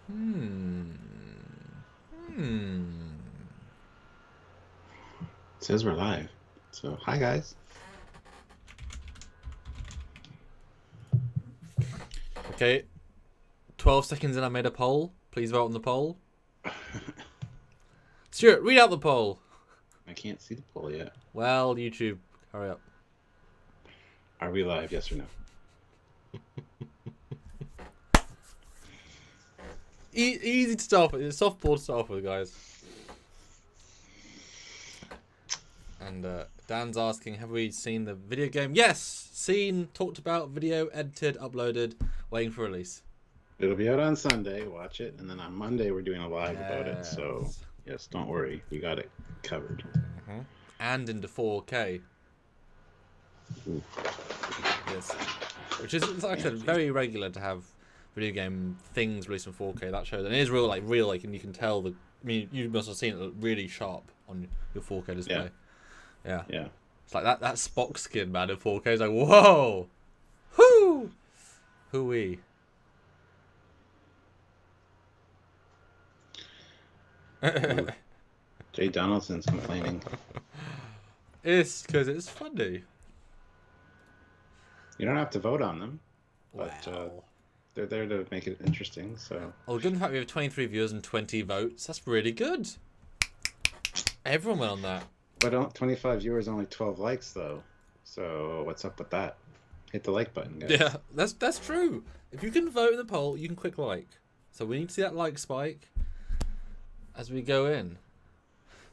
Hmm. Hmm. It says we're live. So, hi guys. Okay. 12 seconds in, I made a poll. Please vote on the poll. Stuart, read out the poll. I can't see the poll yet. Well, YouTube, hurry up. Are we live? Yes or no? Easy to start with. It's softball to start with, guys. And Dan's asking, have we seen the video game? Yes! Seen, talked about, video, edited, uploaded, waiting for release. It'll be out on Sunday. Watch it. And then on Monday, we're doing a live about it. So, Yes. yes, don't worry. We got it covered. And into 4K. Ooh. Yes. Which is, like I said, very regular to have video game things released in 4K. That shows, and it is real, and you can tell the. I mean, you must have seen it look really sharp on your 4K display. Yeah. Yeah. It's like that Spock skin, man, in 4K is like, whoa! Whoo! Hooey. Jay Donaldson's complaining. It's because it's funny. You don't have to vote on them, but Wow. they're there to make it interesting. So, Well, given the fact we have 23 viewers and 20 votes, that's really good. Everyone went on that. but 25 viewers, only 12 likes though. So, what's up with that? Hit the like button, guys. Yeah, that's true. If you can vote in the poll, you can click like. So we need to see that like spike as we go in.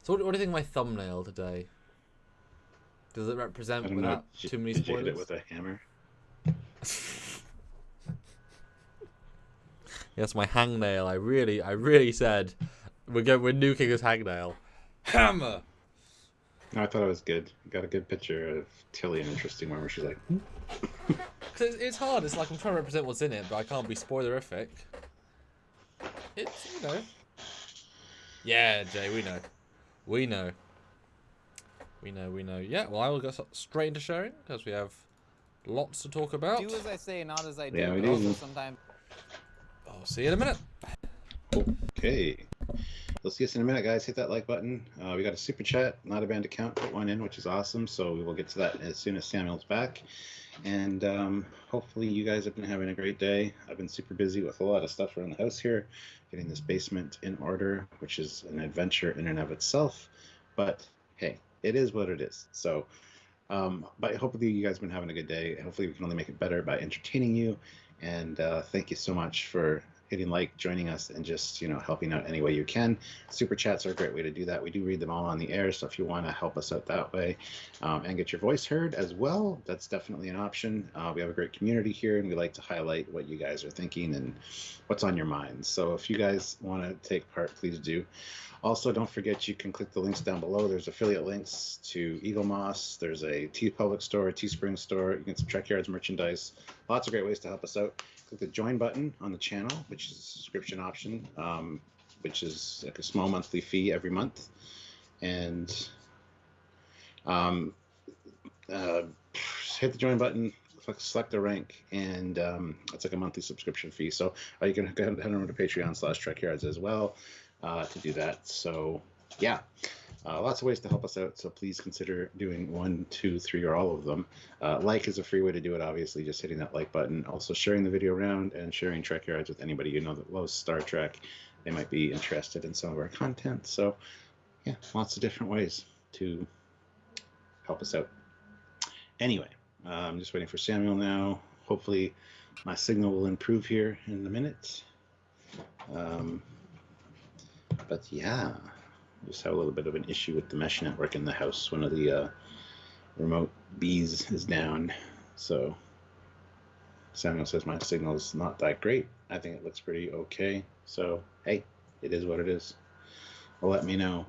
So what do you think of my thumbnail today? Does it represent I don't know. without too many Did you hit spoilers? it with a hammer? Yes, my hangnail. I really said we're nuking this hangnail. Hammer. No, I thought it was good. Got a good picture of Tilly, an interesting one where she's like, Cause it's hard. It's like I'm trying to represent what's in it, but I can't be spoilerific. It's Yeah, Jay. We know. We know. Yeah. Well, I will go straight into sharing because we have lots to talk about. Do as I say, not as I do. Yeah, we but do. also sometimes. I'll see you in a minute. okay. We'll see us in a minute, guys. Hit that like button. We got a super chat, not a band account, put one in, which is awesome. So we will get to that as soon as Samuel's back. And hopefully you guys have been having a great day. I've been super busy with a lot of stuff around the house here, getting this basement in order, which is an adventure in and of itself. But hey, it is what it is. So, but hopefully you guys have been having a good day. Hopefully we can only make it better by entertaining you. And thank you so much for hitting like, joining us, and just helping out any way you can. Super chats are a great way to do that. We do read them all on the air, so if you want to help us out that way and get your voice heard as well, that's definitely an option. We have a great community here, and we like to highlight what you guys are thinking and what's on your minds. So if you guys want to take part, please do. Also, don't forget you can click the links down below. There's affiliate links to Eagle Moss. There's a TeePublic store, a Teespring store. You can get some Trekyards merchandise. Lots of great ways to help us out. Click the join button on the channel, which is a subscription option, which is like a small monthly fee every month. And hit the join button, select a rank, and it's like a monthly subscription fee. So you can head over to Patreon/Trekyards as well to do that. So yeah, lots of ways to help us out. So please consider doing 1, 2, 3, or all of them. Like is a free way to do it, obviously, just hitting that like button. Also sharing the video around and sharing Trekyards with anybody you know that loves Star Trek. They might be interested in some of our content. So yeah, lots of different ways to help us out. Anyway, I'm just waiting for Samuel now. Hopefully my signal will improve here in a minute. But yeah, just have a little bit of an issue with the mesh network in the house. One of the remote bees is down. So Samuel says my signal's not that great. I think it looks pretty okay. So hey, it is what it is. Well, let me know.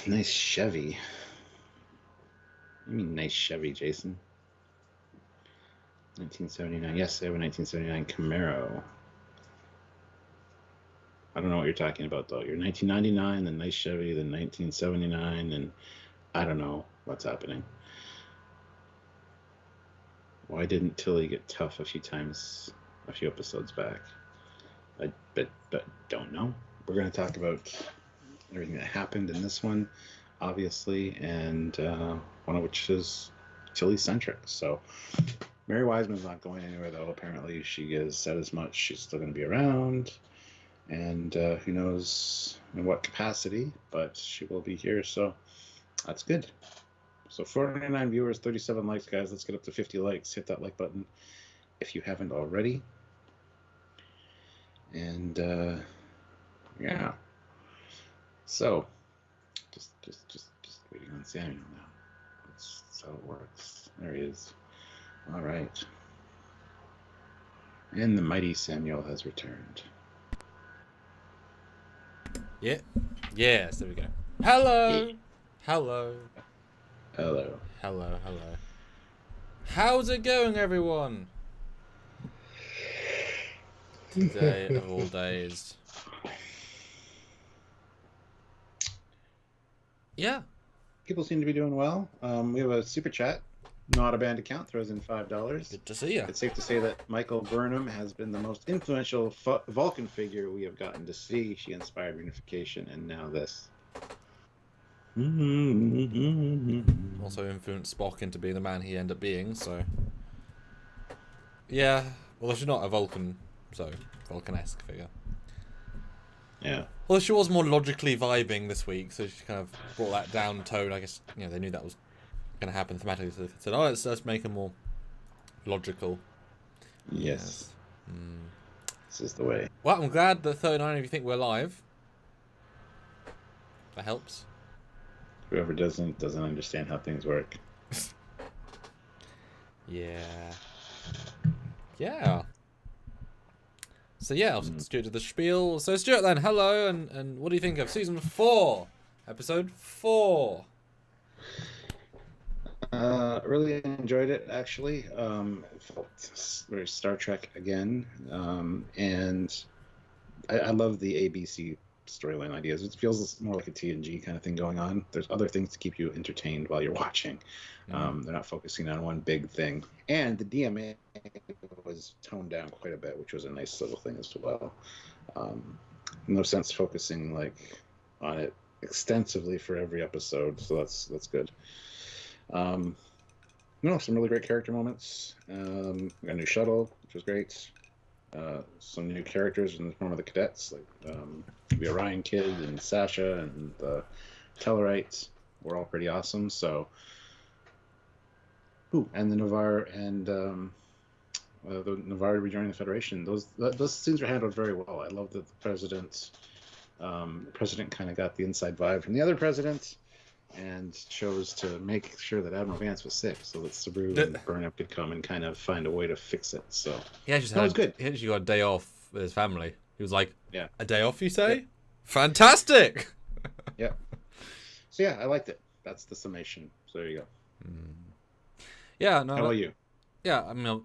Nice Chevy. I mean, nice Chevy, Jason. 1979. Yes, I have a 1979 Camaro. I don't know what you're talking about, though. You're 1999, then nice Chevy, then 1979, and I don't know what's happening. Why didn't Tilly get tough a few times, a few episodes back? but don't know. We're going to talk about everything that happened in this one, obviously, and one of which is Tilly centric. So Mary Wiseman's not going anywhere, though. Apparently, she has said as much. She's still going to be around, and who knows in what capacity, but she will be here. So that's good. So 49 viewers, 37 likes, guys. Let's get up to 50 likes. Hit that like button if you haven't already. And yeah. So just waiting on Samuel now. That's how it works. There he is. All right. And the mighty Samuel has returned. Yeah. Yes, there we go. Hello. Yeah. Hello. Hello. Hello. Hello. How's it going, everyone? Today of all days. Yeah. People seem to be doing well. We have a super chat. Not a band account throws in $5. Good to see you. It's safe to say that Michael Burnham has been the most influential Vulcan figure we have gotten to see. She inspired Unification, and now this. Also influenced Spock into being the man he ended up being, so... Yeah, well, she's not a Vulcan, so Vulcan-esque figure. Yeah. Well, she was more logically vibing this week, so she kind of brought that down tone. I guess, you know, they knew that was going to happen thematically, so they said, oh, let's make her more logical. Yes. This is the way. Well, I'm glad that 39 of you think we're live. That helps. Whoever doesn't understand how things work. Yeah. Yeah. So yeah, let's do it to the spiel. So Stuart then, hello, and what do you think of Season 4? Episode 4. Really enjoyed it, actually. It felt very Star Trek again. And I love the ABC storyline ideas. It feels more like a TNG kind of thing going on. There's other things to keep you entertained while you're watching. They're not focusing on one big thing. And the DMA was toned down quite a bit, which was a nice little thing as well. No sense focusing on it extensively for every episode, so that's good. No, some really great character moments. We got a new shuttle, which was great. Some new characters in the form of the cadets, like the Orion Kid and Sasha and the Tellarites were all pretty awesome. So, and the Navarre and the Navarre rejoining the Federation. Those things were handled very well. I love that the president kind of got the inside vibe from the other president and chose to make sure that Admiral Vance was sick, so that Saru and Burnham could come and kind of find a way to fix it. So that was good. He actually got a day off with his family. He was like, "Yeah, a day off, you say? Yeah. Fantastic!" Yeah. So yeah, I liked it. That's the summation. So there you go. Yeah. No. How about you? Yeah, I mean,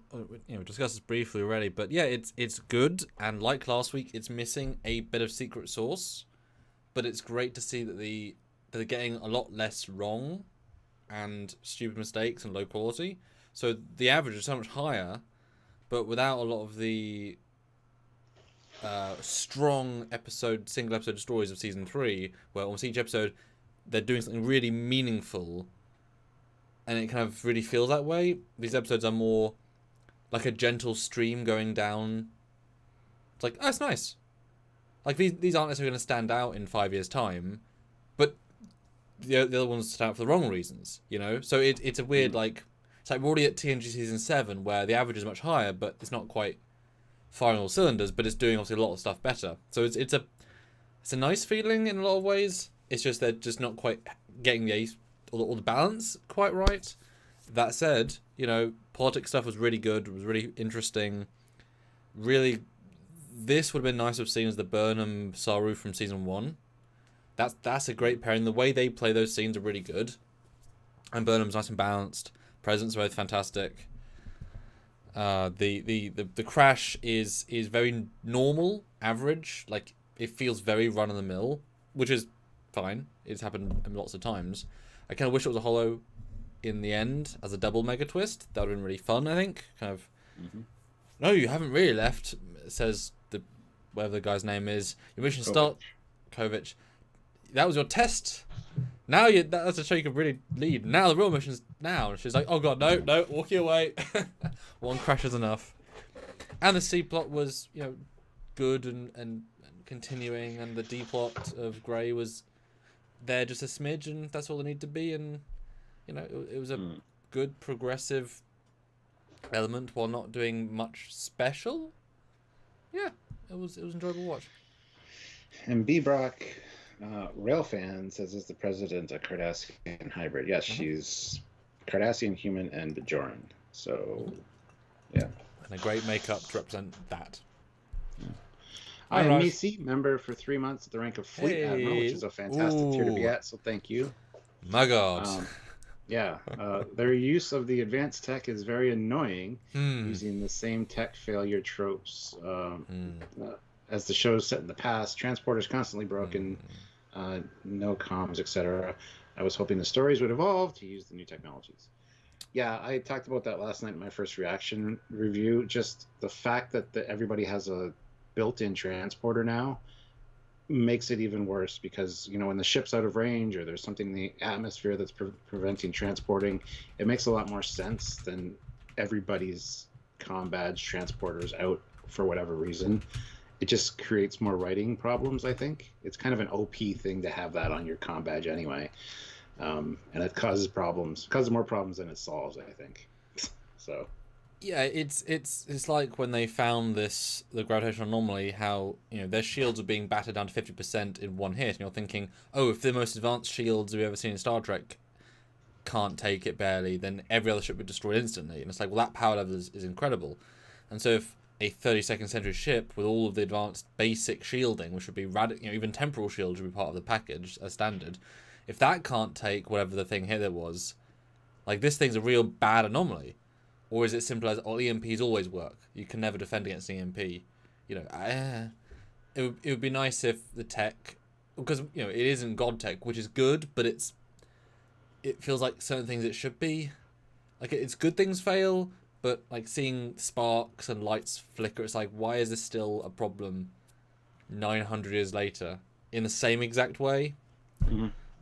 we discussed this briefly already, but yeah, it's good, and like last week, it's missing a bit of secret sauce, but it's great to see that they're getting a lot less wrong and stupid mistakes and low quality. So the average is so much higher, but without a lot of the strong single episode stories of season 3, where almost each episode they're doing something really meaningful, and it kind of really feels that way. These episodes are more like a gentle stream going down. It's like, oh, it's nice. Like these aren't necessarily going to stand out in 5 years' time, but the other ones stand out for the wrong reasons, you know? So it's a weird, it's like we're already at TNG Season 7, where the average is much higher, but it's not quite firing all cylinders, but it's doing obviously a lot of stuff better. So it's a nice feeling in a lot of ways. It's just they're just not quite getting all the balance quite right. That said, politics stuff was really good, was really interesting. Really, this would have been nice to have seen as the Burnham Saru from Season 1. That's a great pairing. The way they play those scenes are really good. And Burnham's nice and balanced. Presents are both fantastic. The crash is very normal, average. Like, it feels very run of the mill, which is fine. It's happened lots of times. I kind of wish it was a holo in the end as a double mega twist. That would have been really fun, I think. Kind of. No, you haven't really left, says whatever the guy's name is. Your mission start, Kovic. That was your test. Now that's a show you can really lead. Now the real mission's now. And she's like, oh god, no, walk your way. One crash is enough. And the C plot was, good and continuing, and the D plot of Grey was there just a smidge, and that's all they need to be. And it was a good progressive element while not doing much special. Yeah, it was enjoyable to watch. And B. Brock, Railfan says, is the president a Cardassian hybrid? Yes, she's Cardassian, human, and Bajoran. So, yeah. And a great makeup to represent that. I am MEC, member for 3 months at the rank of Fleet Admiral, which is a fantastic tier to be at, so thank you. My God. Their use of the advanced tech is very annoying, using the same tech failure tropes as the shows set in the past. Transporters constantly broken, no comms, etc. I was hoping the stories would evolve to use the new technologies. Yeah, I talked about that last night in my first reaction review. Just the fact that everybody has a built-in transporter now makes it even worse, because when the ship's out of range or there's something in the atmosphere that's preventing transporting, it makes a lot more sense than everybody's comm badge transporters out for whatever reason. It just creates more writing problems. I think it's kind of an OP thing to have that on your comm badge anyway, and it causes more problems than it solves, I think. So yeah, it's like when they found the gravitational anomaly, how their shields are being battered down to 50% in one hit, and you're thinking, oh, if the most advanced shields we've ever seen in Star Trek can't take it barely, then every other ship would be destroyed instantly. And it's like, well, that power level is incredible. And so if a 32nd century ship with all of the advanced basic shielding, which would be even temporal shields would be part of the package as standard, if that can't take whatever the thing here was, like, this thing's a real bad anomaly. Or is it simple as, EMPs always work, you can never defend against an EMP? It would be nice if the tech, because it isn't god tech, which is good, but it feels like certain things it should be. Like, it's good things fail, but like seeing sparks and lights flicker, it's like, why is this still a problem 900 years later in the same exact way?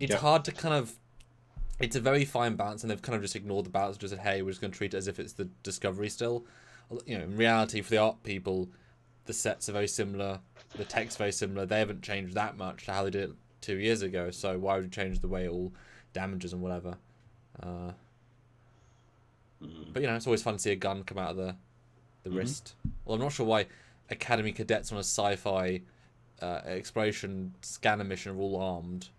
It's hard to kind of, it's a very fine balance, and they've kind of just ignored the balance and just said, hey, we're just going to treat it as if it's the Discovery still. In reality, for the art people, the sets are very similar, the tech's very similar, they haven't changed that much to how they did it 2 years ago, so why would you change the way it all damages and whatever? But it's always fun to see a gun come out of the wrist. Well, I'm not sure why Academy cadets on a sci-fi exploration scanner mission are all armed.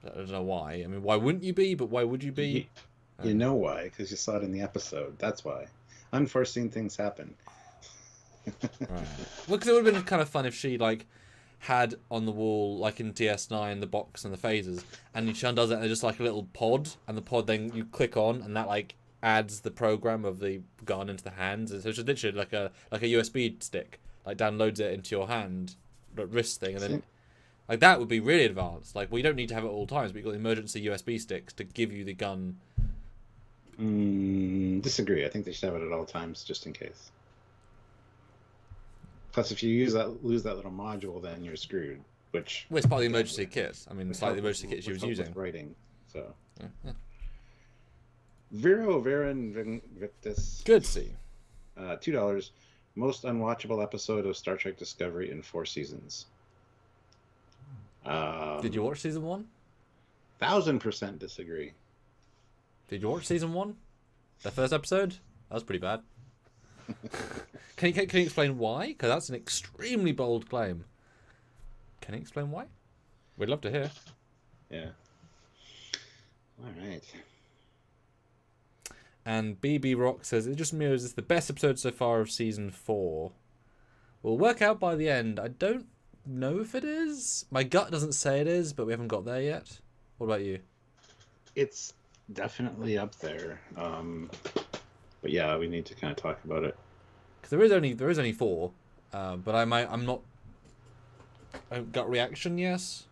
I don't know why. I mean, why wouldn't you be? But why would you be? You know why? Because you saw it in the episode. That's why. Unforeseen things happen. Right. Well, because it would have been kind of fun if she had on the wall, like in DS9, the box and the phasers, and she undoes it, and there's just like a little pod, and the pod then you click on, and that adds the program of the gun into the hands. And so it's just literally like a USB stick, downloads it into your hand, wrist thing, and then. That would be really advanced. You don't need to have it at all times, but you've got emergency USB sticks to give you the gun. Disagree. I think they should have it at all times, just in case. Plus, if you lose that little module, then you're screwed. Which it's part of the emergency kit. I mean, it's like the emergency kit she was using. Writing, so. Yeah. Vero Varen Victus. Good to see. $2. Most unwatchable episode of Star Trek Discovery in 4 seasons. Did you watch season 1? 1000% disagree. Did you watch season 1? The first episode? That was pretty bad. Can you explain why? Because that's an extremely bold claim. Can you explain why? We'd love to hear. Yeah. All right. And BB Rock says, it just mirrors it's the best episode so far of season 4. We'll work out by the end. I don't know if it is. My gut doesn't say it is, but we haven't got there yet. What about you? It's definitely up there. But yeah, we need to kind of talk about it. Because there is only 4, but I'm not. Gut reaction, yes.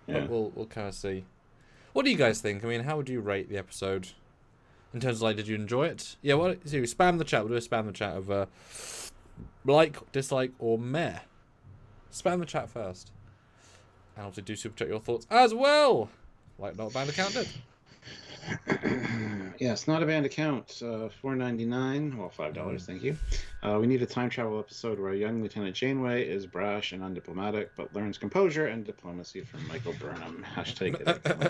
Yeah. But we'll kind of see. What do you guys think? I mean, how would you rate the episode? In terms of did you enjoy it? Yeah. So spam the chat. We'll do a spam the chat of like, dislike, or meh. Spam the chat first. And also do super chat your thoughts as well. Like Not a Band Account did. Yes, Not a Band Account, $4.99, well, $5, thank you. We need a time travel episode where young Lieutenant Janeway is brash and undiplomatic, but learns composure and diplomacy from Michael Burnham. Hashtag it. Oh my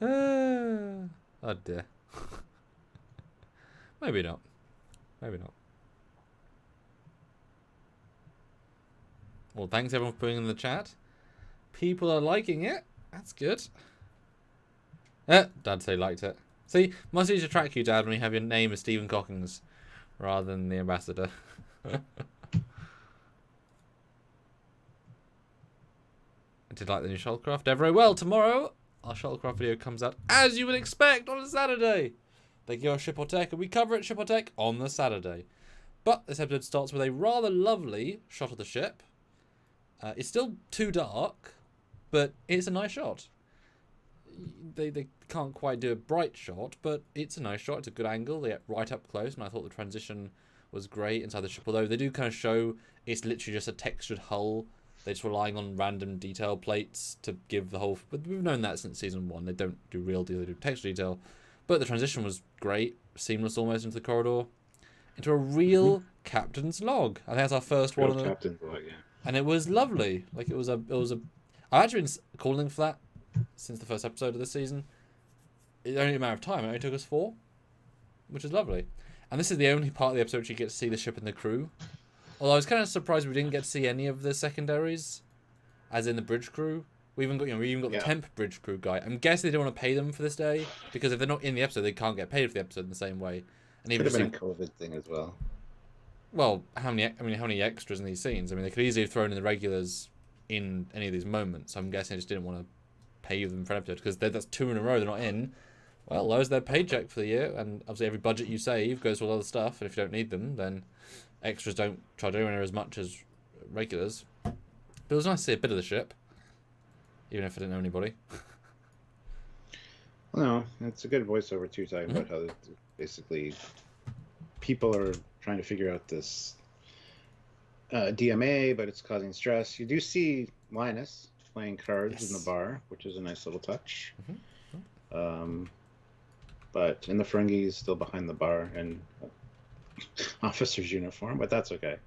god. Oh dear. Maybe not. Maybe not. Well, thanks everyone for putting in the chat. People are liking it. That's good. Dad say liked it. See, must use to track you, Dad, when you have your name as Stephen Cockings rather than the ambassador. I did like the new Shuttlecraft. Very well. Tomorrow, our Shuttlecraft video comes out, as you would expect, on a Saturday. They give us Ship or Tech, and we cover it Ship or Tech on the Saturday. But this episode starts with a rather lovely shot of the ship. It's still too dark, but it's a nice shot. They can't quite do a bright shot, but it's a nice shot. It's a good angle. They get right up close, and I thought the transition was great inside the ship. Although they do kind of show it's literally just a textured hull. They're just relying on random detail plates to give the whole... But we've known that since season 1. They don't do real detail, they do texture detail. But the transition was great, seamless almost into the corridor, into a real captain's log. I think that's our first Real one. captain's log, yeah. And it was lovely. Like it was a. I've actually been calling for that since the first episode of this season. It's only a matter of time. It only took us 4, which is lovely. And this is the only part of the episode where you get to see the ship and the crew. Although I was kind of surprised we didn't get to see any of the secondaries, as in the bridge crew. We even got the temp bridge crew guy. I'm guessing they don't want to pay them for this day because if they're not in the episode, they can't get paid for the episode in the same way. And even could have been a COVID thing as well. Well, how many extras in these scenes? I mean, they could easily have thrown in the regulars in any of these moments. I'm guessing they just didn't want to pay them for an episode because that's 2 in a row they're not in. Well, there's their paycheck for the year, and obviously every budget you save goes to all other stuff. And if you don't need them, then extras don't charge anywhere as much as regulars. But it was nice to see a bit of the ship, even if I didn't know anybody. Well, no, it's a good voiceover too, talking about how basically people are trying to figure out this DMA, but it's causing stress. You do see Linus playing cards in the bar, which is a nice little touch. But in the Ferengi, he's still behind the bar in officer's uniform, but that's okay.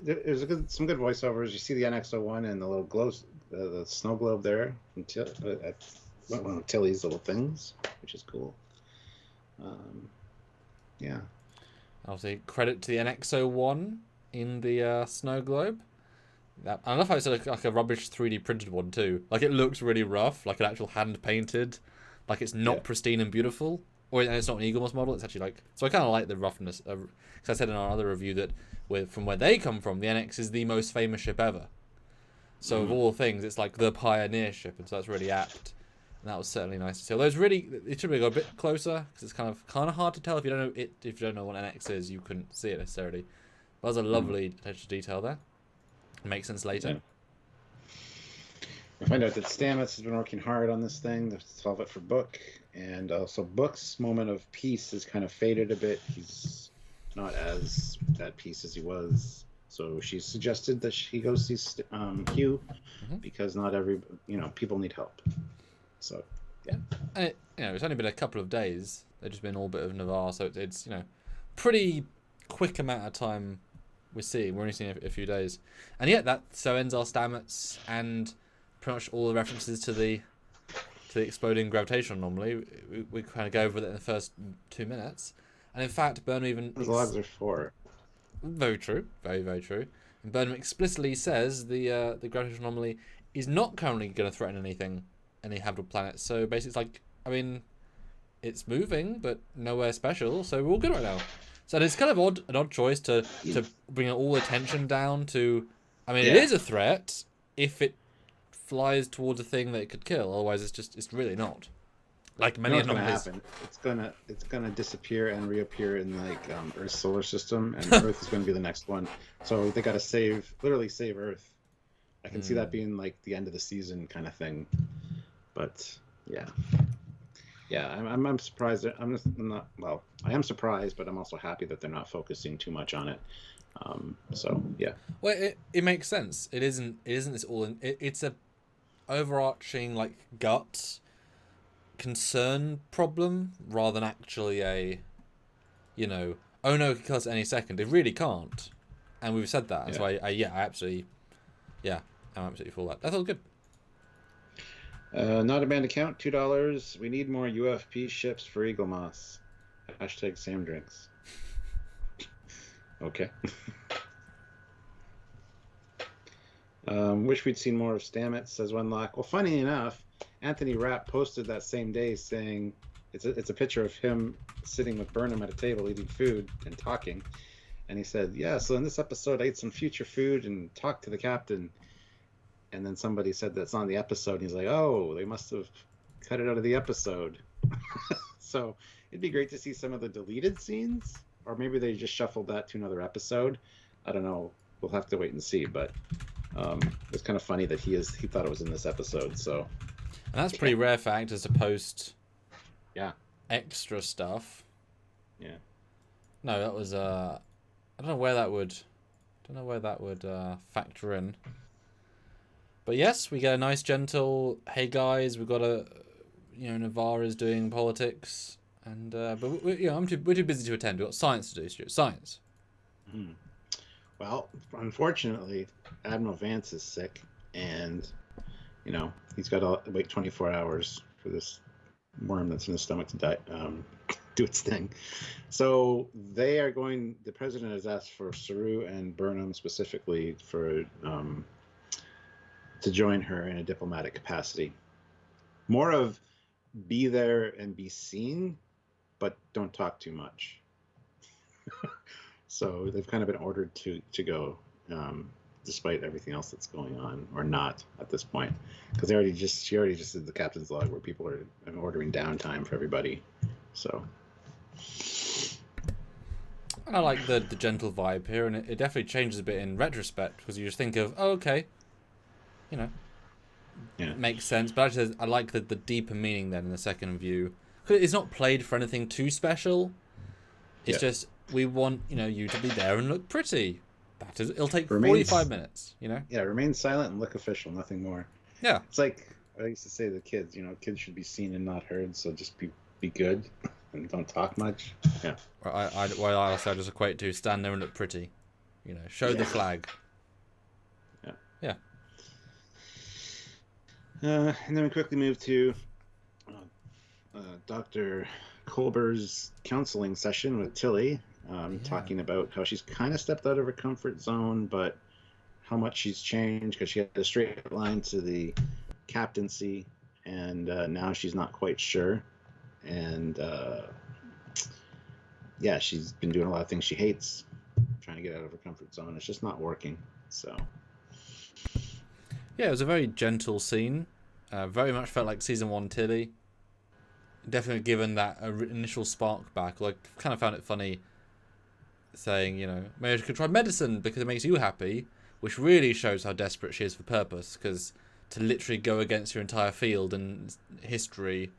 There's some good voiceovers. You see the NX-01 and the little glow, the snow globe there at one of Tilly's little things, which is cool. Yeah. Obviously, credit to the NX-01 in the snow globe. I love how it's like a rubbish 3D printed one too. Like it looks really rough, like an actual hand painted. Like it's not pristine and beautiful, and it's not an Eaglemoss model. It's actually like so. I kind of like the roughness. Because I said in our other review that from where they come from, the NX is the most famous ship ever. So of all things, it's like the pioneer ship, and so that's really apt. And that was certainly nice to see. Although it should go a bit closer because it's kind of hard to tell if you don't know it. If you don't know what NX is, you couldn't see it necessarily. But there's a lovely attention to detail there. It makes sense later. Yeah. I find out that Stamets has been working hard on this thing to solve it for Book, and also Book's moment of peace has kind of faded a bit. He's not as at peace as he was. So she suggested that he go see Hugh because not every people need help. So yeah, and it's only been a couple of days. They've just been all bit of Navarre, so it's pretty quick amount of time we're seeing. We're only seeing a few days, and yet that so ends our Stamets and pretty much all the references to the exploding gravitational anomaly. We kind of go over that in the first 2 minutes, and in fact, Burnham even the logs are 4. Very true, very very true. And Burnham explicitly says the gravitational anomaly is not currently going to threaten any habitable planets. So basically, it's like it's moving, but nowhere special. So we're all good right now. So it's kind of an odd choice to bring all attention down to. I mean, it is a threat if it flies towards a thing that it could kill. Otherwise, it's really not. Like many anomalies. It's gonna disappear and reappear in Earth's solar system, and Earth is gonna be the next one. So they gotta literally save Earth. I can see that being like the end of the season kind of thing. But yeah. Yeah, I'm surprised. I'm not. Well, I am surprised, but I'm also happy that they're not focusing too much on it. So yeah. Well, it makes sense. It isn't. It isn't this all. It's a overarching like gut concern problem rather than actually a, you know, oh no, it could kill us any second. It really can't, and we've said that. And Yeah. so I absolutely, yeah, I'm absolutely for that. That's all good. Not a banned account, $2. We need more UFP ships for Eagle Moss. Hashtag Sam drinks. Okay. Wish we'd seen more of Stamets, says Wenlock. Well, funny enough, Anthony Rapp posted that same day saying it's a picture of him sitting with Burnham at a table eating food and talking. And he said, yeah, so in this episode I ate some future food and talked to the captain. And then somebody said that's on the episode. And he's like, oh, they must have cut it out of the episode. So it'd be great to see some of the deleted scenes. Or maybe they just shuffled that to another episode. I don't know. We'll have to wait and see. But it's kind of funny that he thought it was in this episode. So, and that's pretty rare for actors to post. Yeah. Extra stuff. Yeah. No, that was I don't know where that would. Factor in. But yes, we get a nice gentle. Hey guys, we've got a, Navarra's doing politics, and but we're too busy to attend. We've got science to do, Stuart. Science. Mm-hmm. Well, unfortunately, Admiral Vance is sick, and he's got to wait 24 hours for this worm that's in his stomach to die, do its thing. So they are going. The president has asked for Saru and Burnham specifically for to join her in a diplomatic capacity. More of be there and be seen, but don't talk too much. So they've kind of been ordered to go, despite everything else that's going on, or not at this point, because she already just did the captain's log where people are ordering downtime for everybody. So, and I like the gentle vibe here, and it definitely changes a bit in retrospect because you just think of, oh, okay, yeah, it makes sense. But actually, I like the deeper meaning then in the second view. Because it's not played for anything too special. It's just we want you to be there and look pretty. That is, it'll take 45 minutes. Yeah, remain silent and look official, nothing more. Yeah, it's like I used to say to the kids. Kids should be seen and not heard. So just be good and don't talk much. Yeah. Or I just equate to stand there and look pretty. Show the flag. Yeah. And then we quickly move to Dr. Colbert's counseling session with Tilly, talking about how she's kind of stepped out of her comfort zone, but how much she's changed because she had a straight line to the captaincy, and now she's not quite sure. And she's been doing a lot of things she hates, trying to get out of her comfort zone. It's just not working. So. Yeah, it was a very gentle scene. Very much felt like season 1 Tilly. Definitely given that initial spark back. Like, kind of found it funny saying, maybe I could try medicine because it makes you happy, which really shows how desperate she is for purpose. Because to literally go against your entire field and history,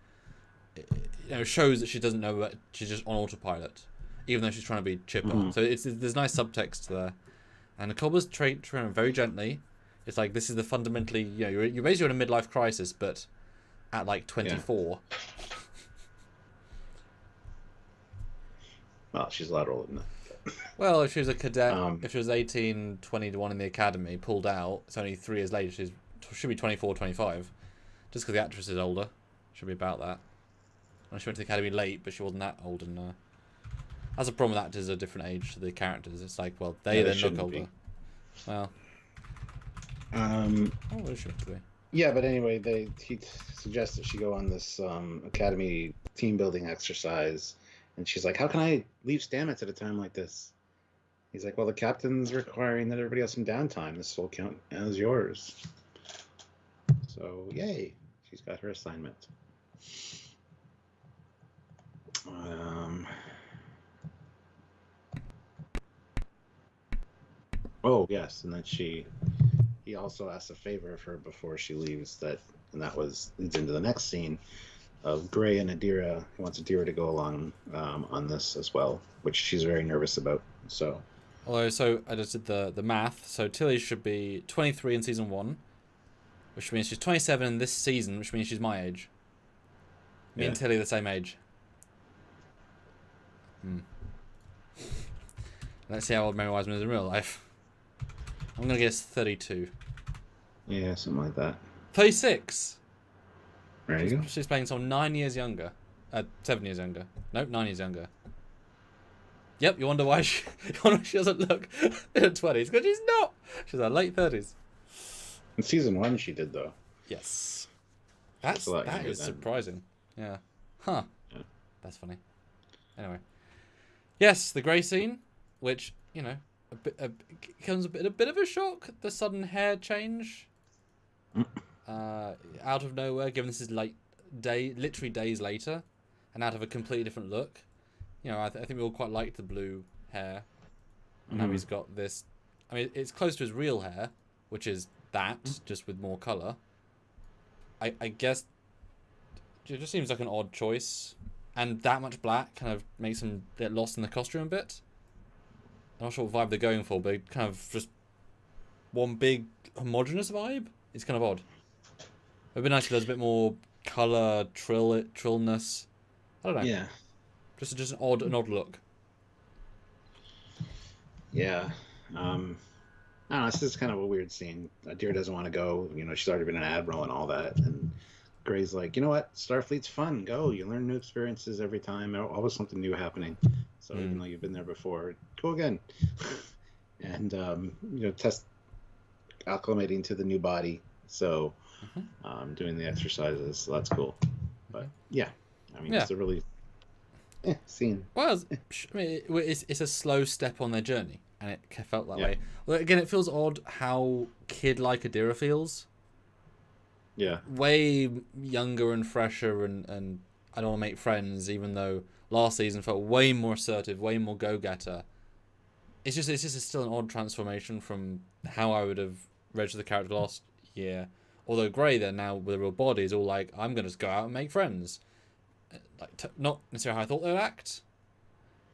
shows that she doesn't know that she's just on autopilot, even though she's trying to be chipper. Mm-hmm. So there's nice subtext there. And Colbert's treating her very gently. It's like, this is the fundamentally, you're basically in a midlife crisis, but at like 24. Yeah. Well, she's a lot older than that. Well, if she was a cadet, if she was 18, 21 in the academy, pulled out, it's only 3 years later, she should be 24, 25. Just because the actress is older. Should be about that. And she went to the academy late, but she wasn't that old. And that's a problem with actors at a different age to the characters. It's like, well, they then look older. Be. Well. What is she meant to be? Yeah, but anyway, he suggests that she go on this academy team building exercise, and she's like, "How can I leave Stamets at a time like this?" He's like, "Well, the captain's requiring that everybody else some downtime. This will count as yours." So, yay, she's got her assignment. Oh yes, and then he also asks a favor of her before she leaves, and that leads into the next scene Gray and Adira. He wants Adira to go along on this as well, which she's very nervous about. So, Although, so I just did the math. So Tilly should be 23 in season 1, which means she's 27 in this season, which means she's my age. Me and Tilly are the same age. Let's see how old Mary Wiseman is in real life. I'm going to guess 32. yeah, something like that. 36! There you go. She's playing someone 9 years younger. 7 years younger. Nope, 9 years younger. Yep, you wonder why she doesn't look in her 20s. Because she's not! She's in her late 30s. In season 1, she did, though. Yes. That is surprising. Yeah. Huh. Yeah. That's funny. Anyway. Yes, the grey scene, which, you know, becomes a bit of a shock. The sudden hair change. Out of nowhere, given this is literally days later, and out of a completely different look. You know, I think we all quite liked the blue hair. And now he's got this. I mean, it's close to his real hair, which is that, just with more colour. I guess it just seems like an odd choice. And that much black kind of makes him get lost in the costume a bit. I'm not sure what vibe they're going for, but kind of just one big homogenous vibe. It's kind of odd. It'd be nice if there's a bit more colour, trillness. I don't know. Yeah. Just an odd look. Yeah. I don't know, this is kind of a weird scene. Adira doesn't want to go. You know, she's already been an admiral and all that. And Gray's like, you know what? Starfleet's fun. Go. You learn new experiences every time. Always something new happening. So even though you've been there before, go again. And, you know, test acclimating to the new body. So doing the exercises. So that's cool. But, yeah. I mean, it's a really scene. Well, I mean, it's a slow step on their journey. And it felt that way. Well, again, it feels odd how kid-like Adira feels. Yeah. Way younger and fresher, and I don't want to make friends, even though last season felt way more assertive, way more go-getter. It's just still an odd transformation from how I would have registered the character last year. Although Grey, then now with a real body, is all like, I'm going to just go out and make friends. Like not necessarily how I thought they'd act,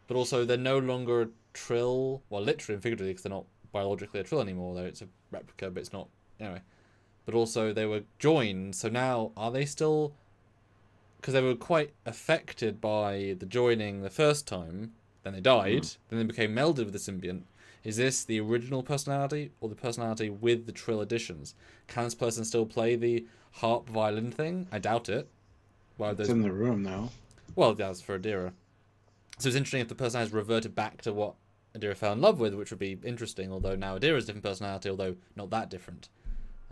but also they're no longer a Trill. Well, literally and figuratively, because they're not biologically a Trill anymore, though it's a replica, but it's not. Anyway. But also they were joined, so now are they still... Because they were quite affected by the joining the first time, then they died, then they became melded with the symbiont. Is this the original personality, or the personality with the Trill additions? Can this person still play the harp violin thing? I doubt it. It's in the room, though. Well, that's for Adira. So it's interesting if the person has reverted back to what Adira fell in love with, which would be interesting, although now Adira's a different personality, although not that different.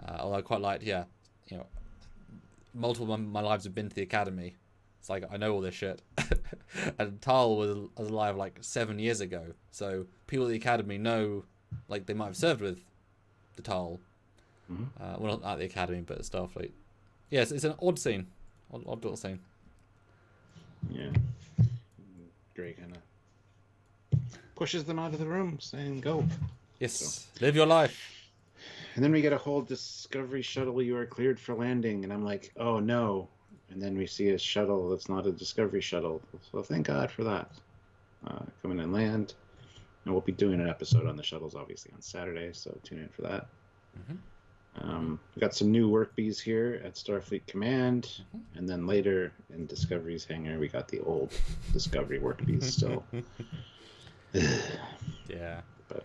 Although I quite liked, you know, multiple of my lives have been to the academy. It's like, I know all this shit. And Tal was alive like 7 years ago. So people at the academy know, like, they might have served with the Tal. Well, not at the academy, but at Starfleet. Yes, it's an odd scene. Odd little scene. Yeah. Gray kind of pushes them out of the room, saying, go. Yes, so. Live your life. And then we get a whole Discovery shuttle, you are cleared for landing. And I'm like, oh, no. And then we see a shuttle that's not a Discovery shuttle. So thank God for that. Come in and land. And we'll be doing an episode on the shuttles, obviously, on Saturday. So tune in for that. We got some new work bees here at Starfleet Command. And then later in Discovery's hangar, we got the old Discovery work bees still. Yeah. But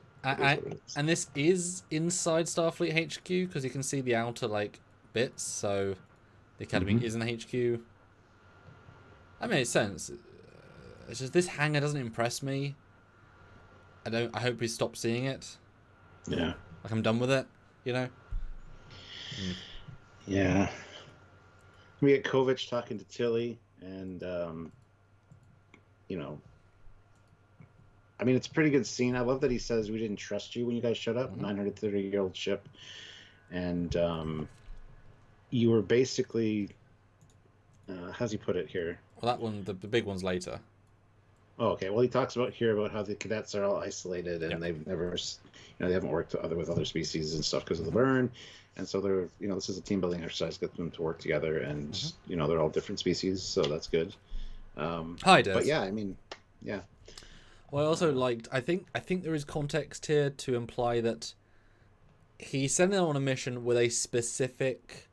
and this is inside Starfleet HQ, because you can see the outer like bits, so the Academy is in the HQ. That makes sense. It's just this hangar doesn't impress me. I hope we stop seeing it. Yeah. Like I'm done with it, you know? Yeah. We get Kovich talking to Tilly, and you know, I mean, it's a pretty good scene. I love that he says, we didn't trust you when you guys showed up, 930-year-old ship. And you were basically, how's he put it here? Well, that one, the big one's later. Oh, okay. Well, he talks about here about how the cadets are all isolated and Yeah. they've never, they haven't worked with other species and stuff because of the burn, and so they're, this is a team building exercise, get them to work together, and they're all different species, so that's good. Hi, But Des. yeah, I mean, yeah. Well, I also liked. I think there is context here to imply that he's sending them on a mission with a specific,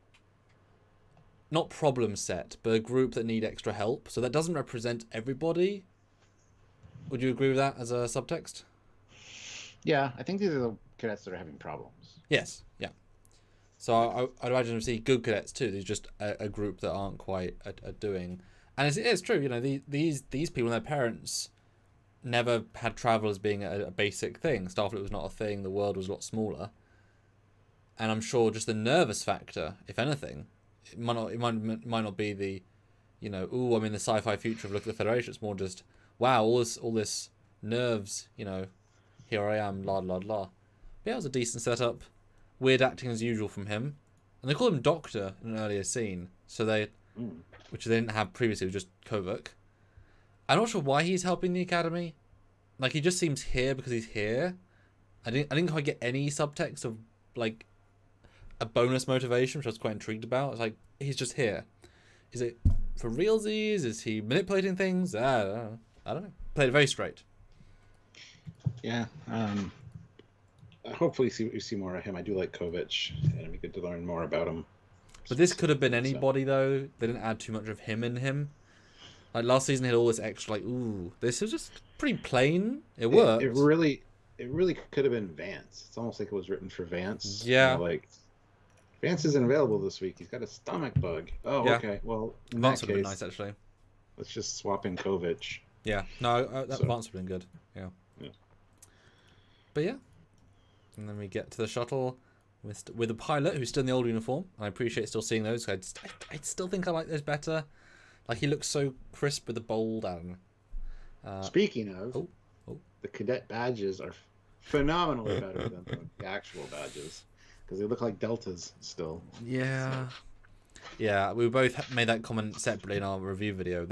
not problem set, but a group that need extra help. So that doesn't represent everybody. Would you agree with that as a subtext? Yeah, I think these are the cadets that are having problems. Yes. Yeah. So I'd imagine we see good cadets too. There's just a group that aren't quite doing, and it's true. These people and their parents never had travel as being a basic thing. Starfleet was not a thing. The world was a lot smaller, and I'm sure just the nervous factor, if anything, it might not be the, ooh, I'm in the sci-fi future of Look at the Federation. It's more just, wow, all this nerves. Here I am, la la la. Yeah, it was a decent setup. Weird acting as usual from him, and they call him Doctor in an earlier scene. So which they didn't have previously, it was just Kovac. I'm not sure why he's helping the Academy. Like, he just seems here because he's here. I didn't quite get any subtext of like a bonus motivation, which I was quite intrigued about. It's like, he's just here. Is it for realsies? Is he manipulating things? I don't know. Played it very straight. Yeah. Hopefully we see more of him. I do like Kovac, and it'd be good to learn more about him. But this could have been anybody, though. They didn't add too much of him in him. Like, last season had all this extra, like, ooh, this is just pretty plain. It worked. It really could have been Vance. It's almost like it was written for Vance. Yeah. Like, Vance isn't available this week. He's got a stomach bug. Oh, yeah. Okay. Well, in Vance that would have been case, nice, actually. let's just swap in Kovac. Yeah. No, Vance would have been good. Yeah. But yeah. And then we get to the shuttle with a pilot who's still in the old uniform. And I appreciate still seeing those. I still think I like those better. Like, he looks so crisp with the bold. I don't know. Speaking of, the cadet badges are phenomenally better than the actual badges, because they look like deltas still. Yeah. Yeah, we both made that comment separately in our review video.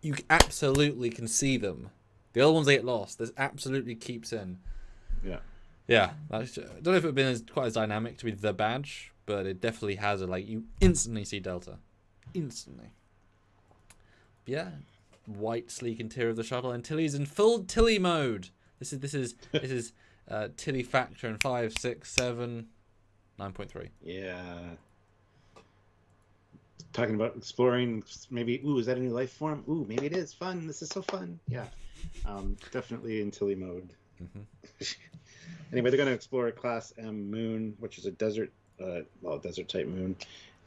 You absolutely can see them. The other ones they get lost. This absolutely keeps in. Yeah. Yeah. I don't know if it would have been quite as dynamic to be the badge, but it definitely has you instantly see Delta. Instantly. Yeah, white sleek interior of the shuttle, and Tilly's in full Tilly mode. This is Tilly factor in 5, 6, 7, 9.3. Yeah. Talking about exploring, maybe. Ooh, is that a new life form? Ooh, maybe it is fun. This is so fun. Yeah, definitely in Tilly mode. Anyway, they're going to explore Class M moon, which is a desert type moon.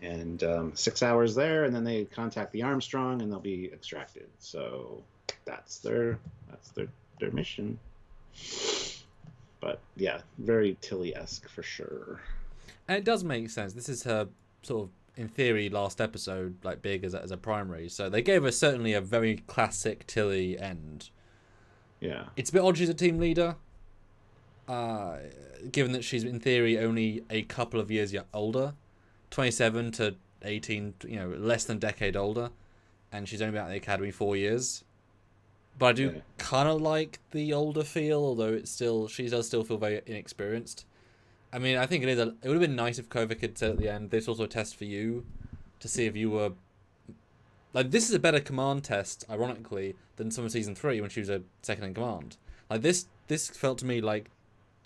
And 6 hours there, and then they contact the Armstrong, and they'll be extracted. So that's their mission. But yeah, very Tilly-esque for sure. And it does make sense. This is her sort of, in theory, last episode, like big as a primary. So they gave her certainly a very classic Tilly end. Yeah, it's a bit odd she's a team leader, given that she's in theory only a couple of years older. 27 to 18, less than a decade older, and she's only been at the academy 4 years. But I do kind of like the older feel, although she does still feel very inexperienced. I mean, I think it would have been nice if Kovac had said at the end, "This is also a test for you, to see if you were like, this is a better command test, ironically, than some of season 3 when she was a second in command." Like this felt to me like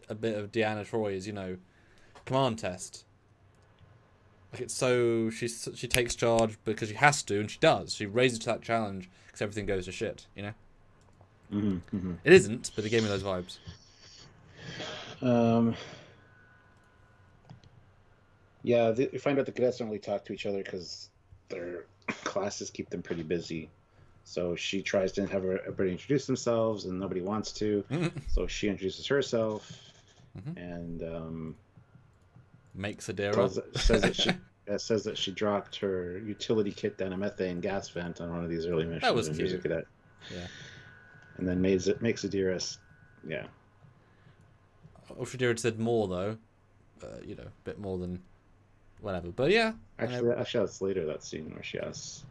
a bit of Deanna Troy's, command test. Like, it's so she takes charge because she has to, and she does. She raises to that challenge because everything goes to shit. It isn't, but it gave me those vibes. Yeah, you find out the cadets don't really talk to each other because their classes keep them pretty busy. So she tries to have everybody introduce themselves, and nobody wants to. So she introduces herself, and makes Adira. Says that she dropped her utility kit down a methane gas vent on one of these early missions. That was cute. Cadet. Yeah. And then makes Adira. Yeah. Adira had said more though, a bit more than whatever. But yeah. Actually, that's later, that scene where she asks.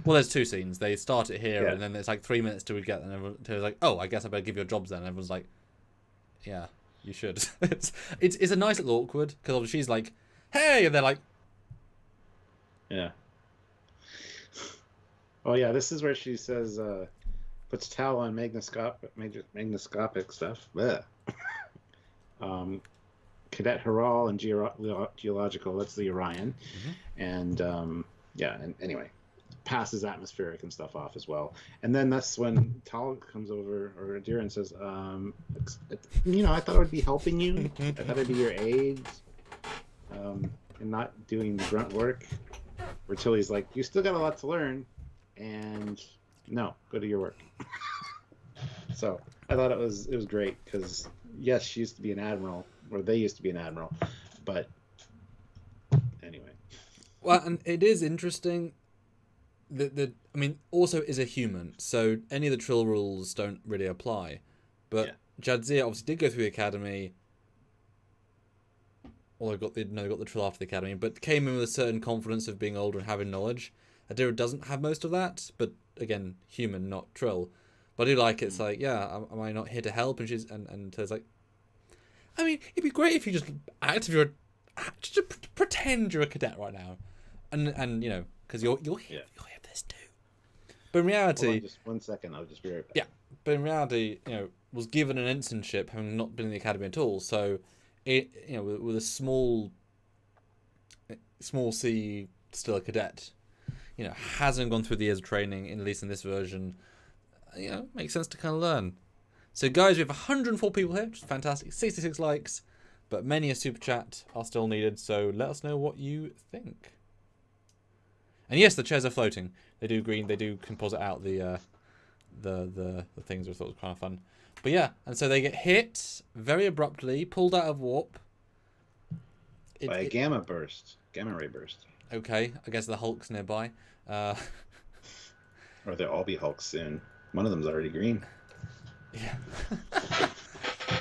Well, there's two scenes. They start it here, Yeah. and then it's like 3 minutes till we get, and everyone's like, "Oh, I guess I better give your jobs then." And everyone's like, "Yeah, you should." it's a nice little awkward because she's like, "Hey," and they're like, Yeah. Oh yeah, this is where she says, puts towel on magnoscopic stuff. Blech. Cadet Haral and geological. That's the Orion, and yeah. And anyway, passes atmospheric and stuff off as well. And then that's when Tal comes over, or Adira, and says, I thought I would be helping you. I thought I'd be your aide, and not doing the grunt work. Where Tilly's like, you still got a lot to learn, and no, go do your work. So I thought it was great because yes, she used to be an admiral, or they used to be an admiral, but anyway. Well, and it is interesting that I mean, also is a human, so any of the Trill rules don't really apply. But Jadzia obviously did go through the academy. Although got the Trill after the academy, but came in with a certain confidence of being older and having knowledge. Adira doesn't have most of that, but again, human, not Trill. But I do like it. It's like, yeah, am I not here to help? And she's and it's like, I mean, it'd be great if you just pretend you're a cadet right now, and you know, because you're here for this too. But in reality, hold on just 1 second, I'll just be right back. Yeah, but in reality, you know, was given an internship having not been in the academy at all. So, it, you know, with a small C, still a cadet, you know, hasn't gone through the years of training, at least in this version. You know, makes sense to kind of learn. So, guys, we have 104 people here, which is fantastic. 66 likes, but many a super chat are still needed. So, let us know what you think. And yes, the chairs are floating. They do green. They do composite out the things, which I thought was kind of fun. But yeah, and so they get hit very abruptly, pulled out of warp. By a gamma ray burst. Okay, I guess the Hulk's nearby. Or they'll all be Hulks soon. One of them's already green. Yeah.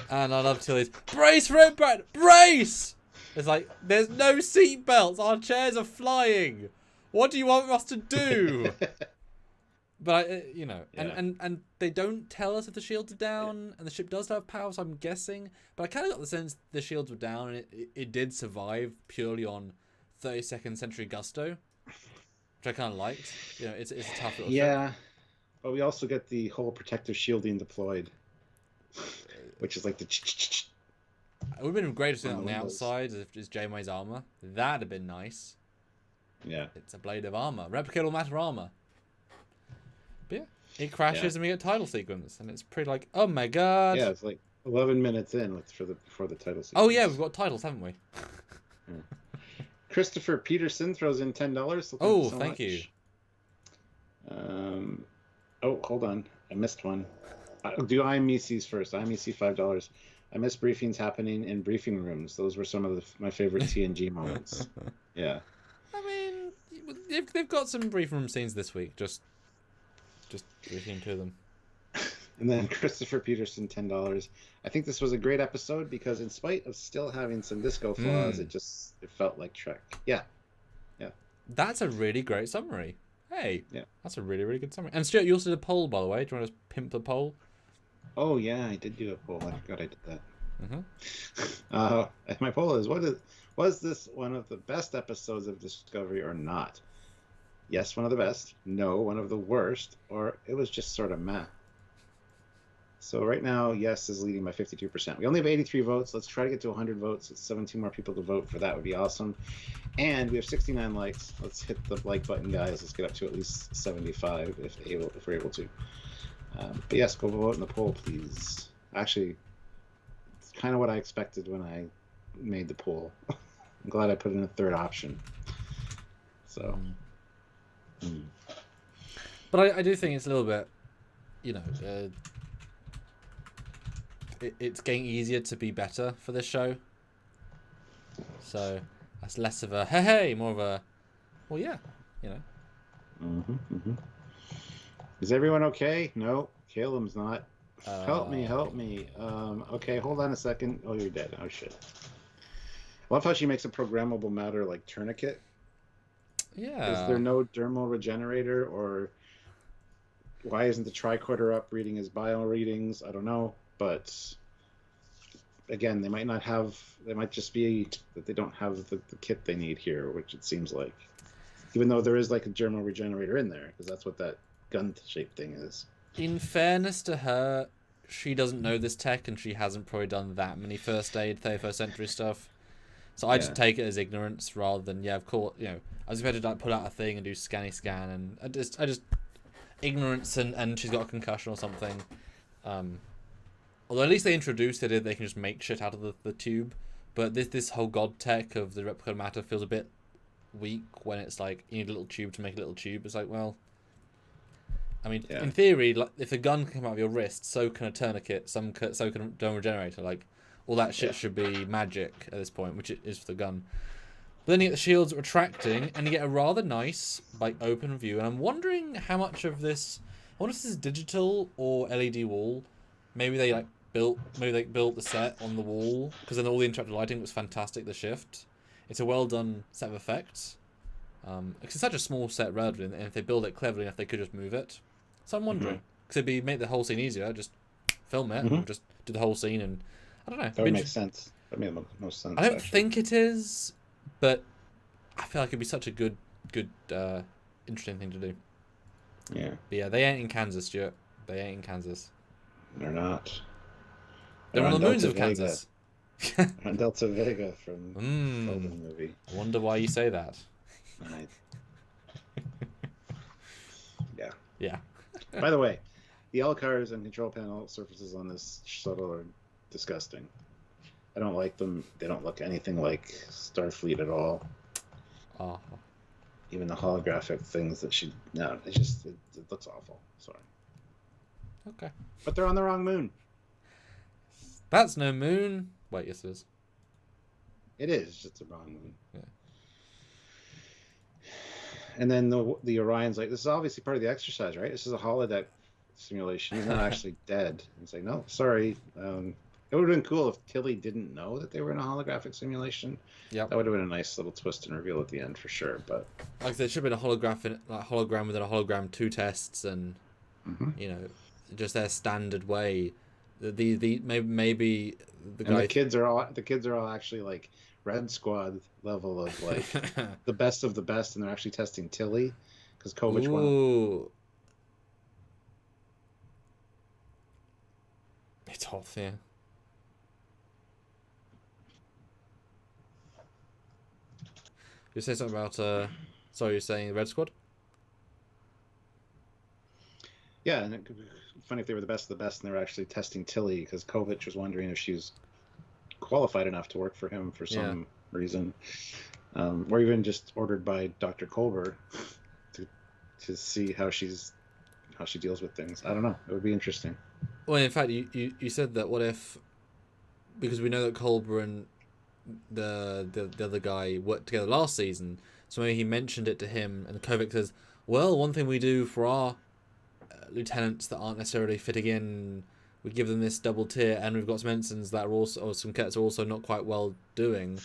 And I love Tilly's, brace for impact! Brace! It's like, there's no seatbelts. Our chairs are flying. What do you want us to do? But, you know, and they don't tell us if the shields are down, and the ship does have power, so I'm guessing. But I kind of got the sense the shields were down, and it did survive purely on 32nd century gusto, which I kind of liked. You know, it's a tough little ship. But we also get the whole protective shielding deployed, which is like the... It would have been great to see that on the outside, if it's Janeway's armor. That'd have been nice. Yeah. It's a blade of armor. Replicable matter armor. But yeah, it crashes and we get title sequence, and it's pretty like, oh my god. Yeah, it's like 11 minutes in before the title sequence. Oh yeah, we've got titles, haven't we? Christopher Peterson throws in $10. So thank you. Oh, hold on, I missed one. Do IMECs first. IMEC $5. I miss briefings happening in briefing rooms. Those were some of my favorite TNG moments. Yeah. I mean, they've got some briefing room scenes this week. Just briefing to them. And then Christopher Peterson, $10. I think this was a great episode because in spite of still having some disco flaws, it felt like Trek. Yeah. That's a really great summary. Hey. Yeah. That's a really, really good summary. And Stuart, you also did a poll, by the way. Do you want to pimp the poll? Oh yeah, I did do a poll. I forgot I did that. My poll is: was this one of the best episodes of Discovery or not? Yes, one of the best. No, one of the worst. Or it was just sort of meh. So right now, yes is leading by 52%. We only have 83 votes. Let's try to get to 100 votes. It's 17 more people to vote for. That would be awesome. And we have 69 likes. Let's hit the like button, guys. Let's get up to at least 75 if we're able to. But yes, go vote in the poll, please. Actually, it's kind of what I expected when I made the poll. I'm glad I put in a third option. So. But I do think it's a little bit, you know, it's getting easier to be better for this show. So that's less of a hey, more of a, well, yeah, you know. Is everyone okay? No, Caleb's not. Help me. Okay, hold on a second. Oh, you're dead. Oh, shit. I love how she makes a programmable matter like tourniquet. Is there Yeah. no dermal regenerator, or why isn't the tricorder up reading his bio readings? I don't know, but again, they might not have. They might just be that they don't have the kit they need here, which it seems like. Even though there is like a dermal regenerator in there, because that's what that gun-shaped thing is. In fairness to her, she doesn't know this tech, and she hasn't probably done that many first aid, 31st century stuff. So I just Yeah. take it as ignorance rather than of course, I was expected to like pull out a thing and do scanny scan, and I just ignorance and she's got a concussion or something. Although at least they introduced it, they can just make shit out of the tube. But this whole god tech of the replica matter feels a bit weak when it's like you need a little tube to make a little tube. It's like, well, I mean, Yeah. in theory, like if a gun can come out of your wrist, so can a tourniquet, so can a dome regenerator. Like all that shit should be magic at this point, which it is for the gun. But then you get the shields retracting, and you get a rather nice like open view. And I'm wondering how much of this, I wonder if this is digital or LED wall. Maybe they built the set on the wall, because then all the interactive lighting was fantastic. The shift, it's a well done set of effects. It's such a small set relatively, and if they build it cleverly enough, they could just move it. So I'm wondering, because it'd be make the whole scene easier. Just film it, and just do the whole scene, and I don't know. That would make sense. That made the most sense. I don't actually. think it is, but I feel like it'd be such a good, interesting thing to do. Yeah, But yeah, they ain't in Kansas, Stuart. They ain't in Kansas. they're not. They're on the moons Delta of Vega. Kansas. On Delta Vega from the Mm. movie. I wonder why you say that. Right. Yeah. Yeah. By the way, the LCARs and control panel surfaces on this shuttle are disgusting. I don't like them. They don't look anything like Starfleet at all. Oh. Even the holographic things that she... No, it looks awful. Sorry. Okay. But they're on the wrong moon. That's no moon. Wait, yes it is. It is. It's just the wrong moon. Yeah. And then the Orion's like, this is obviously part of the exercise, right? This is a holodeck simulation. He's not actually dead. It's like, no, sorry. It would have been cool if Tilly didn't know that they were in a holographic simulation. Yep. That would have been a nice little twist and reveal at the end for sure. But Like I said, it should have been a hologram within a hologram, 2 tests, and just their standard way. Maybe the and guy. the kids are all actually like Red Squad level of like the best of the best, and they're actually testing Tilly because Kovic won. Ooh. It's off, yeah. You say something about sorry, you're saying Red Squad? Yeah, and it could be funny if they were the best of the best and they were actually testing Tilly because Kovic was wondering if she was qualified enough to work for him for some reason, or even just ordered by Dr. Kolber to see how she deals with things. I don't know. It would be interesting. Well, in fact, you said that. What if, because we know that Kolber and the other guy worked together last season, so maybe he mentioned it to him, and Kovic says, "Well, one thing we do for our lieutenants that aren't necessarily fitting in, we give them this double tier, and we've got some ensigns that are also, or some cadets are also not quite well doing.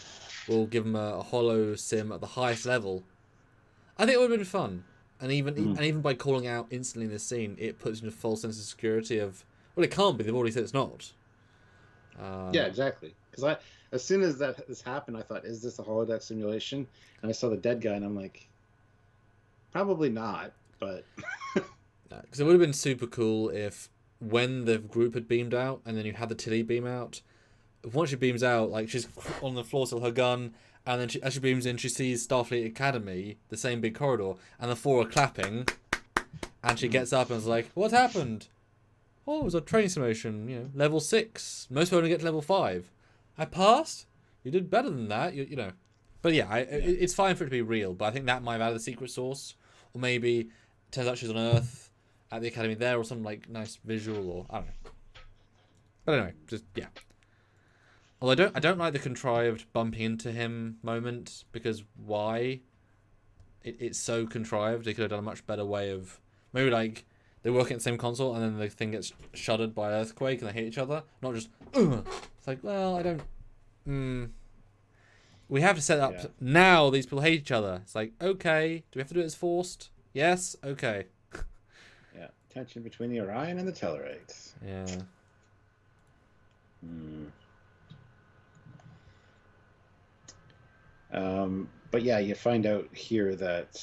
We'll give them a holo sim at the highest level." I think it would have been fun, and even by calling out instantly in this scene, it puts you in a false sense of security of, well, it can't be. They've already said it's not. Yeah, exactly. Because as soon as this happened, I thought, is this a holodeck simulation? And I saw the dead guy, and I'm like, probably not, but... Because it would have been super cool if when the group had beamed out, and then you had the Tilly beam out, once she beams out, like she's on the floor still, her gun, and then as she beams in, she sees Starfleet Academy, the same big corridor, and the 4 are clapping, and she gets up and is like, "What happened?" "Oh, it was a training simulation, level 6. Most people only get to level 5. I passed? You did better than that, you know." But yeah, it's fine for it to be real, but I think that might have added the secret source. Or maybe it turns out she's on Earth at the Academy there, or some like nice visual, or I don't know. But anyway, just, yeah. Although I don't like the contrived bumping into him moment, because why? It's so contrived. They could have done a much better way of, maybe like they work in the same console and then the thing gets shuddered by an earthquake and they hit each other. Not just, It's like, well, I don't. we have to set up now. These people hate each other. It's like, okay, do we have to do it as forced? Yes, okay. Yeah, tension between the Orion and the Tellarites. Yeah. But yeah, you find out here that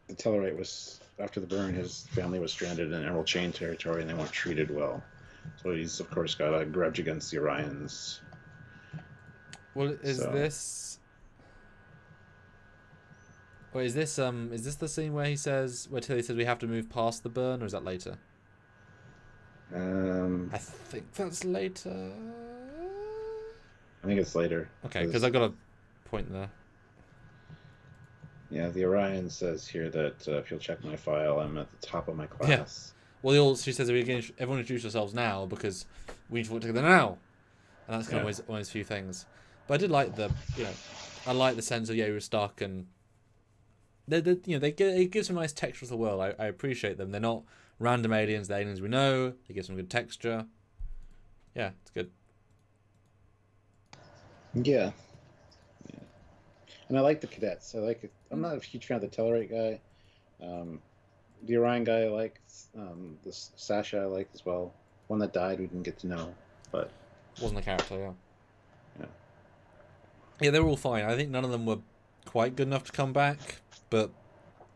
the Tellarite was, after the burn, his family was stranded in Emerald Chain territory and they weren't treated well. So he's, of course, got a grudge against the Orions. Well, is this... Wait, is this the scene where he says, where Tilly says we have to move past the burn, or is that later? I think that's later. I think it's later. Okay, because I got a point there. Yeah, the Orion says here that if you'll check my file, I'm at the top of my class. Yeah. Well, she says everyone introduce yourselves now because we need to work together now, and that's kind of one of those few things. But I did like I like the sense of we were stuck, and it gives some nice texture to the world. I appreciate them. They're not random aliens. They're aliens we know. They give some good texture. Yeah, it's good. Yeah. And I like the cadets. I like it. I'm not a huge fan of the Tellarite guy. The Orion guy I like. The Sasha I like as well. One that died we didn't get to know, but wasn't a character. Yeah. Yeah, they were all fine. I think none of them were quite good enough to come back, but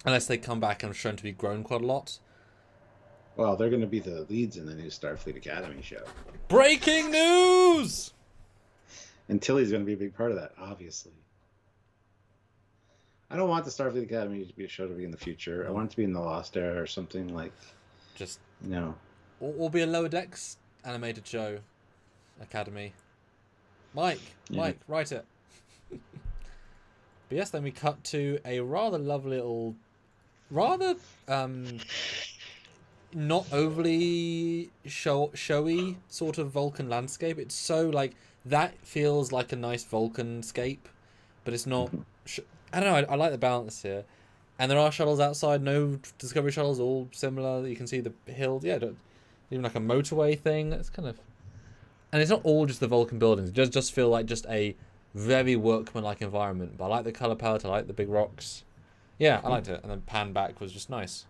unless they come back and shown to be grown quite a lot. Well, they're going to be the leads in the new Starfleet Academy show. Breaking news! And Tilly's going to be a big part of that, obviously. I don't want the Starfleet Academy to be a show to be in the future. I want it to be in the Lost Era or something like... Just... No. Or be a Lower Decks animated show. Academy. Mike, write it. But yes, then we cut to a rather lovely little... Rather... not overly showy sort of Vulcan landscape. It's so like... That feels like a nice Vulcan scape, but it's not... I don't know, I like the balance here. And there are shuttles outside, no Discovery shuttles, all similar. You can see the hills. Yeah, even like a motorway thing. That's kind of... And it's not all just the Vulcan buildings. It does just feel like just a very workman-like environment. But I like the colour palette, I like the big rocks. Yeah, I liked it. And then pan back was just nice.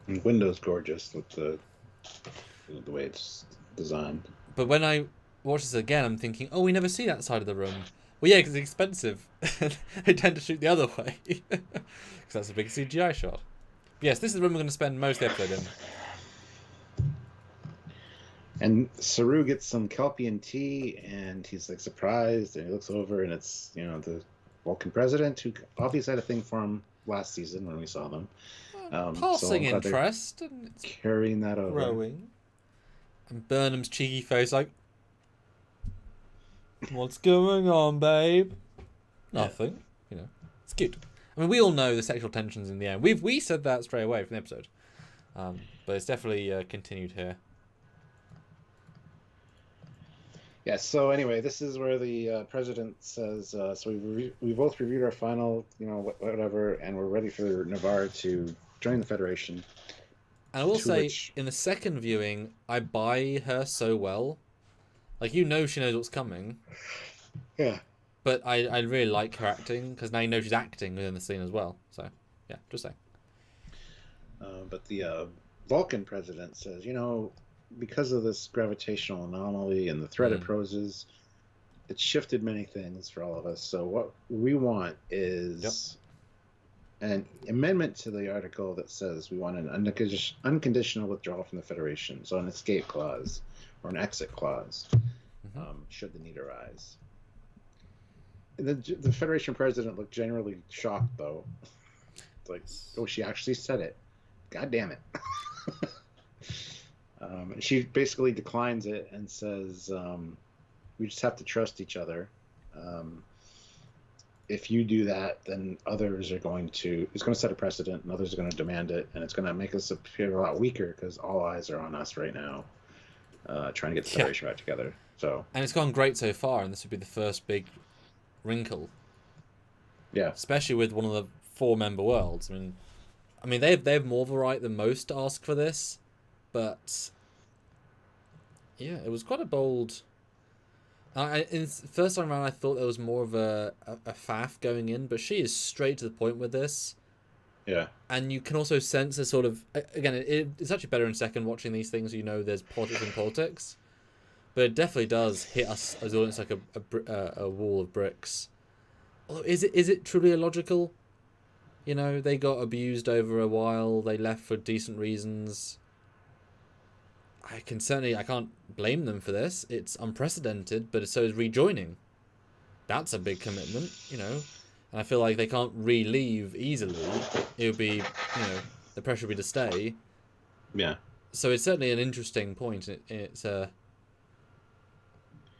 And Window's gorgeous with the way it's designed. But when I watch this again, I'm thinking, oh, we never see that side of the room. Well, yeah, because it's expensive. They tend to shoot the other way. Because that's a big CGI shot. But yes, this is the room we're going to spend most of the episode in. And Saru gets some Kelpian tea, and he's like surprised, and he looks over, and it's, the Vulcan president, who obviously had a thing for him last season when we saw them. Passing interest. And it's carrying that over. Growing. And Burnham's cheeky face like... What's going on, babe? Nothing. It's cute. I mean, we all know the sexual tensions in the end. We said that straight away from the episode. But it's definitely continued here. Yeah, so anyway, this is where the president says, so we both reviewed our final, whatever, and we're ready for Navarre to join the Federation. And I will say, in the second viewing, I buy her so well. Like, she knows what's coming. Yeah. But I really like her acting, because now you know she's acting within the scene as well. So, yeah, just saying. But the Vulcan president says, because of this gravitational anomaly and the threat it poses, it's shifted many things for all of us. So what we want is an amendment to the article that says we want an unconditional withdrawal from the Federation. So an escape clause or an exit clause, should the need arise. The Federation president looked generally shocked, though. It's like, oh, she actually said it. God damn it. She basically declines it and says, we just have to trust each other. If you do that, then others are it's going to set a precedent, and others are going to demand it, and it's going to make us appear a lot weaker because all eyes are on us right now, trying to get the Federation back together. And it's gone great so far, and this would be the first big wrinkle. Yeah. Especially with one of the 4-member worlds. I mean, they have more of a right than most to ask for this, but yeah, it was quite a bold. First time around, I thought there was more of a faff going in, but she is straight to the point with this. Yeah. And you can also sense a sort of, again, it's actually better in second watching these things. You know, there's politics in politics, but it definitely does hit us as audience like a wall of bricks. Although, is it truly illogical? You know, they got abused over a while. They left for decent reasons. I can't blame them for this. It's unprecedented, but so is rejoining. That's a big commitment, you know. And I feel like they can't re-leave easily. It would be, you know, the pressure would be to stay. Yeah. So it's certainly an interesting point. It's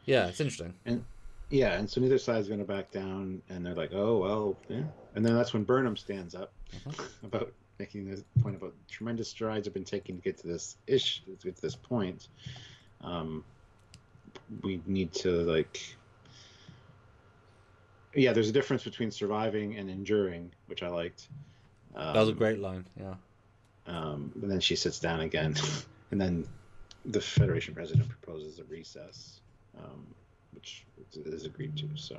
interesting. And so neither side's going to back down, and they're like, oh, well, yeah. And then that's when Burnham stands up about making the point about tremendous strides have been taken to get to this issue, to get to this point. We need to, like... Yeah, there's a difference between surviving and enduring, which I liked. That was a great line, yeah. And then she sits down again, and then the Federation president proposes a recess, which is agreed to. So,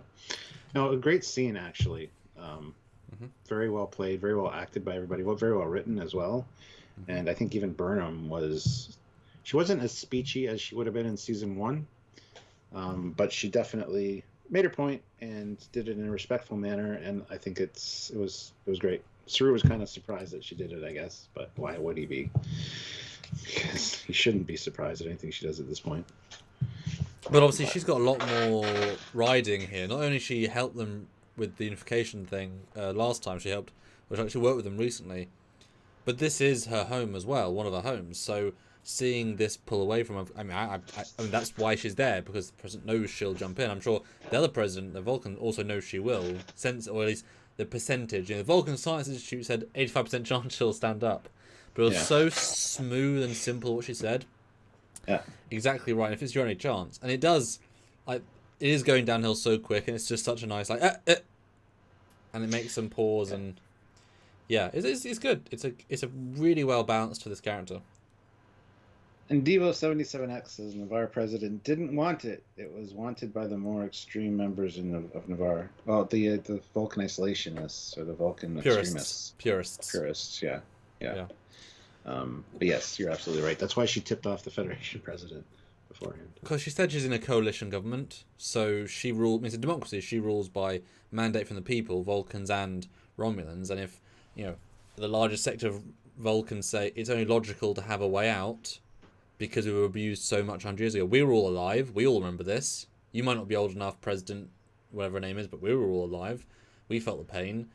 no, a great scene actually. Very well played, very well acted by everybody. Very well written as well. And I think even Burnham she wasn't as speechy as she would have been in season 1, but she definitely made her point and did it in a respectful manner. And I think it was great. Saru was kind of surprised that she did it, I guess, but why would he be? Because he shouldn't be surprised at anything she does at this point. But obviously she's got a lot more riding here. Not only she helped them with the unification thing last time she helped, which actually worked with them recently, but this is her home as well, one of her homes. So seeing this pull away from her, I mean that's why she's there, because the president knows she'll jump in. I'm sure the other president, the Vulcan, also knows she will, or at least the percentage. You know, the Vulcan Science Institute said 85% chance she'll stand up, but it was so smooth and simple what she said. Yeah, exactly right. If it's your only chance, and it does, like, it is going downhill so quick, and it's just such a nice and it makes them pause, and it's good. It's a really well balanced for this character. And Devo 77X as Navarre president didn't want it. It was wanted by the more extreme members of Navarre. Well, the Vulcan isolationists or the Vulcan extremists. Purists. Yeah. But yes, you're absolutely right. That's why she tipped off the Federation president beforehand. Because she said she's in a coalition government, so she rules. It's a democracy. She rules by mandate from the people, Vulcans and Romulans. And if the largest sector of Vulcans say it's only logical to have a way out, because we were abused so much 100 years ago. We were all alive. We all remember this. You might not be old enough, President, whatever her name is, but we were all alive. We felt the pain.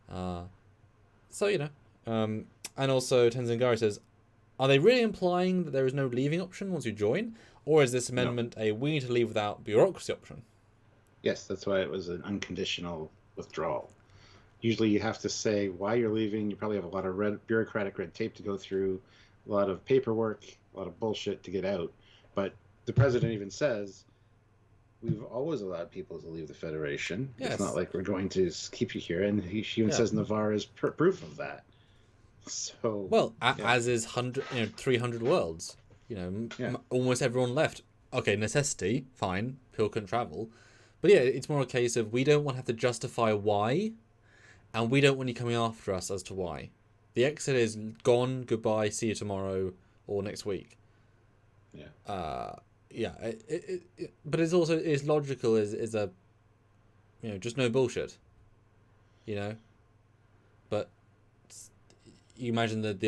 And also, Tenzin says, are they really implying that there is no leaving option once you join? Or is this amendment a we need to leave without bureaucracy option? Yes, that's why it was an unconditional withdrawal. Usually you have to say why you're leaving. You probably have a lot of bureaucratic red tape to go through, a lot of paperwork, a lot of bullshit to get out. But the president even says, we've always allowed people to leave the Federation. Yes. It's not like we're going to keep you here. And she even says Navarre is proof of that. So as is 300 worlds. Almost everyone left. Okay, necessity, fine. People couldn't travel. But it's more a case of we don't want to have to justify why, and we don't want you coming after us as to why. The exit is gone, goodbye, see you tomorrow or next week. But it's also logical. Is a just no bullshit. But you imagine that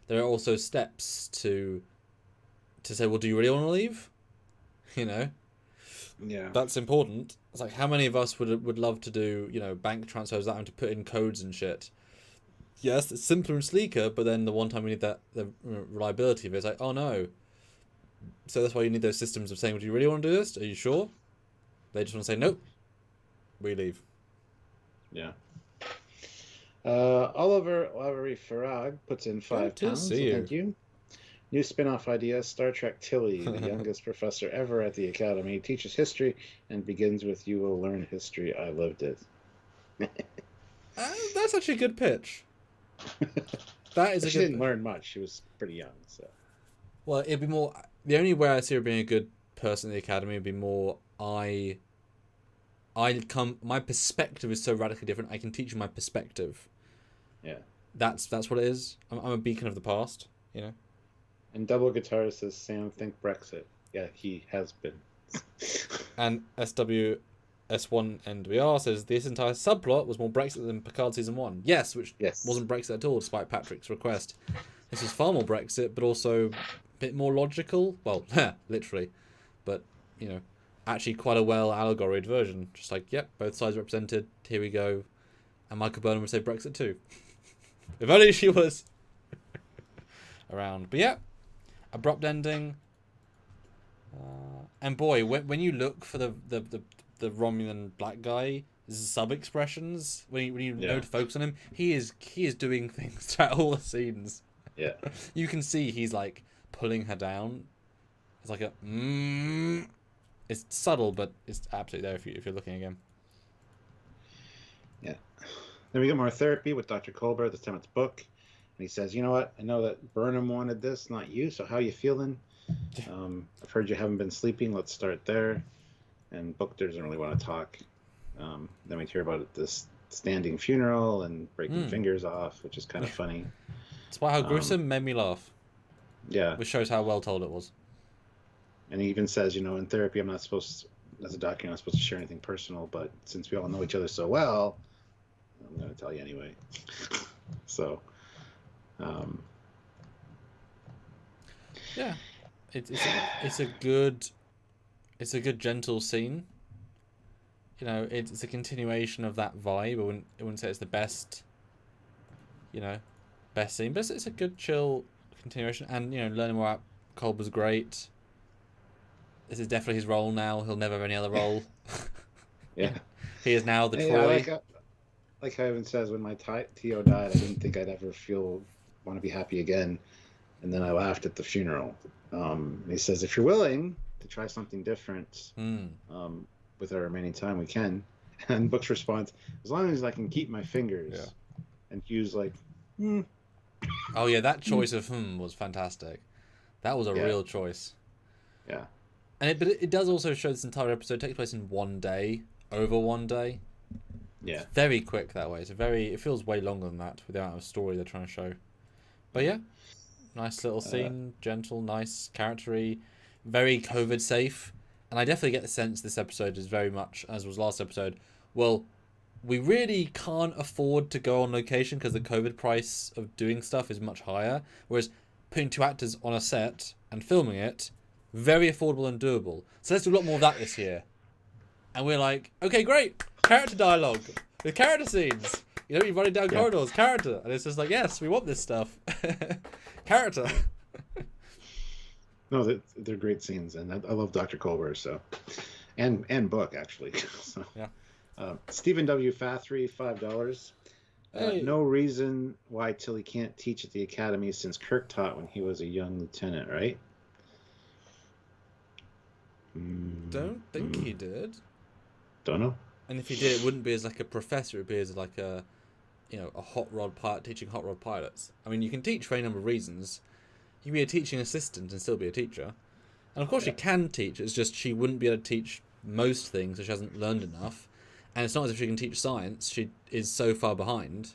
there are also steps to say, well, do you really want to leave? That's important. It's like, how many of us would love to do bank transfers without having to put in codes and shit? Yes, it's simpler and sleeker, but then the one time we need the reliability of it, it's like, oh no. So that's why you need those systems of saying, do you really want to do this? Are you sure? They just want to say, nope. We leave. Yeah. Oliver Lavery Farag puts in £5. Thank you. New spin-off idea, Star Trek Tilly, the youngest professor ever at the Academy, teaches history and begins with, you will learn history, I lived it. That's actually a good pitch. She didn't learn much. She was pretty young, so. Well, it'd be more. The only way I see her being a good person in the Academy would be more my perspective is so radically different. I can teach you my perspective. Yeah. That's what it is. I'm a beacon of the past, you know. And Double Guitar says, Sam, think Brexit. Yeah, he has been. And SWS1NWR says, this entire subplot was more Brexit than Picard Season 1. Yes, which wasn't Brexit at all, despite Patrick's request. This was far more Brexit, but also a bit more logical. Well, literally. But, you know, actually quite a well allegoried version. Just like, yep, both sides represented. Here we go. And Michael Burnham would say Brexit too. If only she was around. But yeah, abrupt ending. And boy, when you look for the Romulan black guy, sub expressions, when you know to focus on him, he is doing things throughout all the scenes. Yeah, you can see he's like pulling her down. It's like a It's subtle, but it's absolutely there if you're looking again. Yeah. Then we get more therapy with Dr. Colbert. This time it's Book. And he says, you know what? I know that Burnham wanted this, not you. So how you feeling? I've heard you haven't been sleeping. Let's start there. And Book doesn't really want to talk. Then we hear about this standing funeral and breaking fingers off, which is kind of funny. Despite how gruesome, made me laugh. Yeah. Which shows how well told it was. And he even says, you know, in therapy, I'm not supposed to, as a doctor, you're not supposed to share anything personal, but since we all know each other so well, I'm going to tell you anyway. So, yeah, it's a good gentle scene. You know, it's a continuation of that vibe. I wouldn't say it's the best, you know, best scene, but it's a good chill continuation. And you know, learning more about Kolb was great. This is definitely his role now. He'll never have any other role. Yeah. He is now the Troy. Like how Evan says, when my T.O. died, I didn't think I'd ever want to be happy again. And then I laughed at the funeral. He says, if you're willing to try something different with our remaining time, we can. And Book's response, as long as I can keep my fingers. And Hugh's like, Oh, yeah, that choice of was fantastic. That was a real choice. Yeah. But it does also show this entire episode takes place in one day, over one day. Yeah. It's very quick that way. It feels way longer than that with the amount of story they're trying to show. But yeah, nice little scene, gentle, nice, character-y, very COVID safe. And I definitely get the sense this episode is very much, as was last episode, well, we really can't afford to go on location because the COVID price of doing stuff is much higher. Whereas putting 2 actors on a set and filming it, very affordable and doable. So let's do a lot more of that this year. And we're like, okay, great. Character dialogue. With character scenes. You know, you're running down corridors. Character. And it's just like, yes, we want this stuff. Character. No, they're great scenes. And I love Dr. Colbert, so. And Book, actually. So. Yeah. Stephen W. Fathry, $5. Hey. No reason why Tilly can't teach at the academy since Kirk taught when he was a young lieutenant, right? Don't think he did. Don't know. And if he did, it wouldn't be as like a professor. It would be as like a, you know, a hot rod pilot teaching hot rod pilots. I mean, you can teach for any number of reasons. You can be a teaching assistant and still be a teacher. And of course she can teach. It's just she wouldn't be able to teach most things, so she hasn't learned enough. And it's not as if she can teach science. She is so far behind.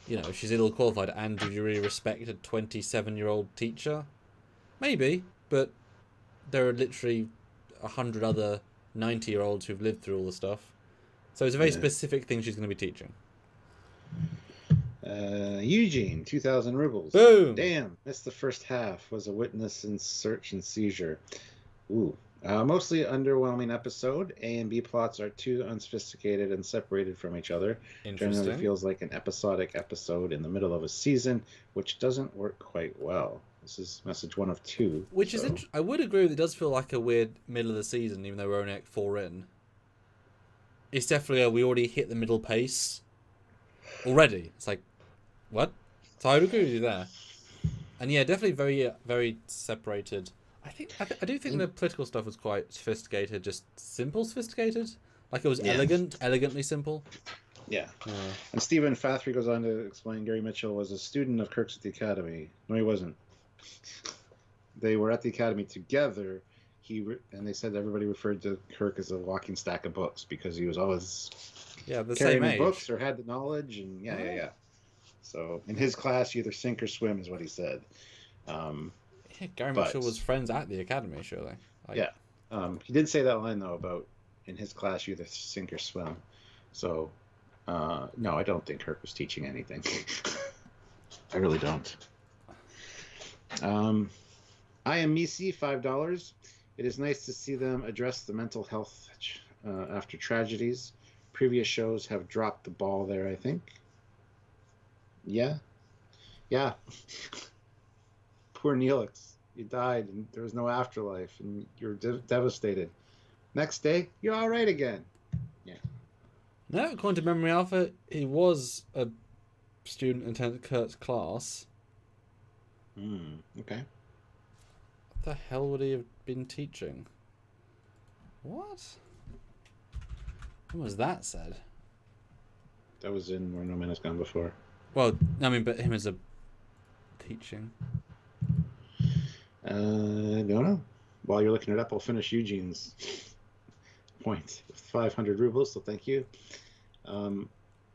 You know, she's ill qualified. And do you really respect a 27-year-old teacher? Maybe, but there are literally 100 other 90-year-olds who've lived through all the stuff. So it's a very specific thing she's going to be teaching. Eugene, 2,000 rubles. Boom! Damn, missed the first half. Was a witness in search and seizure. Ooh. Mostly underwhelming episode. A and B plots are too unsophisticated and separated from each other. Generally feels like an episodic episode in the middle of a season, which doesn't work quite well. This is message 1 of 2. Which is I would agree with it. Does feel like a weird middle of the season, even though we're only like 4 in. It's definitely we already hit the middle pace already. It's like, what? So I would agree with you there. And yeah, definitely very very separated. I do think the political stuff was quite sophisticated, just simple sophisticated. Like it was elegantly simple. Yeah. And Stephen Fathry goes on to explain Gary Mitchell was a student of Kirk's at the academy. No, he wasn't. They were at the academy together. and they said everybody referred to Kirk as a walking stack of books because he was always the carrying same the age. books or had the knowledge, and yeah. So in his class, you either sink or swim, is what he said. Gary Mitchell was friends at the academy, surely. Yeah. He did say that line, though, about in his class, you either sink or swim. So, no, I don't think Kirk was teaching anything. I really don't. I am Misi, $5. It is nice to see them address the mental health after tragedies. Previous shows have dropped the ball there, I think. Yeah. Poor Neelix. You died, and there was no afterlife, and you're devastated. Next day, you're all right again. Yeah. No, according to Memory Alpha, he was a student in Kurt's class. Okay. What the hell would he have been teaching? What? When was that said? That was in Where No Man Has Gone Before. Well, I mean, but him as a teaching. I don't know. While you're looking it up, I'll finish Eugene's point. 500 rubles, so thank you.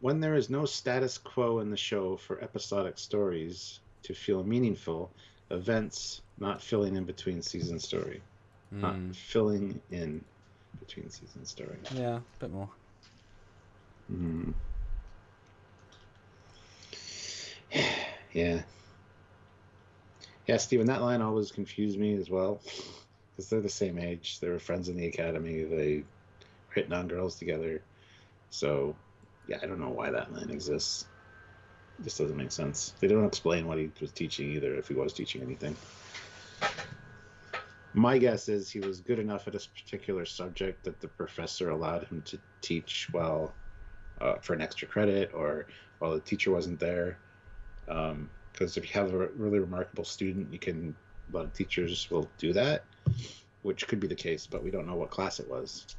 When there is no status quo in the show for episodic stories to feel meaningful, events not filling in between season story. Not filling in between season story. Yeah, a bit more. Yeah. Yeah, Steven, that line always confused me as well. Because they're the same age. They were friends in the academy. They hitting on girls together. So, yeah, I don't know why that line exists. It just doesn't make sense. They don't explain what he was teaching either, if he was teaching anything. My guess is he was good enough at this particular subject that the professor allowed him to teach while for an extra credit or while the teacher wasn't there. Because if you have a really remarkable student, a lot of teachers will do that, which could be the case, but we don't know what class it was.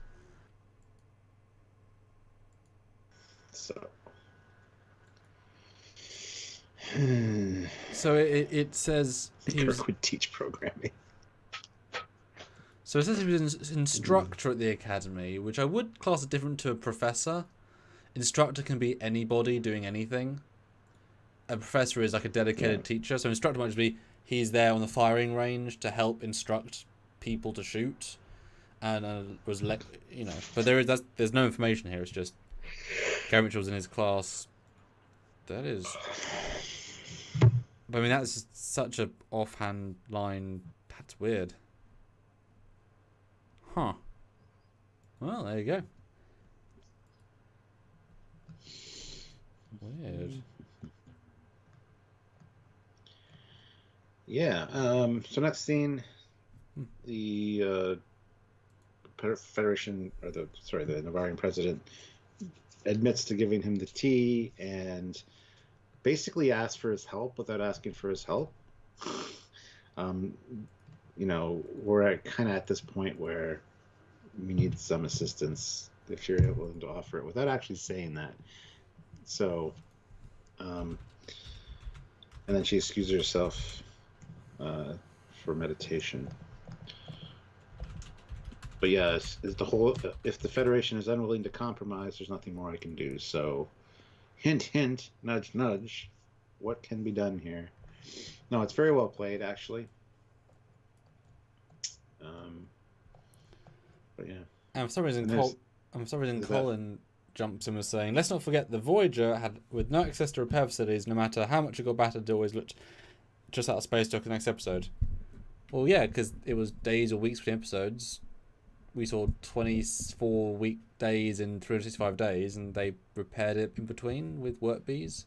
So it says Kirk would teach programming. So it says he was an instructor at the academy, which I would class as different to a professor. Instructor can be anybody doing anything. A professor is like a dedicated teacher. So instructor might just be he's there on the firing range to help instruct people to shoot, and But there's no information here. It's just Gary Mitchell was in his class. That is. But I mean, that's such a offhand line. That's weird. Huh. Well, there you go. Weird. Yeah. So next scene, the Federation, or the Navarian president admits to giving him the tea and basically asks for his help without asking for his help. We're kind of at this point where we need some assistance if you're willing to offer it without actually saying that. So, and then she excuses herself for meditation. But yeah, if the Federation is unwilling to compromise, there's nothing more I can do. So, hint, hint, nudge, nudge. What can be done here? No, it's very well played, actually. But yeah. And for some reason, Colin jumps in and was saying, "Let's not forget the Voyager had, with no access to repair facilities, no matter how much it got battered, it always looked just out of space to the next episode." Well, yeah, because it was days or weeks between episodes. We saw 24 weekdays in 365 days, and they repaired it in between with work bees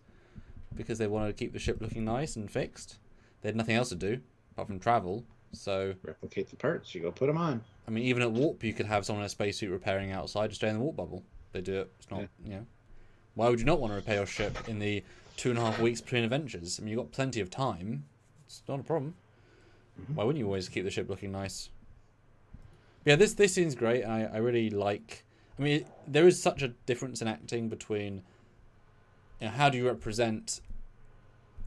because they wanted to keep the ship looking nice and fixed. They had nothing else to do apart from travel, so replicate the parts. You go put them on. I mean, even at warp, you could have someone in a spacesuit repairing outside to stay in the warp bubble. They do it. It's not, Why would you not want to repair your ship in the 2.5 weeks between adventures? I mean, you've got plenty of time. It's not a problem. Mm-hmm. Why wouldn't you always keep the ship looking nice? Yeah, this scene's great. I really like. I mean, there is such a difference in acting between. How do you represent?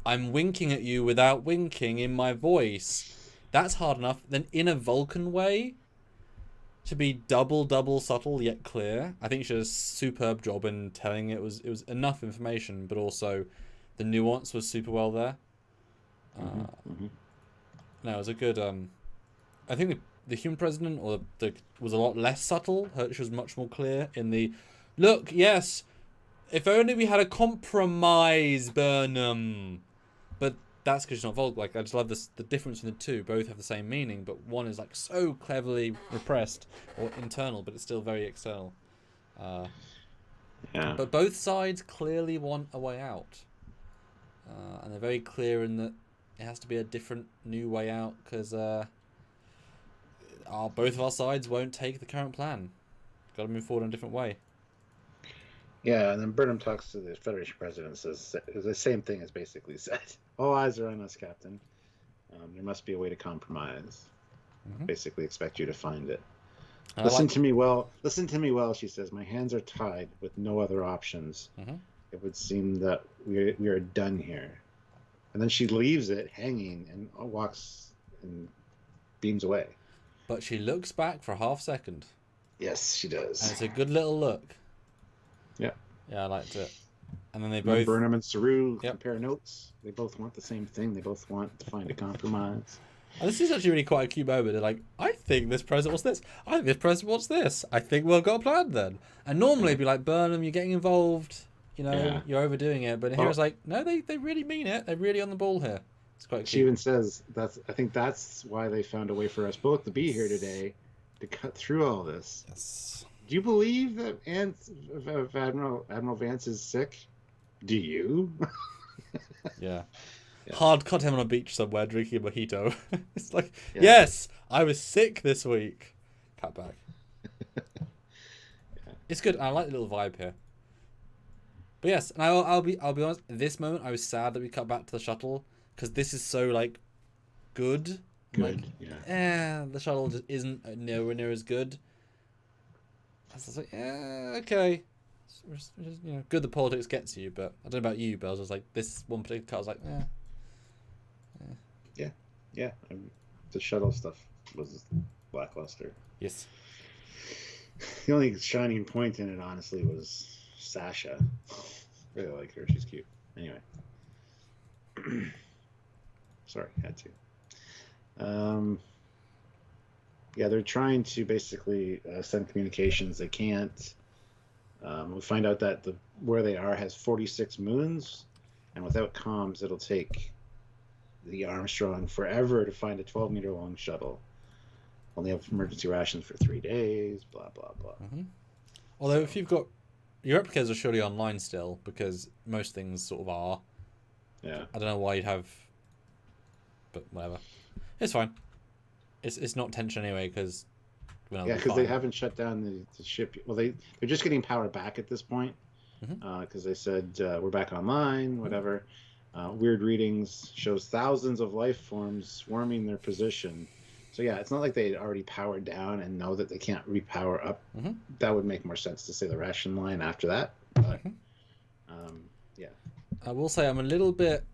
I'm winking at you without winking in my voice. That's hard enough. Then in a Vulcan way, to be double subtle yet clear. I think she did a superb job in telling it was enough information, but also the nuance was super well there. No, it was a good. I think the human president was a lot less subtle. She was much more clear in the look. Yes, if only we had a compromise, Burnham. But that's because she's not Volk. Like, I just love this. The difference in the two. Both have the same meaning, but one is like so cleverly repressed or internal, but it's still very external. Yeah. But both sides clearly want a way out, and they're very clear in that it has to be a different, new way out because both of our sides won't take the current plan. Got to move forward in a different way. Yeah, and then Burnham talks to the Federation president and says the same thing as basically said. All eyes are on us, Captain. There must be a way to compromise. Basically expect you to find it. Listen to me well, she says. My hands are tied with no other options. It would seem that we are done here. And then she leaves it hanging and walks and beams away. But she looks back for a half second. Yes, she does. And it's a good little look. Yeah. Yeah, I liked it. And then Burnham and Saru compare notes. They both want the same thing. They both want to find a compromise. And this is actually really quite a cute moment. They're like, I think this president wants this. I think this president wants this. I think we've got a plan then. And normally it'd be like, Burnham, you're getting involved. You know, you're overdoing it. But here it's like, no, they really mean it. They're really on the ball here. It's quite cute. She even says, I think that's why they found a way for us both to be here today, to cut through all this. Yes. Do you believe that Admiral Vance is sick? Do you? Yeah. Hard cut him on a beach somewhere drinking a mojito. It's like, yes, I was sick this week. Cut back. It's good. I like the little vibe here. But yes, and I'll be honest. At this moment, I was sad that we cut back to the shuttle because this is so like good. Good. Like, the shuttle just isn't nowhere near as good. I was like, okay. It's just, good the politics gets you, but I don't know about you, but I was just like, this one particular cut, I was like, Yeah. The shuttle stuff was lackluster. Yes. The only shining point in it, honestly, was Sasha. Really like her. She's cute. Anyway. Sorry, had to. They're trying to basically send communications. They can't. We find out that where they are has 46 moons, and without comms, it'll take the Armstrong forever to find a 12-meter long shuttle. Only have emergency rations for 3 days. Blah blah blah. Although if you've got your replicas are surely online still because most things sort of are. Yeah. I don't know why you'd have, but whatever. It's fine. It's not tension anyway because. Because they haven't shut down the ship. Well, they're just getting power back at this point because they said we're back online. Whatever. Weird readings shows thousands of life forms swarming their position. So it's not like they already powered down and know that they can't repower up. That would make more sense to say the ration line after that. But, I will say I'm a little bit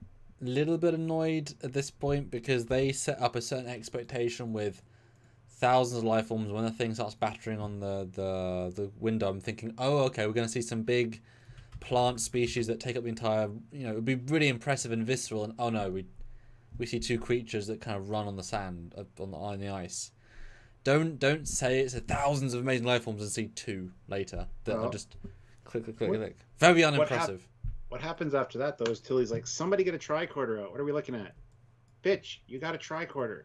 annoyed at this point because they set up a certain expectation with thousands of life forms. When the thing starts battering on the window, I'm thinking, oh, okay, we're going to see some big plant species that take up the entire. It would be really impressive and visceral. And oh no, we see two creatures that kind of run on the sand on the ice. Don't say it's thousands of amazing life forms and see two later that are just click. Very unimpressive. What happens after that though is Tilly's like, somebody get a tricorder out. What are we looking at? Bitch, you got a tricorder.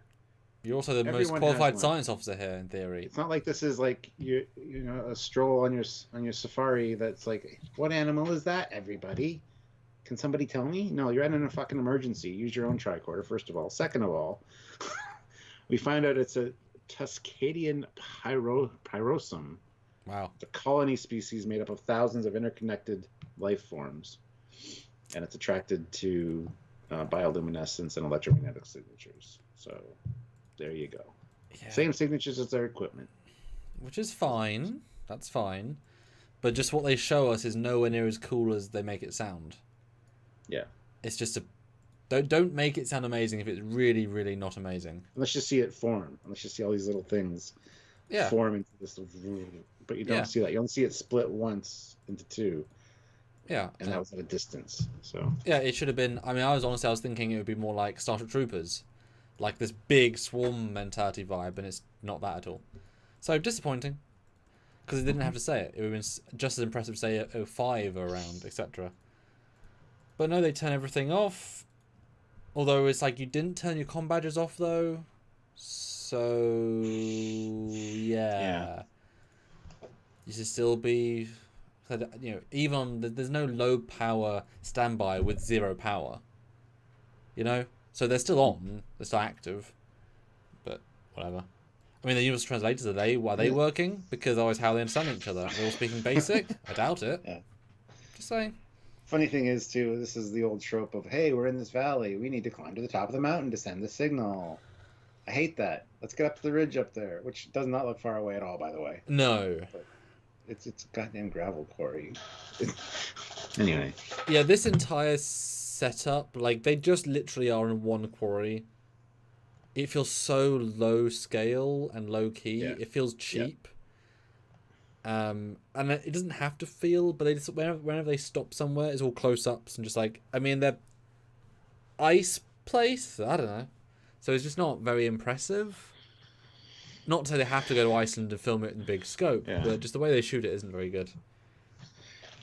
You're also the most qualified science officer here, in theory. It's not like this is like a stroll on your safari. That's like, what animal is that? Everybody, can somebody tell me? No, you're in a fucking emergency. Use your own tricorder. First of all, second of all, we find out it's a Tuscadian pyrosum. Wow. It's a colony species made up of thousands of interconnected life forms, and it's attracted to bioluminescence and electromagnetic signatures. So. There you go. Yeah. Same signatures as their equipment. Which is fine. That's fine. But just what they show us is nowhere near as cool as they make it sound. Yeah. It's just don't make it sound amazing if it's really, really not amazing. Let's just see it form. Let's just see all these little things Yeah. form into this, but you don't Yeah. see that. You only see it split once into two, Yeah. and that was at a distance. So Yeah, it should have been. I mean, I was thinking it would be more like Starship Troopers, like this big swarm mentality vibe, and it's not that at all. So disappointing, because it didn't have to say it. It would have been just as impressive to say a 05 around, etc. But no, they turn everything off. Although it's like you didn't turn your comm badges off though, so yeah, you should still be. You know, even on there's no low power standby with 0 power. You know, so they're still on, they're still active, but whatever. I mean, the universal translators are they working? Because always how they understand each other. They're all speaking basic. I doubt it. yeah. Just saying. Funny thing is too, this is the old trope of, hey, we're in this valley. We need to climb to the top of the mountain to send the signal. I hate that. Let's get up to the ridge up there, which does not look far away at all, by the way. No. But it's a goddamn gravel quarry. Anyway. Yeah, this entire setup, like they just literally are in one quarry. It feels so low scale and low key. Yeah. It feels cheap. And it doesn't have to feel, but they just whenever they stop somewhere, it's all close ups and just like, I mean, they're ice place. I don't know, so it's just not very impressive. Not to say they have to go to Iceland to film it in big scope, but just the way they shoot it isn't very good.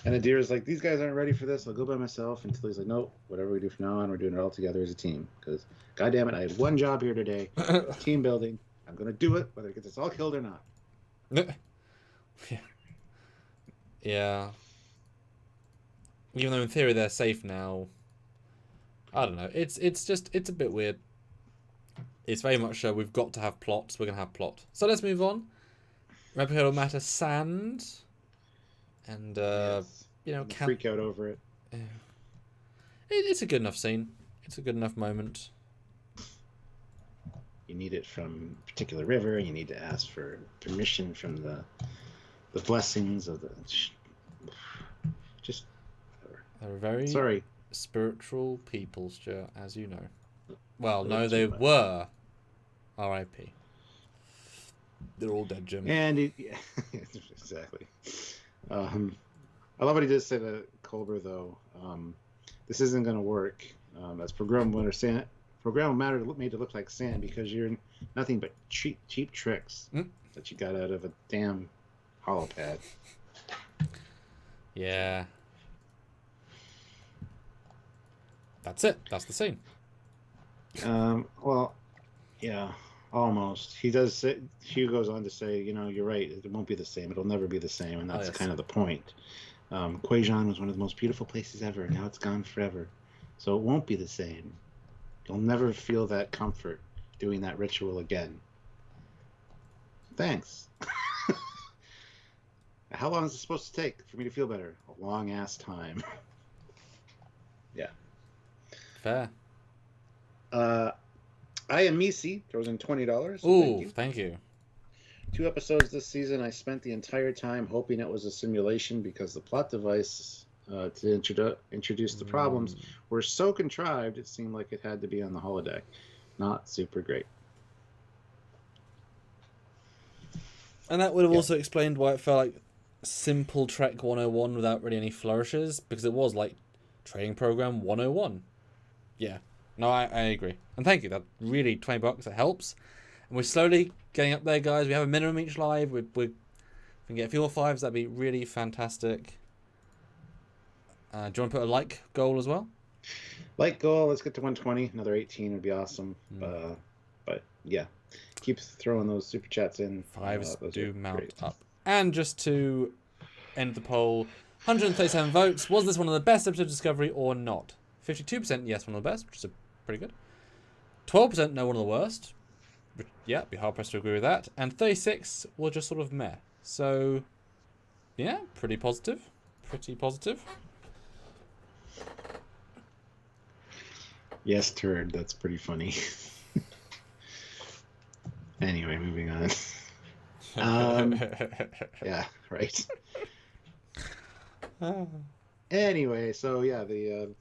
And Adira's like, these guys aren't ready for this. I'll go by myself. Until he's like, nope, whatever we do from now on, we're doing it all together as a team. Because, goddamn it, I had one job here today, team building. I'm gonna do it, whether it gets us all killed or not. Yeah. Even though in theory they're safe now, I don't know. It's a bit weird. It's very much we've got to have plots. We're gonna have plot. So let's move on. Replicator matter sand, and you know, freak out over it. It's a good enough scene. It's a good enough moment. You need it from a particular river. You need to ask for permission from the blessings of the. Just. They're very spiritual people, Stuart, as you know. Well, no, they were. R.I.P. They're all dead, Jim. And yeah, exactly. I love what he just said to Culber, though. This isn't going to work. As programmable matter made to look like sand because you're nothing but cheap tricks that you got out of a damn holopad. Yeah. That's it. That's the scene. Well, yeah, almost. He does say, Hugh goes on to say, you know, you're right. It won't be the same. It'll never be the same. And that's kind of the point. Quajon was one of the most beautiful places ever. Now it's gone forever. So it won't be the same. You'll never feel that comfort doing that ritual again. Thanks. How long is it supposed to take for me to feel better? A long ass time. Yeah. Fair. I am Misi. Throws in $20. Ooh, thank you. 2 episodes this season. I spent the entire time hoping it was a simulation because the plot device to introduce the problems were so contrived it seemed like it had to be on the holodeck. Not super great. And that would have also explained why it felt like simple Trek 101 without really any flourishes, because it was like Training Program 101. Yeah. No, I agree. And thank you. That really, $20, it helps. And we're slowly getting up there, guys. We have a minimum each live. We can get a few more 5s. That'd be really fantastic. Do you want to put a like goal as well? Like goal. Let's get to 120. Another 18 would be awesome. But yeah, keep throwing those super chats in. 5s do mount up. And just to end the poll, 137 votes. Was this one of the best episodes of Discovery or not? 52% yes, one of the best, which is pretty good. 12% no, one of the worst. Yeah, be hard pressed to agree with that. And 36 were just sort of meh. So, yeah, pretty positive. Pretty positive. Yes, turd. That's pretty funny. Anyway, moving on. Yeah, right. Anyway, so yeah, the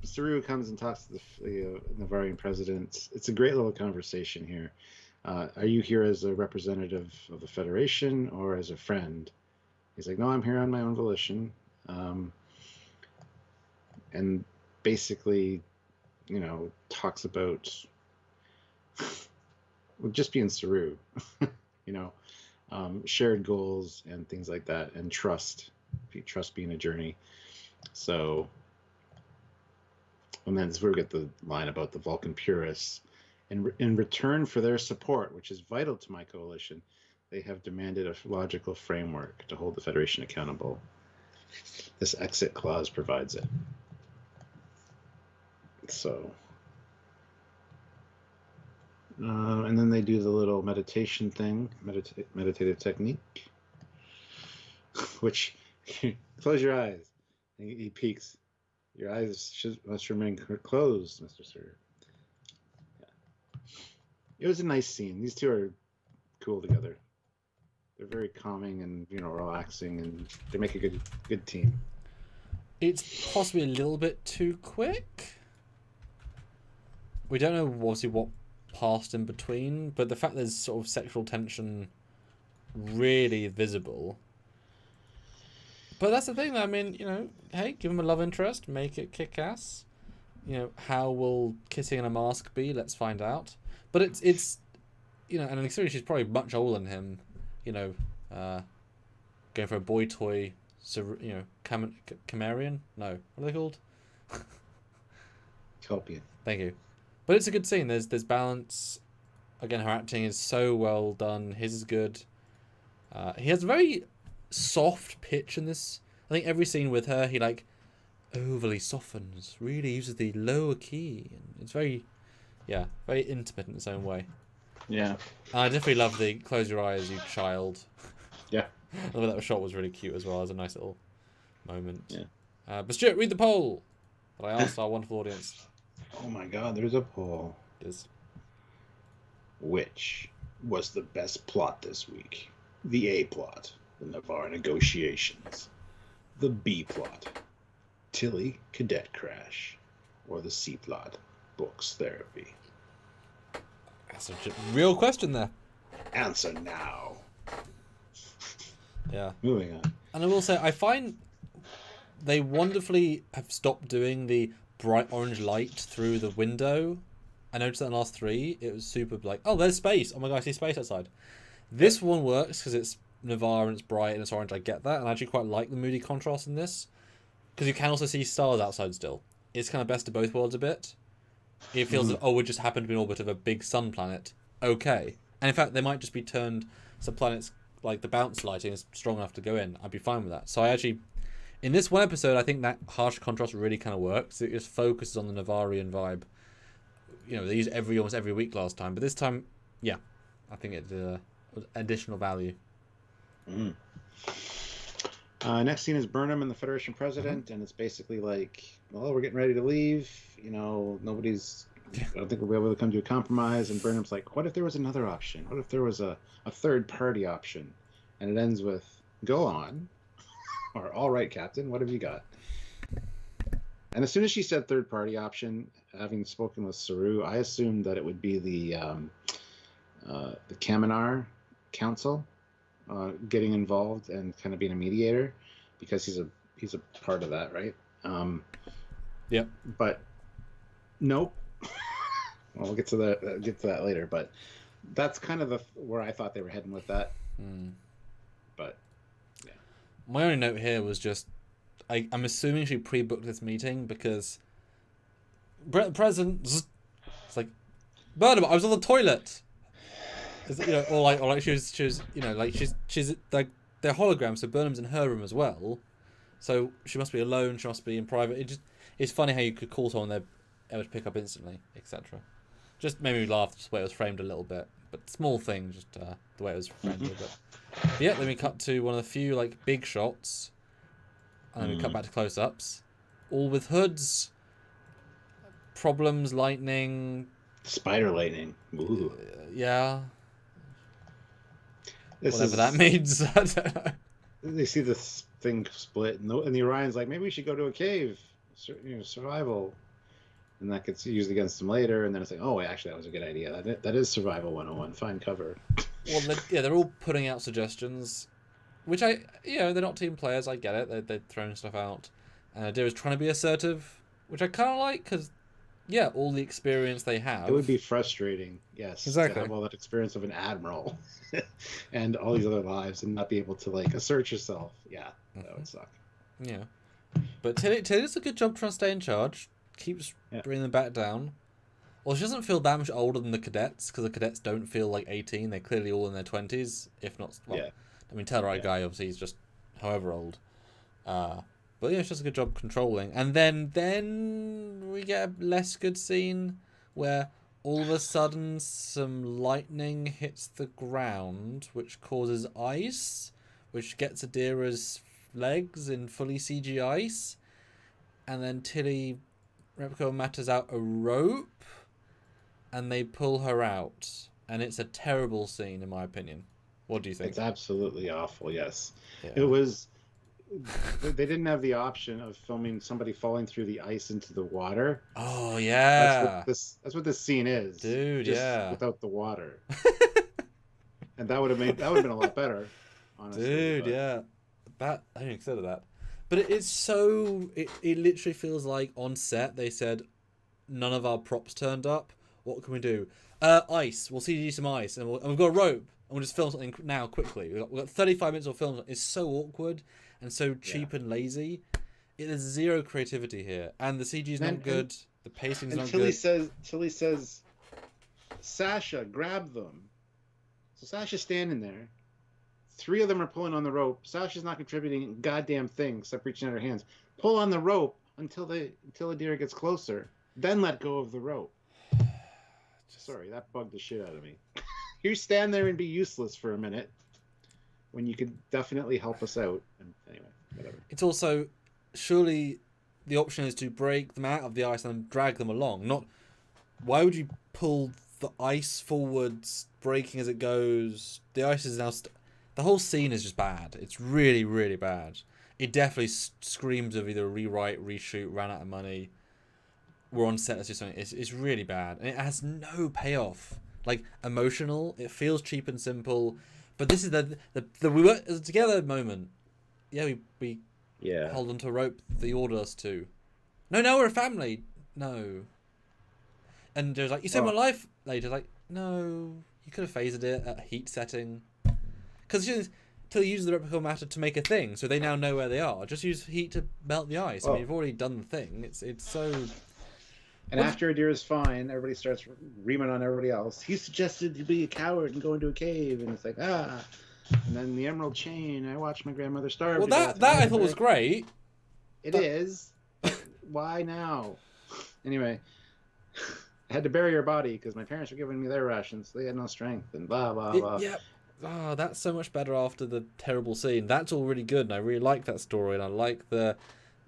Saru comes and talks to the Navarian president. It's a great little conversation here. Are you here as a representative of the Federation or as a friend? He's like, no, I'm here on my own volition. And basically, talks about just being Saru, shared goals and things like that, and trust being a journey. So, and then that's where we get the line about the Vulcan purists. In return for their support, which is vital to my coalition, they have demanded a logical framework to hold the Federation accountable. This exit clause provides it. So, and then they do the little meditation thing, meditative technique, which close your eyes. He peeks. Your eyes must remain closed, Mr. Sir. Yeah. It was a nice scene. These two are cool together. They're very calming and relaxing, and they make a good team. It's possibly a little bit too quick. We don't know obviously what passed in between, but the fact there's sort of sexual tension really visible. But that's the thing. I mean, hey, give him a love interest, make it kick ass. How will kissing in a mask be? Let's find out. But it's and considering she's probably much older than him, going for a boy toy, Camarian? No, what are they called? Copian. Thank you. But it's a good scene. There's balance. Again, her acting is so well done. His is good. He has a very soft pitch in this. I think every scene with her, he overly softens. Really uses the lower key. And it's very intimate in its own way. Yeah. And I definitely love the close your eyes, you child. Yeah. The way that shot was really cute as well. It was a nice little moment. Yeah. But Stuart, read the poll that I asked our wonderful audience. Oh my God, there's a poll. It is. Which was the best plot this week? The A plot, the Navarre negotiations. The B plot, Tilly cadet crash. Or the C plot, books therapy. That's a real question there. Answer now. Yeah. Moving on. And I will say, I find they wonderfully have stopped doing the bright orange light through the window. I noticed that in the last 3, it was super oh, there's space. Oh my god, I see space outside. This one works because it's Navarre and it's bright and it's orange. I get that. And I actually quite like the moody contrast in this. Because you can also see stars outside still. It's kind of best of both worlds a bit. It feels that, we just happen to be in orbit of a big sun planet. Okay. And in fact, they might just be turned so planets the bounce lighting is strong enough to go in. I'd be fine with that. So I actually, in this one episode, I think that harsh contrast really kind of works. It just focuses on the Navarrian vibe. They used almost every week last time, but this time, yeah, I think it was additional value. Next scene is Burnham and the Federation president, and it's basically we're getting ready to leave. Nobody's. I don't think we'll be able to come to a compromise. And Burnham's like, what if there was another option? What if there was a third party option? And it ends with, go on. Or, all right, Captain, what have you got? And as soon as she said third party option, having spoken with Saru, I assumed that it would be the Kaminar Council getting involved and kind of being a mediator, because he's a part of that, right? Yep. But nope. Well, we'll get to that later. But that's kind of where I thought they were heading with that. But yeah. My only note here was just, I'm assuming she pre-booked this meeting because President, it's like, Burnham, I was on the toilet. Or she was she's they're holograms, so Burnham's in her room as well. So she must be alone. She must be in private. It's funny how you could call someone they're able to pick up instantly, etc. Just made me laugh just the way it was framed a little bit, but small thing, just the way it was framed a little bit. But yeah, then we cut to one of the few big shots, and then we cut back to close-ups, all with hoods, problems, lightning, spider lightning. Ooh. Yeah. Whatever that means. I don't know. They see this thing split, and the Orion's like, maybe we should go to a cave. Survival. and that gets used against them later. And then it's like, oh, actually, that was a good idea. That is Survival 101. Find cover. Well, they're all putting out suggestions, which they're not team players. I get it. They're throwing stuff out. And the idea is trying to be assertive, which I kind of like because, all the experience they have. It would be frustrating, yes, exactly, to have all that experience of an admiral and all these other lives and not be able to assert yourself. Yeah, that would suck. Yeah, but Tilly does a good job trying to stay in charge. Keeps bringing them back down. Well, she doesn't feel that much older than the cadets because the cadets don't feel like 18. They're clearly all in their 20s, if not. Well, I mean, Tellarite guy obviously is just however old. But she does a good job controlling. And then we get a less good scene where all of a sudden some lightning hits the ground, which causes ice, which gets Adira's legs in fully CG ice. And then Tilly Replica matters out a rope, and they pull her out. And it's a terrible scene, in my opinion. What do you think? It's absolutely awful, yes. Yeah. It was... They didn't have the option of filming somebody falling through the ice into the water. Oh yeah, that's what this scene is, dude. Just without the water, and that would have been a lot better, honestly. Dude, that I didn't consider that, but it's so it literally feels like on set they said none of our props turned up. What can we do? Ice. We'll CG some ice, and we've got a rope, and we'll just film something now quickly. We've got 35 minutes of film. It's so awkward and so cheap and lazy. There's zero creativity here, and the CG is not good. The pacing's not good. Tilly says, Sasha, grab them. So Sasha's standing there. 3 of them are pulling on the rope. Sasha's not contributing a goddamn thing except reaching out her hands. Pull on the rope until Adira gets closer. Then let go of the rope. Sorry, that bugged the shit out of me. You stand there and be useless for a minute when you could definitely help us out. And anyway, whatever. It's also, surely the option is to break them out of the ice and drag them along. Not, why would you pull the ice forwards, breaking as it goes? The ice is now... the whole scene is just bad. It's really, really bad. It definitely screams of either rewrite, reshoot, ran out of money. We're on set, let's do something. It's really bad. And it has no payoff. Like, emotional. It feels cheap and simple. But this is the we were together moment. Yeah, we hold onto a rope they ordered us to. No, we're a family. No. And there's like, you saved my life later. Like, no, you could have phased it at heat setting. Because till you use the replicable matter to make a thing, so they now know where they are. Just use heat to melt the ice. I mean, you've already done the thing. It's so... And after Adira's fine, everybody starts reaming on everybody else. He suggested to be a coward and go into a cave, and it's like, And then the emerald chain. I watched my grandmother starve. Well, that I thought was great. It is. Why now? Anyway, I had to bury her body because my parents were giving me their rations. They had no strength, and blah blah blah. Yeah. Oh, that's so much better after the terrible scene. That's all really good, and I really like that story, and I like the...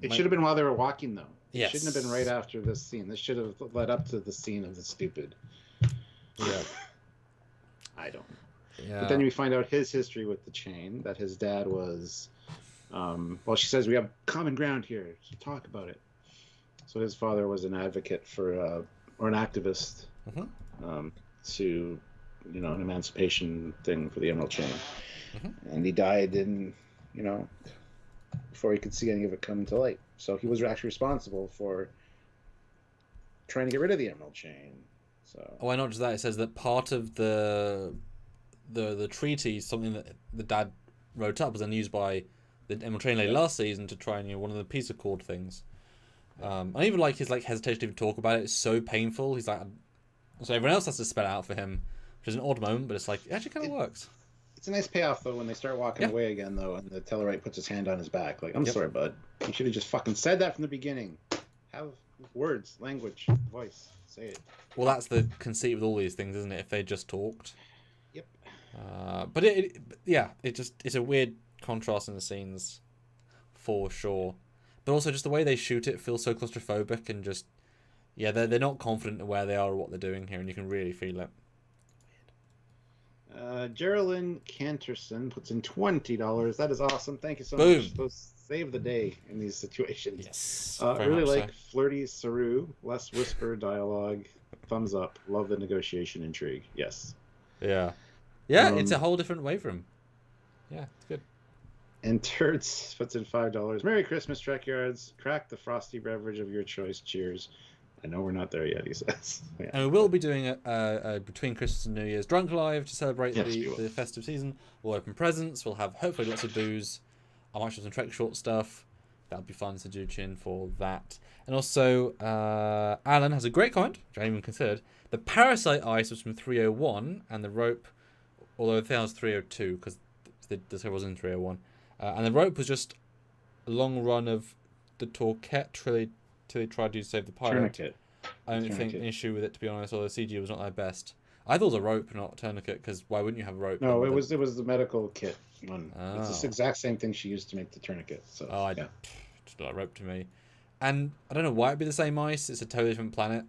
It should have been while they were walking, though. Yes. It shouldn't have been right after this scene. This should have led up to the scene of the stupid. Yeah. I don't know. Yeah. But then we find out his history with the chain, that his dad was... well, she says we have common ground here, so talk about it. So his father was an advocate for, or an activist to, an emancipation thing for the Emerald Chain. And he died in, before he could see any of it come to light. So he was actually responsible for trying to get rid of the Emerald Chain. So. Why not just that? It says that part of the treaty, something that the dad wrote up, was then used by the Emerald Chain Lady last season to try and one of the peace accord things. I even like his hesitation to even talk about it. It's so painful. He's like, so everyone else has to spell it out for him, which is an odd moment, but it's like it actually kind of works. It's a nice payoff though when they start walking away again though, and the Tellarite puts his hand on his back. Like, I'm sorry, bud. You should have just fucking said that from the beginning. Have words, language, voice. Say it. Well, that's the conceit with all these things, isn't it? If they just talked. Yep. But it's a weird contrast in the scenes, for sure. But also just the way they shoot it feels so claustrophobic and just they're not confident in where they are or what they're doing here, and you can really feel it. Geraldine Canterson puts in $20. That is awesome. Thank you so Boom. much. Those save the day in these situations. Yes. I very really much like flirty Saru, less whisper dialogue. Thumbs up. Love the negotiation intrigue. Yes. so. Yeah. Yeah, it's a whole different way from him. Yeah, it's good. And Turds puts in $5. Merry Christmas, Trekyards. Crack the frosty beverage of your choice. Cheers. I know we're not there yet, he says. Yeah. And we will be doing a between Christmas and New Year's drunk live to celebrate Yes, the festive season. We'll open presents. We'll have hopefully lots of booze. I might show some Trek short stuff. That'll be fun to do chin for that. And also, Alan has a great comment, which I hadn't even considered. The parasite ice was from 301, and the rope, although I think that was 302 because the server was in 301, and the rope was just a long run of the Torquette till they tried to save the pilot. Tourniquet. I don't think an issue with it, to be honest, although the CG was not their best. I thought it was a rope, not a tourniquet, because why wouldn't you have a rope? No, it was the medical kit one. Oh. It's the exact same thing she used to make the tourniquet. So yeah. Just like rope to me. And I don't know why it'd be the same ice. It's a totally different planet,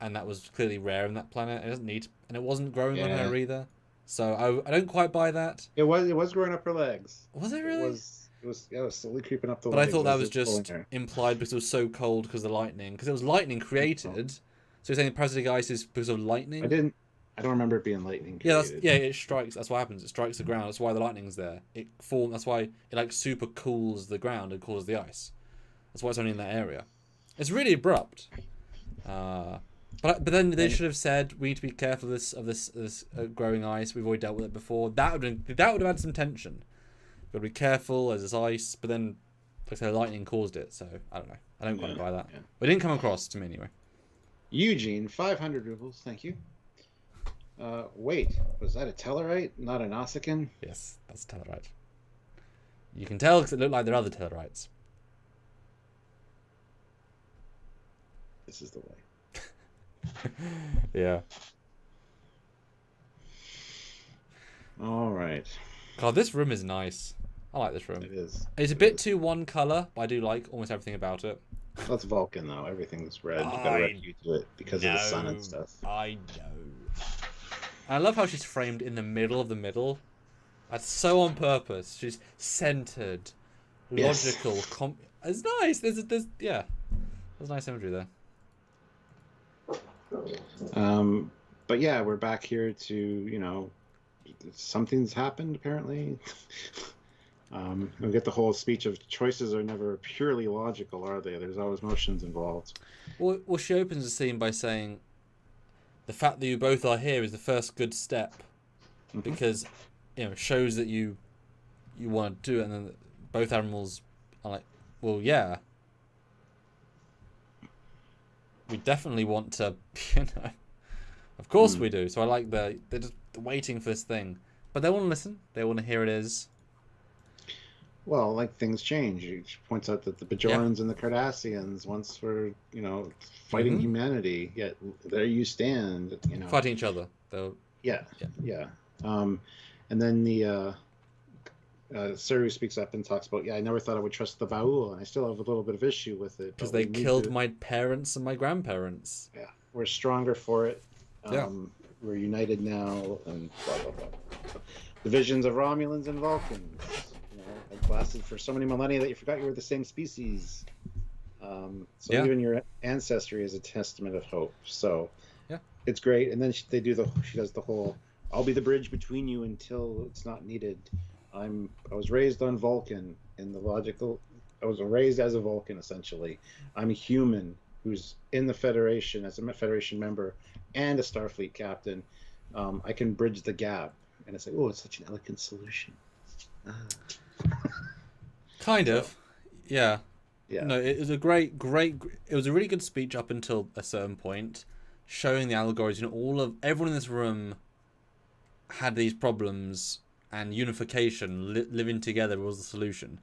and that was clearly rare in that planet. It doesn't need, and it wasn't growing on her either. So I don't quite buy that. It was growing up her legs. Was it really? It was slowly creeping up the But legs. I thought that was just implied because it was so cold because of the lightning. Because it was lightning created. So you're saying the parasitic ice is because of lightning? I don't remember it being lightning created. Yeah, it strikes. That's what happens. It strikes the ground. That's why the lightning's there. That's why it like super cools the ground and cools the ice. That's why it's only in that area. It's really abrupt. But then they should have said we need to be careful of this growing ice. We've already dealt with it before. That would have had some tension. Got to be careful as it's ice. But then, like I said, lightning caused it. So I don't know. I don't quite buy that. Yeah. But it didn't come across to me anyway. Eugene, 500 rubles. Thank you. Wait, was that a Tellarite, not an Ossican? Yes, that's a Tellarite. You can tell because it looked like their other Tellarites. This is the way. Yeah. All right. God, this room is nice. I like this room. It is. It's a bit too one color, but I do like almost everything about it. That's Vulcan, though. Everything's red. You've got to get used to it because of the sun and stuff. I know. I love how she's framed in the middle of the middle. That's so on purpose. She's centered, logical. Yes. It's nice. There's nice imagery there. But yeah, we're back here to, something's happened apparently. We get the whole speech of choices are never purely logical, are they? There's always emotions involved. Well, she opens the scene by saying, the fact that you both are here is the first good step, because shows that you want to do it, and then both admirals are like, well, yeah. We definitely want to, of course we do. So I like they're just waiting for this thing, but they want to listen. They want to hear it is. Well, like things change. She points out that the Bajorans and the Cardassians once were, fighting humanity. Yet there you stand, fighting each other. Though. Yeah. And then the Saru speaks up and talks about, I never thought I would trust the Baul, and I still have a little bit of issue with it. Because they killed my parents and my grandparents. Yeah, we're stronger for it. We're united now, and blah, blah, blah. The visions of Romulans and Vulcans. It lasted for so many millennia that you forgot you were the same species. Even your ancestry is a testament of hope. So it's great. And then she does the whole, I'll be the bridge between you until it's not needed. I was raised on Vulcan I was raised as a Vulcan, essentially. I'm a human who's in the Federation as a Federation member and a Starfleet captain. I can bridge the gap. And it's like, it's such an elegant solution. Kind of. Yeah. No, it was a great, it was a really good speech up until a certain point, showing the allegories. Everyone in this room had these problems, and unification, living together was the solution.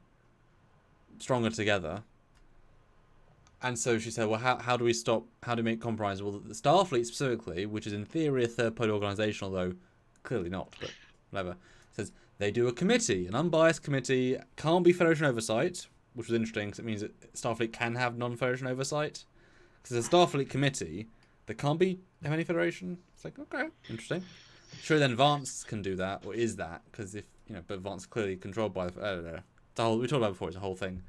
Stronger together. And so she said, well, how do we make compromise? Well, the Starfleet specifically, which is in theory a third-party organisation, although clearly not, but whatever, says they do a committee, an unbiased committee, can't be Federation oversight, which was interesting because it means that Starfleet can have non-Federation oversight. Because there's a Starfleet committee, there can't have any Federation. It's like, okay, interesting. Sure, then Vance can do that, or is that, because but Vance is clearly controlled by the, I don't know. We talked about it before. It's a whole thing.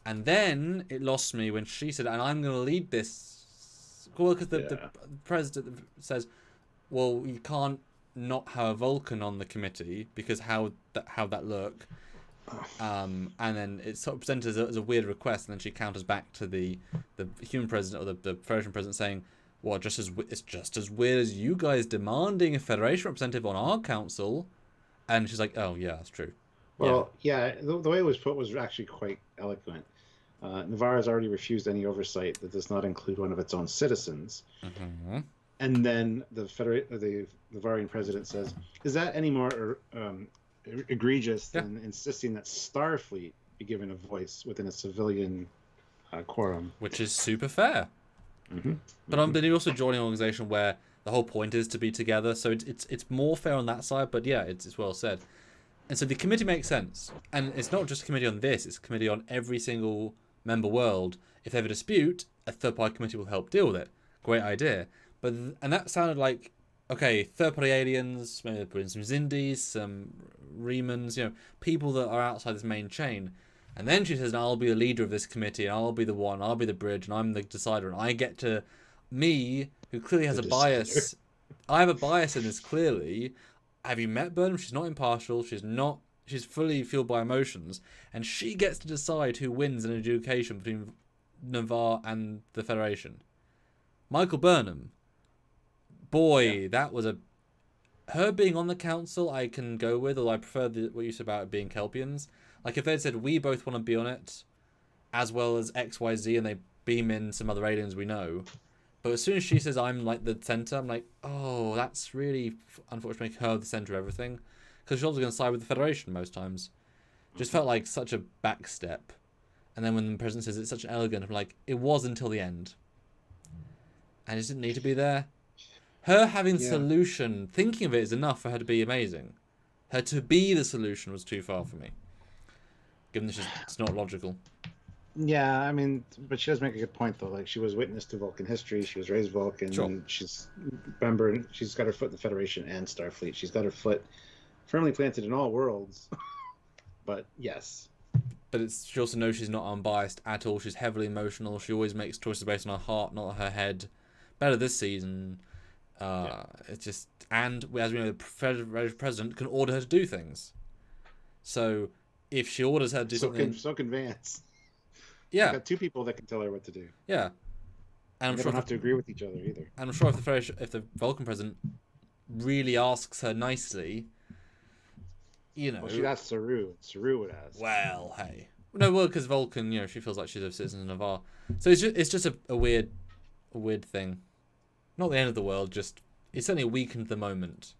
And then it lost me when she said, "And I'm going to lead this." Well, because the president says, "Well, you can't not have a Vulcan on the committee because how that look." And then it's sort of presented as a weird request, and then she counters back to the human president or the Federation president saying, "Well, it's just as weird as you guys demanding a Federation representative on our council." And she's like, "Oh yeah, that's true." Well, yeah, the way it was put was actually quite eloquent. Navarre has already refused any oversight that does not include one of its own citizens. Mm-hmm. And then the Navarian president says, "Is that any more egregious than insisting that Starfleet be given a voice within a civilian quorum?" Which is super fair. Mm-hmm. But you're also joining an organization where the whole point is to be together, so it's more fair on that side. But yeah, it's well said. And so the committee makes sense, and it's not just a committee on this; it's a committee on every single member world. If they have a dispute, a third-party committee will help deal with it. Great idea. And that sounded like, okay, third-party aliens, maybe put in some Zindis, some Remans, people that are outside this main chain. And then she says, "I'll be the leader of this committee, and I'll be the one, I'll be the bridge, and I'm the decider, and I get to, me, who clearly has a bias, I have a bias in this clearly. Have you met Burnham? She's not impartial, she's fully fueled by emotions, and she gets to decide who wins in an adjudication between Navarre and the Federation." Michael Burnham. Boy, that was her being on the council I can go with, although I prefer what you said about it being Kelpians. Like, if they'd said, "We both want to be on it," as well as XYZ, and they beam in some other aliens we know. But as soon as she says, "I'm like the center," I'm like, oh, that's really unfortunate, make her the center of everything. Because she's also going to side with the Federation most times. Just felt like such a backstep. And then when the president says it's such an elegant, I'm like, it was until the end. And it didn't need to be there. Her having the solution, thinking of it is enough for her to be amazing. Her to be the solution was too far for me. Given that it's not logical. Yeah, I mean, but she does make a good point, though. Like, she was witness to Vulcan history. She was raised Vulcan. Sure. She's got her foot in the Federation and Starfleet. She's got her foot firmly planted in all worlds. But yes. But she also knows she's not unbiased at all. She's heavily emotional. She always makes choices based on her heart, not her head. Better this season. It's just, and as we know, the Federation president can order her to do things. So if she orders her to do something, so can Vance. Yeah, we've got two people that can tell her what to do. Yeah, and they don't have to agree with each other either. And I'm sure if the Vulcan president really asks her nicely, Well, she asked Saru. Saru would ask. Well, hey, because Vulcan, she feels like she's a citizen of Navarre. So it's just a weird thing. Not the end of the world. Just it's certainly weakened the moment.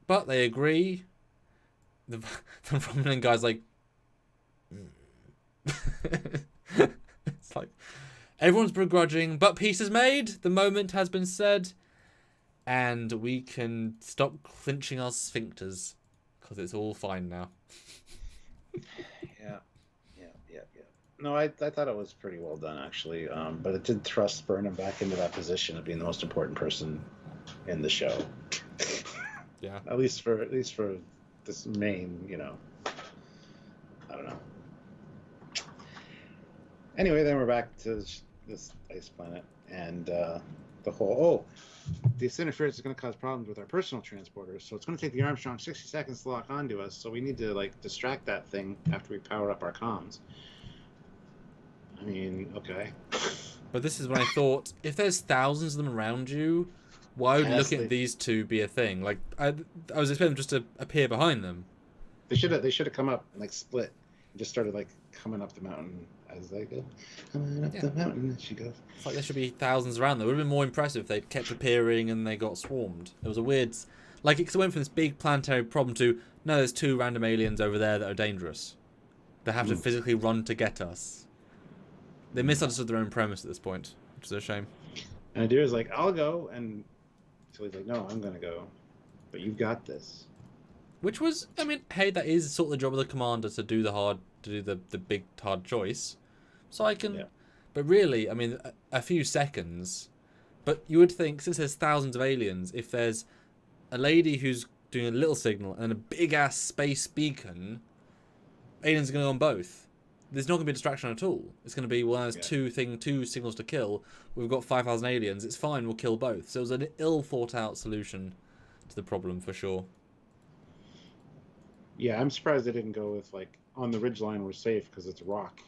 But they agree. The Romulan guy's like. It's like everyone's begrudging, but peace is made. The moment has been said, and we can stop clenching our sphincters because it's all fine now. Yeah. No, I thought it was pretty well done, actually. But it did thrust Burnham back into that position of being the most important person in the show. Yeah. At least for this main, I don't know. Anyway, then we're back to this ice planet, and the whole this interference is going to cause problems with our personal transporters, so it's going to take the Armstrong 60 seconds to lock onto us, so we need to distract that thing after we power up our comms. I mean, okay. But this is when I thought, if there's thousands of them around you, why would looking at these two be a thing? Like, I was expecting them just to appear behind them. They should have come up and split and just started coming up the mountain as they go. Coming up the mountain as she goes. It's like there should be thousands around them. It would have been more impressive if they kept appearing and they got swarmed. It was a weird, it went from this big planetary problem to no, there's two random aliens over there that are dangerous. They have to physically run to get us. They misunderstood their own premise at this point, which is a shame. And Adira's like, I'll go, and Tilly's like, no, I'm gonna go, but you've got this. Which was, I mean, hey, that is sort of the job of the commander to do the big hard choice. So I can, but really, I mean, a few seconds. But you would think, since there's thousands of aliens, if there's a lady who's doing a little signal and a big ass space beacon, aliens are going to go on both. There's not going to be a distraction at all. It's going to be, well, there's two signals to kill. We've got 5,000 aliens. It's fine. We'll kill both. So it was an ill thought out solution to the problem for sure. Yeah, I'm surprised they didn't go with like on the ridgeline we're safe because it's rock.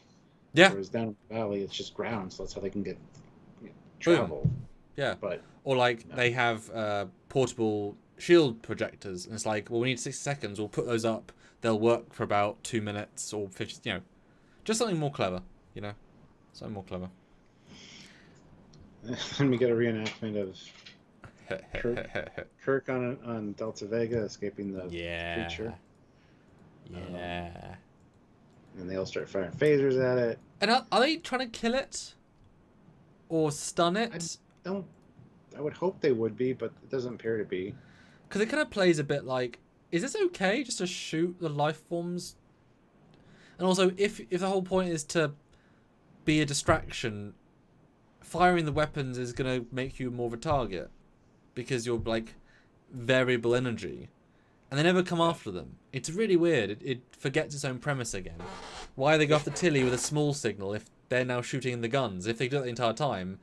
Yeah. Whereas down in the valley it's just ground, so that's how they can get travel. Boom. Yeah. But or like they have portable shield projectors, and it's like, well, we need 60 seconds. We'll put those up. They'll work for about 2 minutes or 50. You know, just something more clever. You know, something more clever. Then we get a reenactment of Kirk on Delta Vega escaping the creature. Yeah. And they all start firing phasers at it. And are they trying to kill it? Or stun it? I would hope they would be, but it doesn't appear to be. Because it kind of plays a bit like, is this okay just to shoot the life forms? And also, if the whole point is to be a distraction, firing the weapons is going to make you more of a target. Because you're like variable energy. And they never come after them. It's really weird. It forgets its own premise again. Why they go after Tilly with a small signal if they're now shooting the guns? If they do it the entire time,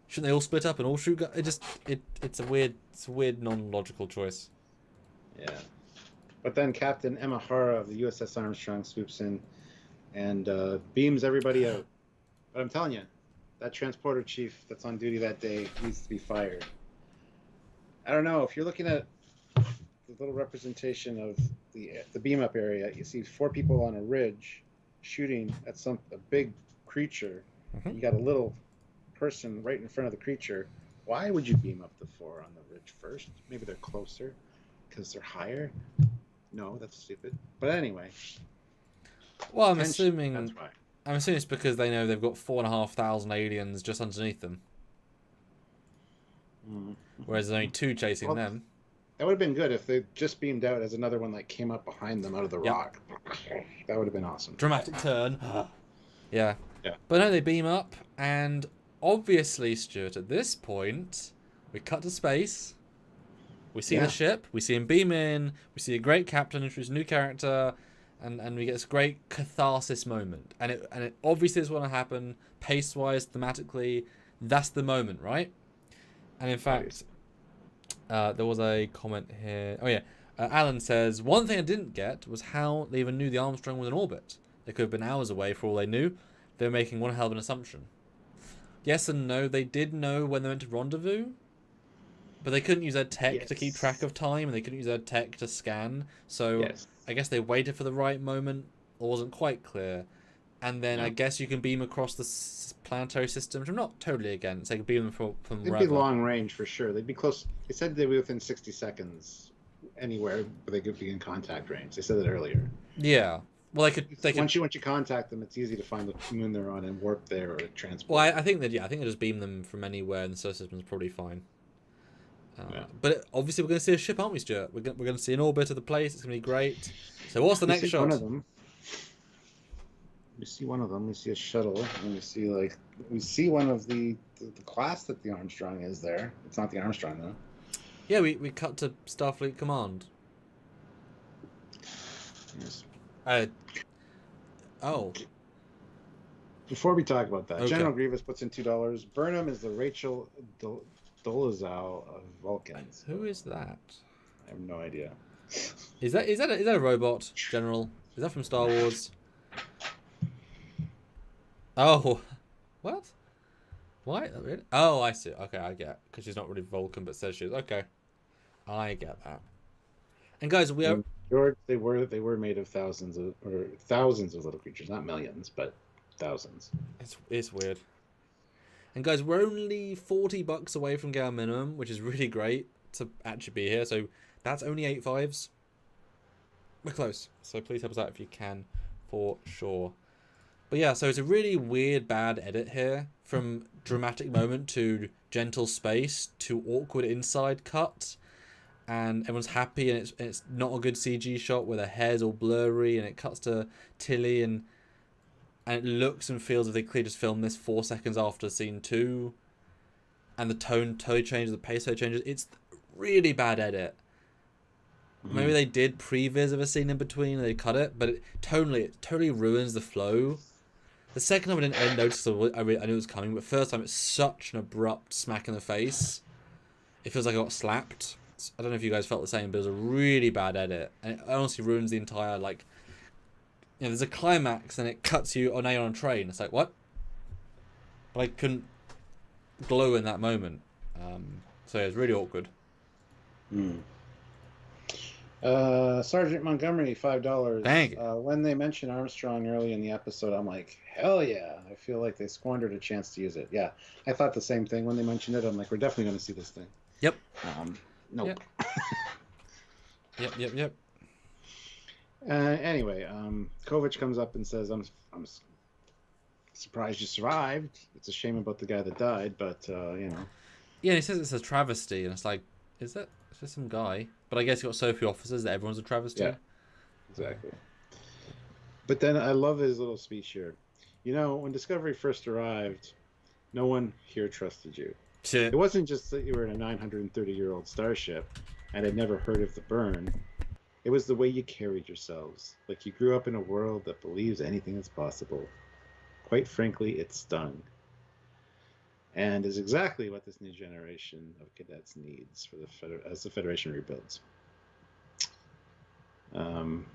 shouldn't they all split up and all shoot guns? It's a weird non-logical choice. Yeah. But then Captain Emma Hara of the USS Armstrong swoops in and beams everybody out. But I'm telling you, that transporter chief that's on duty that day needs to be fired. I don't know, if you're looking at the little representation of the beam up area, you see 4 people on a ridge shooting at a big creature. Mm-hmm. You got a little person right in front of the creature. Why would you beam up the 4 on the ridge first? Maybe they're closer because they're higher. No, that's stupid. But anyway. Well, I'm assuming that's why. I'm assuming it's because they know they've got 4,500 aliens just underneath them. Mm-hmm. Whereas there's only 2 chasing them. That would have been good if they just beamed out as another one like came up behind them out of the rock. That would have been awesome. Dramatic turn. Yeah. Yeah. But no, they beam up, and obviously, Stuart, at this point, we cut to space. We see the ship. We see him beam in. We see a great captain introduce a new character, and we get this great catharsis moment. And it obviously is going to happen, pace-wise, thematically. That's the moment, right? And in fact, there was a comment here. Oh yeah, Alan says, one thing I didn't get was how they even knew the Armstrong was in orbit. They could have been hours away for all they knew. They were making one hell of an assumption. Yes and no, they did know when they went to rendezvous, but they couldn't use their tech to keep track of time, and they couldn't use their tech to scan. So I guess they waited for the right moment. It wasn't quite clear. And then I guess you can beam across the planetary system, which I'm not totally against. They can beam them from They'd wherever. be long range for sure. They'd be close. They said they'd be within 60 seconds anywhere where they could be in contact range. They said that earlier. Yeah. Well, they could. Once you contact them, it's easy to find the moon they're on and warp there or transport. Well, I think that I think they just beam them from anywhere, and the solar system is probably fine. But obviously, we're going to see a ship, aren't we, Stuart? We're going to see an orbit of the place. It's going to be great. So what's the next shot? One of them. We see one of them. We see a shuttle, and we see one of the class that the Armstrong is there. It's not the Armstrong though. Yeah, we cut to Starfleet Command. Yes. Before we talk about that, General Grievous puts in $2. Burnham is the Rachel Dolezal of Vulcans. Who is that? I have no idea. Is that a robot, General? Is that from Star Wars? Oh, what? Why? Oh, I see. Okay, I get. Because she's not really Vulcan, but says she is. Okay, I get that. And guys, we are. George, they were made of thousands of little creatures, not millions, but thousands. It's weird. And guys, we're only $40 away from our minimum, which is really great to actually be here. So that's only 8 fives. We're close. So please help us out if you can, for sure. But yeah, so it's a really weird, bad edit here. From dramatic moment to gentle space to awkward inside cut. And everyone's happy, and it's not a good CG shot where their hair's all blurry, and it cuts to Tilly, and it looks and feels as if they clearly just filmed this 4 seconds after scene 2. And the tone totally changes, the pace totally changes. It's really bad edit. maybe they did previs of a scene in between and they cut it, but it totally ruins the flow. The second time I didn't notice I knew it was coming, but first time it's such an abrupt smack in the face. It feels like I got slapped. I don't know if you guys felt the same, but it was a really bad edit, and it honestly ruins the entire, like, you know, there's a climax and it cuts you, oh, now you're on a train. It's like, what? But I couldn't glow in that moment. So yeah, it was really awkward. Sergeant Montgomery, $5. Thank you. When they mention Armstrong early in the episode, I'm like, hell yeah! I feel like they squandered a chance to use it. Yeah, I thought the same thing when they mentioned it. I'm like, we're definitely going to see this thing. Yep. Nope. Yep. Anyway, Kovic comes up and says, I'm surprised you survived. It's a shame about the guy that died, but you know. Yeah, he says it's a travesty, and it's like, is it? It's just some guy. But I guess you got so few officers that everyone's a travesty. Yeah, exactly. But then I love his little speech here. You know, when Discovery first arrived, no one here trusted you. Shit. It wasn't just that you were in a 930-year-old starship and had never heard of the burn. It was the way you carried yourselves, like you grew up in a world that believes anything is possible. Quite frankly, it stung. And is exactly what this new generation of cadets needs for as the Federation rebuilds. But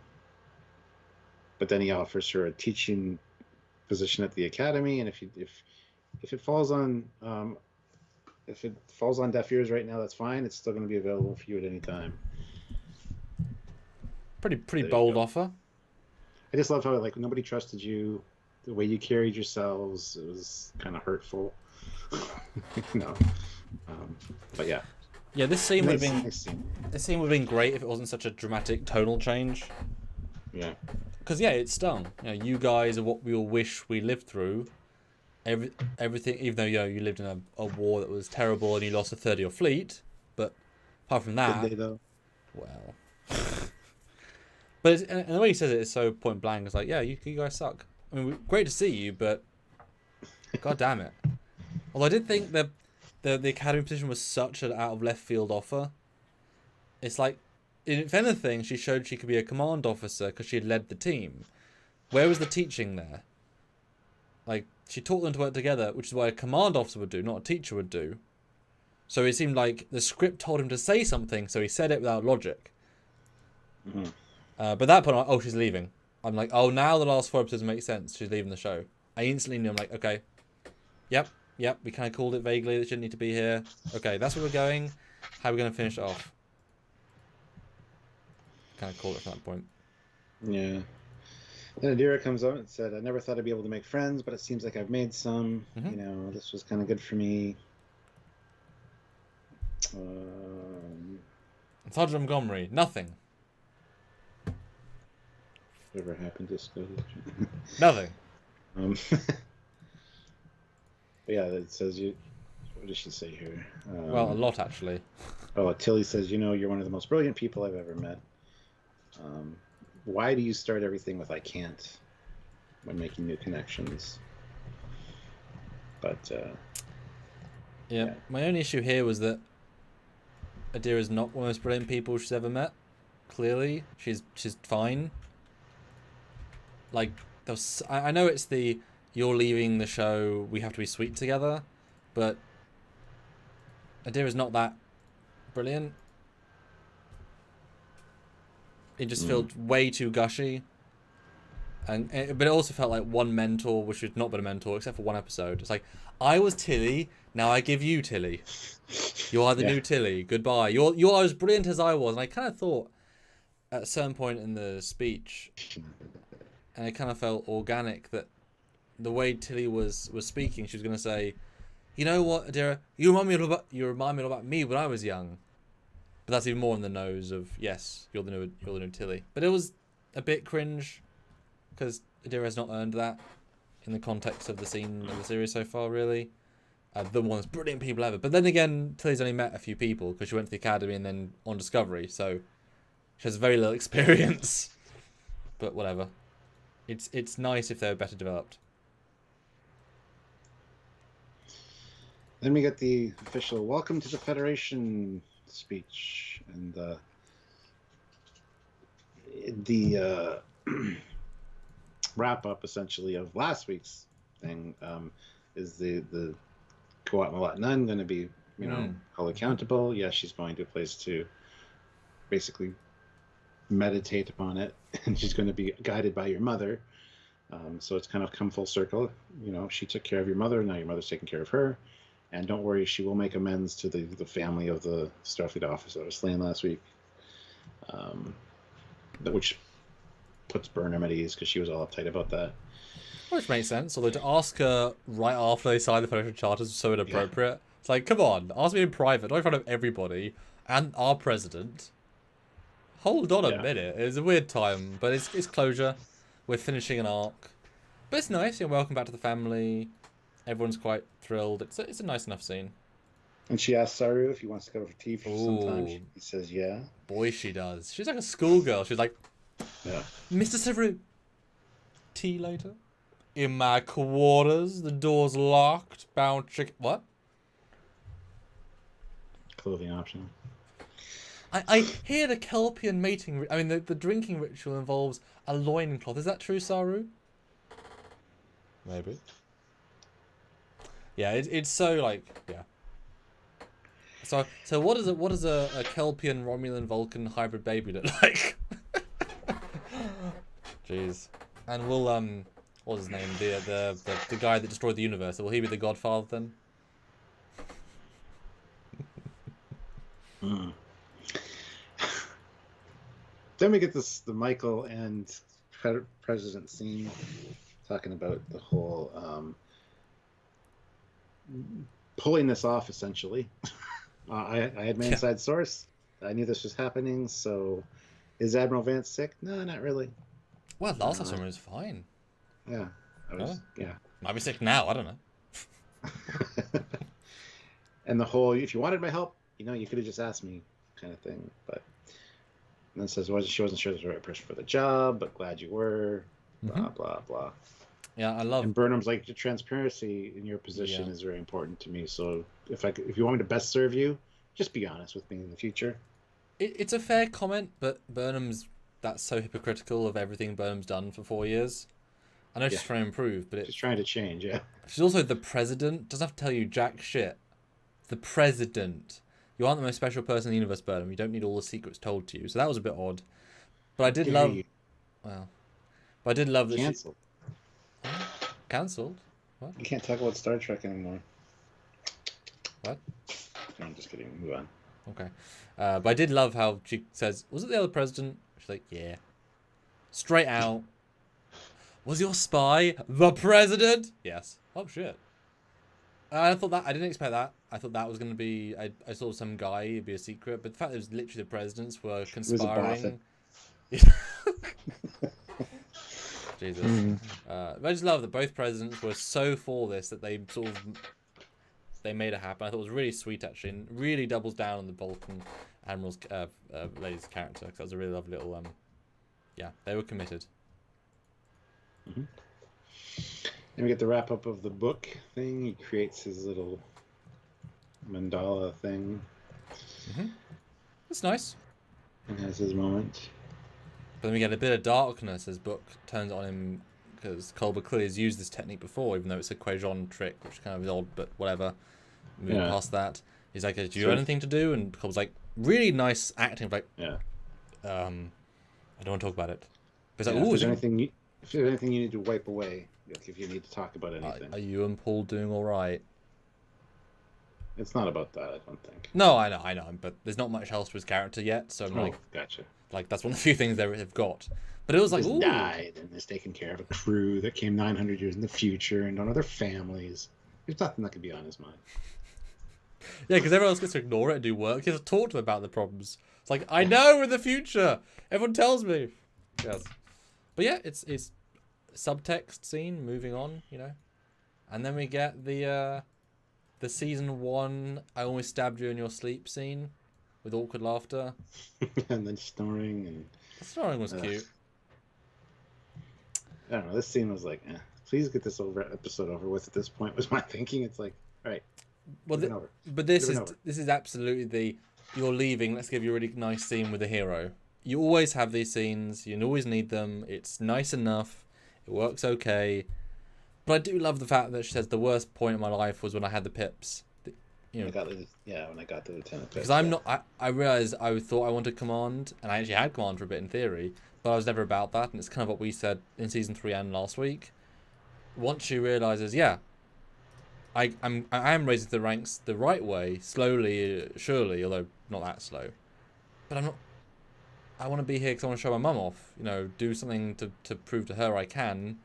then he offers her a teaching position at the academy, and if it falls on deaf ears right now, that's fine. It's still going to be available for you at any time. Pretty bold offer. I just love how, like, nobody trusted you. The way you carried yourselves, it was kind of hurtful. No. But yeah. Yeah, this scene would have been nice scene. This scene would have been great if it wasn't such a dramatic tonal change. Yeah. Because yeah, it stung. You know, you guys are what we all wish we lived through. Everything, even though, you know, you lived in a war that was terrible and you lost a third of your fleet, but apart from that, Did they, though? well. But and the way he says it is so point blank. It's like, yeah, you guys suck. I mean, great to see you, but god damn it. Although I did think the academy position was such an out of left field offer. It's like, if anything, she showed she could be a command officer because she had led the team. Where was the teaching there? Like, she taught them to work together, which is what a command officer would do, not a teacher would do. So it seemed like the script told him to say something, so he said it without logic. Mm-hmm. But at that point, I'm like, oh, she's leaving. I'm like, oh, now the last 4 episodes make sense. She's leaving the show. I instantly knew. I'm like, okay, yep. We kind of called it vaguely that she didn't need to be here. Okay, that's where we're going. How are we going to finish it off? Kind of called it from that point. Yeah. Then Adira comes out and said, I never thought I'd be able to make friends, but it seems like I've made some. Mm-hmm. You know, this was kind of good for me. Sergeant Montgomery, nothing. Whatever happened to Scotty? Nothing. Yeah, it says you. What does she say here? Well, a lot actually. Oh, Tilly says, you know, you're one of the most brilliant people I've ever met. Why do you start everything with "I can't" when making new connections? But yeah, my only issue here was that Adira is not one of the most brilliant people she's ever met. Clearly, she's fine. Like, I know it's the you're leaving the show, we have to be sweet together, but Adira's not that brilliant. It just felt way too gushy, but it also felt like one mentor, which had not been a mentor except for one episode. It's like, I was Tilly, now I give you Tilly. You are the new Tilly. Goodbye. You're as brilliant as I was. And I kind of thought at a certain point in the speech, and it kind of felt organic that the way Tilly was speaking, she was going to say, you know what, Adira, you remind me a little about me when I was young. But that's even more in the nose of, yes, you're the new Tilly. But it was a bit cringe because Adira has not earned that in the context of the scene of the series so far, really. The most brilliant people ever. But then again, Tilly's only met a few people because she went to the academy and then on Discovery, so she has very little experience. But whatever. It's nice if they were better developed. then we get the official "Welcome to the Federation" speech, and the wrap up essentially of last week's thing is the Kawat Malat Nun going to be, held accountable? Yes, she's going to a place to basically meditate upon it, and she's going to be guided by your mother. So it's kind of come full circle. She took care of your mother, now your mother's taking care of her. And don't worry, she will make amends to the family of the Starfleet officer that was slain last week. Which puts Burnham at ease because she was all uptight about that. Which makes sense, although to ask her right after they signed the Federation Charters is so inappropriate. Yeah. It's like, come on, ask me in private, not in front of everybody, and our president. Hold on a minute. It's a weird time, but it's closure. We're finishing an arc. But it's nice, welcome back to the family. Everyone's quite thrilled. It's a nice enough scene. And she asks Saru if he wants to go for tea for some time. He says, yeah. Boy, she does. She's like a schoolgirl. She's like, Mr. Saru, tea later? In my quarters, the door's locked, bound chicken. What? Clothing optional. I hear the Kelpian mating. I mean, the drinking ritual involves a loincloth. Is that true, Saru? Maybe. Yeah, it's so like So what does a Kelpian Romulan Vulcan hybrid baby look like? Jeez. And will what's his name? The guy that destroyed the universe. Will he be the godfather then? Then we get the Michael and President scene talking about the whole pulling this off essentially. I had my inside source. I knew this was happening. So, is Admiral Vance sick? No, not really. Well, last time he was fine. Yeah, Might be sick now. I don't know. And the whole, if you wanted my help, you could have just asked me, kind of thing. But and then says, she wasn't sure the right person for the job, but glad you were. Blah blah blah. Yeah, I love. And Burnham's like, the transparency in your position is very important to me. So if you want me to best serve you, just be honest with me in the future. It's a fair comment, but that's so hypocritical of everything Burnham's done for 4 years. I know she's trying to improve, but she's trying to change. Yeah. She's also the president. Doesn't have to tell you jack shit. The president. You aren't the most special person in the universe, Burnham. You don't need all the secrets told to you. So that was a bit odd. But I did love. Well, but I did love that Cancelled. Cancelled? What? You can't talk about Star Trek anymore. What? No, I'm just kidding. Move on. Okay. But I did love how she says, was it the other president? She's like, yeah. Straight out. Was your spy the president? Yes. Oh, shit. I thought that, I didn't expect that. I thought that was going to be, I saw some guy, it'd be a secret, but the fact that it was literally the presidents were conspiring. Jesus. I just love that both presidents were so for this that they they made it happen. I thought it was really sweet, actually, and really doubles down on the Vulcan Admiral's lady's character, because that was a really lovely little they were committed. And we get the wrap up of the book thing. He creates his little mandala thing. That's nice. And has his moment. But then we get a bit of darkness as Book turns on him, because Culber clearly has used this technique before, even though it's a Quajon trick, which kind of is odd, but whatever. Moving past that. He's like, do you have anything to do? And Culber's like, really nice acting. Like, I don't want to talk about it. But it's like, if there's anything you need to wipe away, if you need to talk about anything. Are you and Paul doing all right? It's not about that, I don't think. No, I know, but there's not much else to his character yet, so I'm gotcha. Like, that's one of the few things they've got. But it was like, ooh. Died and is taking care of a crew that came 900 years in the future and don't know their families. There's nothing that could be on his mind. Yeah, because everyone else gets to ignore it and do work. He has to talk to them about the problems. It's like, I know in the future. Everyone tells me. Yes. But yeah, it's subtext scene, moving on, And then we get the season 1, I almost stabbed you in your sleep scene with awkward laughter. And then snoring. The snoring was cute. I don't know, this scene was like, please get this episode over with at this point, was my thinking. It's like, all right. Well, but this is absolutely you're leaving, let's give you a really nice scene with the hero. you always have these scenes. You always need them. It's nice enough. It works okay. But I do love the fact that she says the worst point in my life was when I had the pips. When I got the lieutenant pips. Because I'm not. I realized I thought I wanted command, and I actually had command for a bit in theory, but I was never about that. And it's kind of what we said in season 3 and last week. Once she realizes, yeah, I am raising the ranks the right way, slowly, surely, although not that slow. But I'm not. I want to be here because I want to show my mum off. Do something to prove to her I can.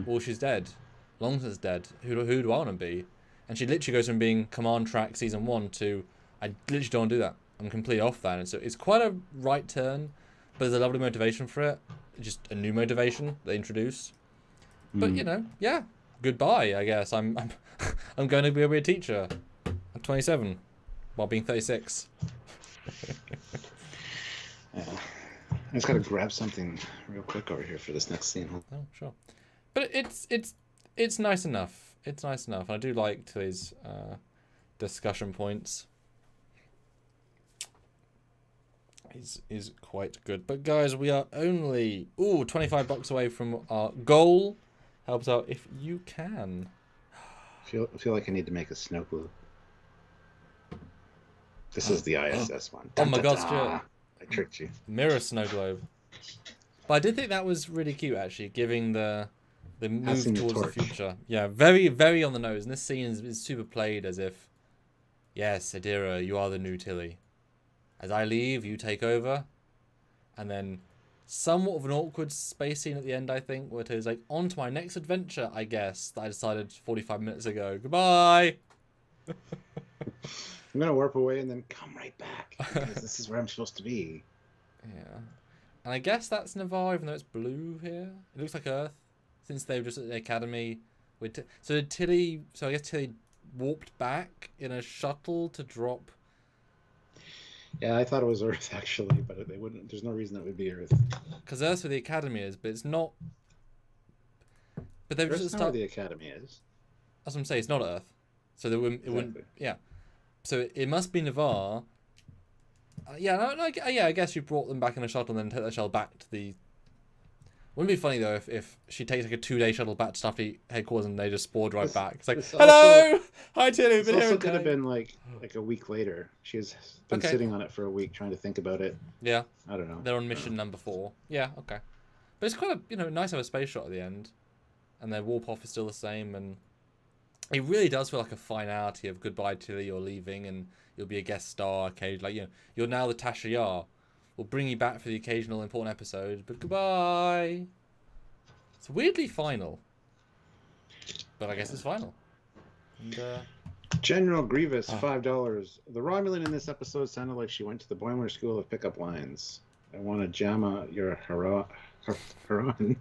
Well, she's dead. Long since dead. Who do I want to be? And she literally goes from being command track season 1 to I literally don't want to do that. I'm completely off that. And so it's quite a right turn, but there's a lovely motivation for it. Just a new motivation they introduce. But yeah, goodbye. I guess I'm going to be a weird teacher. I'm 27, while being 36. Yeah. I just gotta grab something real quick over here for this next scene. Oh, sure. But it's nice enough. It's nice enough. And I do like Tilly's discussion points. Is quite good. But guys, we are only $25 away from our goal. Helps out if you can. I feel like I need to make a snow globe. This is the ISS one. Oh my god, Stuart. I tricked you. Mirror snow globe. But I did think that was really cute, actually, giving the move towards the future. Yeah, very, very on the nose. And this scene is super played as if, yes, Adira, you are the new Tilly. As I leave, you take over. And then somewhat of an awkward space scene at the end, I think, where Tilly's like, on to my next adventure, I guess, that I decided 45 minutes ago. Goodbye! I'm going to warp away and then come right back. Because this is where I'm supposed to be. Yeah. And I guess that's Navarre, even though it's blue here. It looks like Earth, since they were just at the academy. So I guess Tilly warped back in a shuttle to drop. Yeah, I thought it was Earth, actually, but they wouldn't. There's no reason that would be Earth. Because Earth's where the academy is, but it's not. But they've Earth's just not where the academy is. That's what I'm saying. It's not Earth, so it wouldn't. Yeah. So it must be Navarre. I guess you brought them back in a shuttle and then take the shuttle back to the. Wouldn't it be funny though if she takes like a 2-day shuttle back to Starfleet headquarters and they just spored right back? It's like, hello, hi Tilly. It also could have been like a week later. She's been sitting on it for a week trying to think about it. Yeah. I don't know. They're on mission number 4. Yeah. Okay. But it's quite a nice to have a space shot at the end, and their warp off is still the same, and it really does feel like a finality of goodbye Tilly, you're leaving, and you'll be a guest star. Okay, you're now the Tasha Yar. We'll bring you back for the occasional important episode, but goodbye. It's weirdly final, but I guess it's final. And, General Grievous, $5. The Romulan in this episode sounded like she went to the Boimler School of Pickup Lines. I want to jamma your Haran on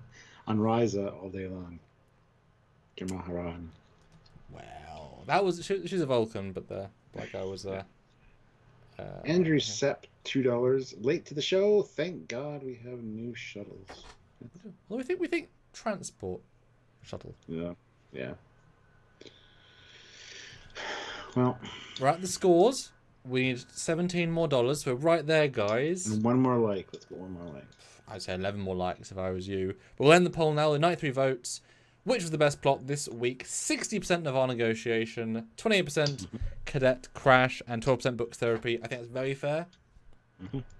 Ryza all day long. Jamma Haran. Well, that was she's a Vulcan, but the black guy was Andrew Sepp, $2. Late to the show. Thank God we have new shuttles. Well, we think transport shuttle. Yeah. Well, we're at the scores. We need $17 more. We're right there, guys. And one more like. Let's get one more like. I'd say 11 more likes if I was you. But we'll end the poll now with 93 votes. Which was the best plot this week? 60% Navarre negotiation, 28% cadet crash, and 12% books therapy. I think that's very fair.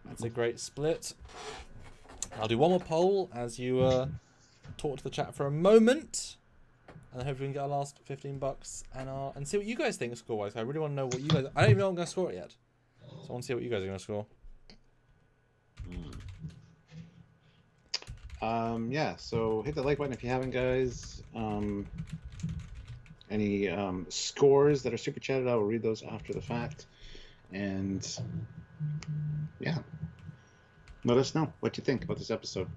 That's a great split. I'll do one more poll as you talk to the chat for a moment, and then hopefully we can get our last $15 and see what you guys think score-wise. I really want to know what you guys. I don't even know I'm going to score it yet, so I want to see what you guys are going to score. So hit the like button if you haven't, guys. Any scores that are super chatted, I will read those after the fact. And yeah, let us know what you think about this episode.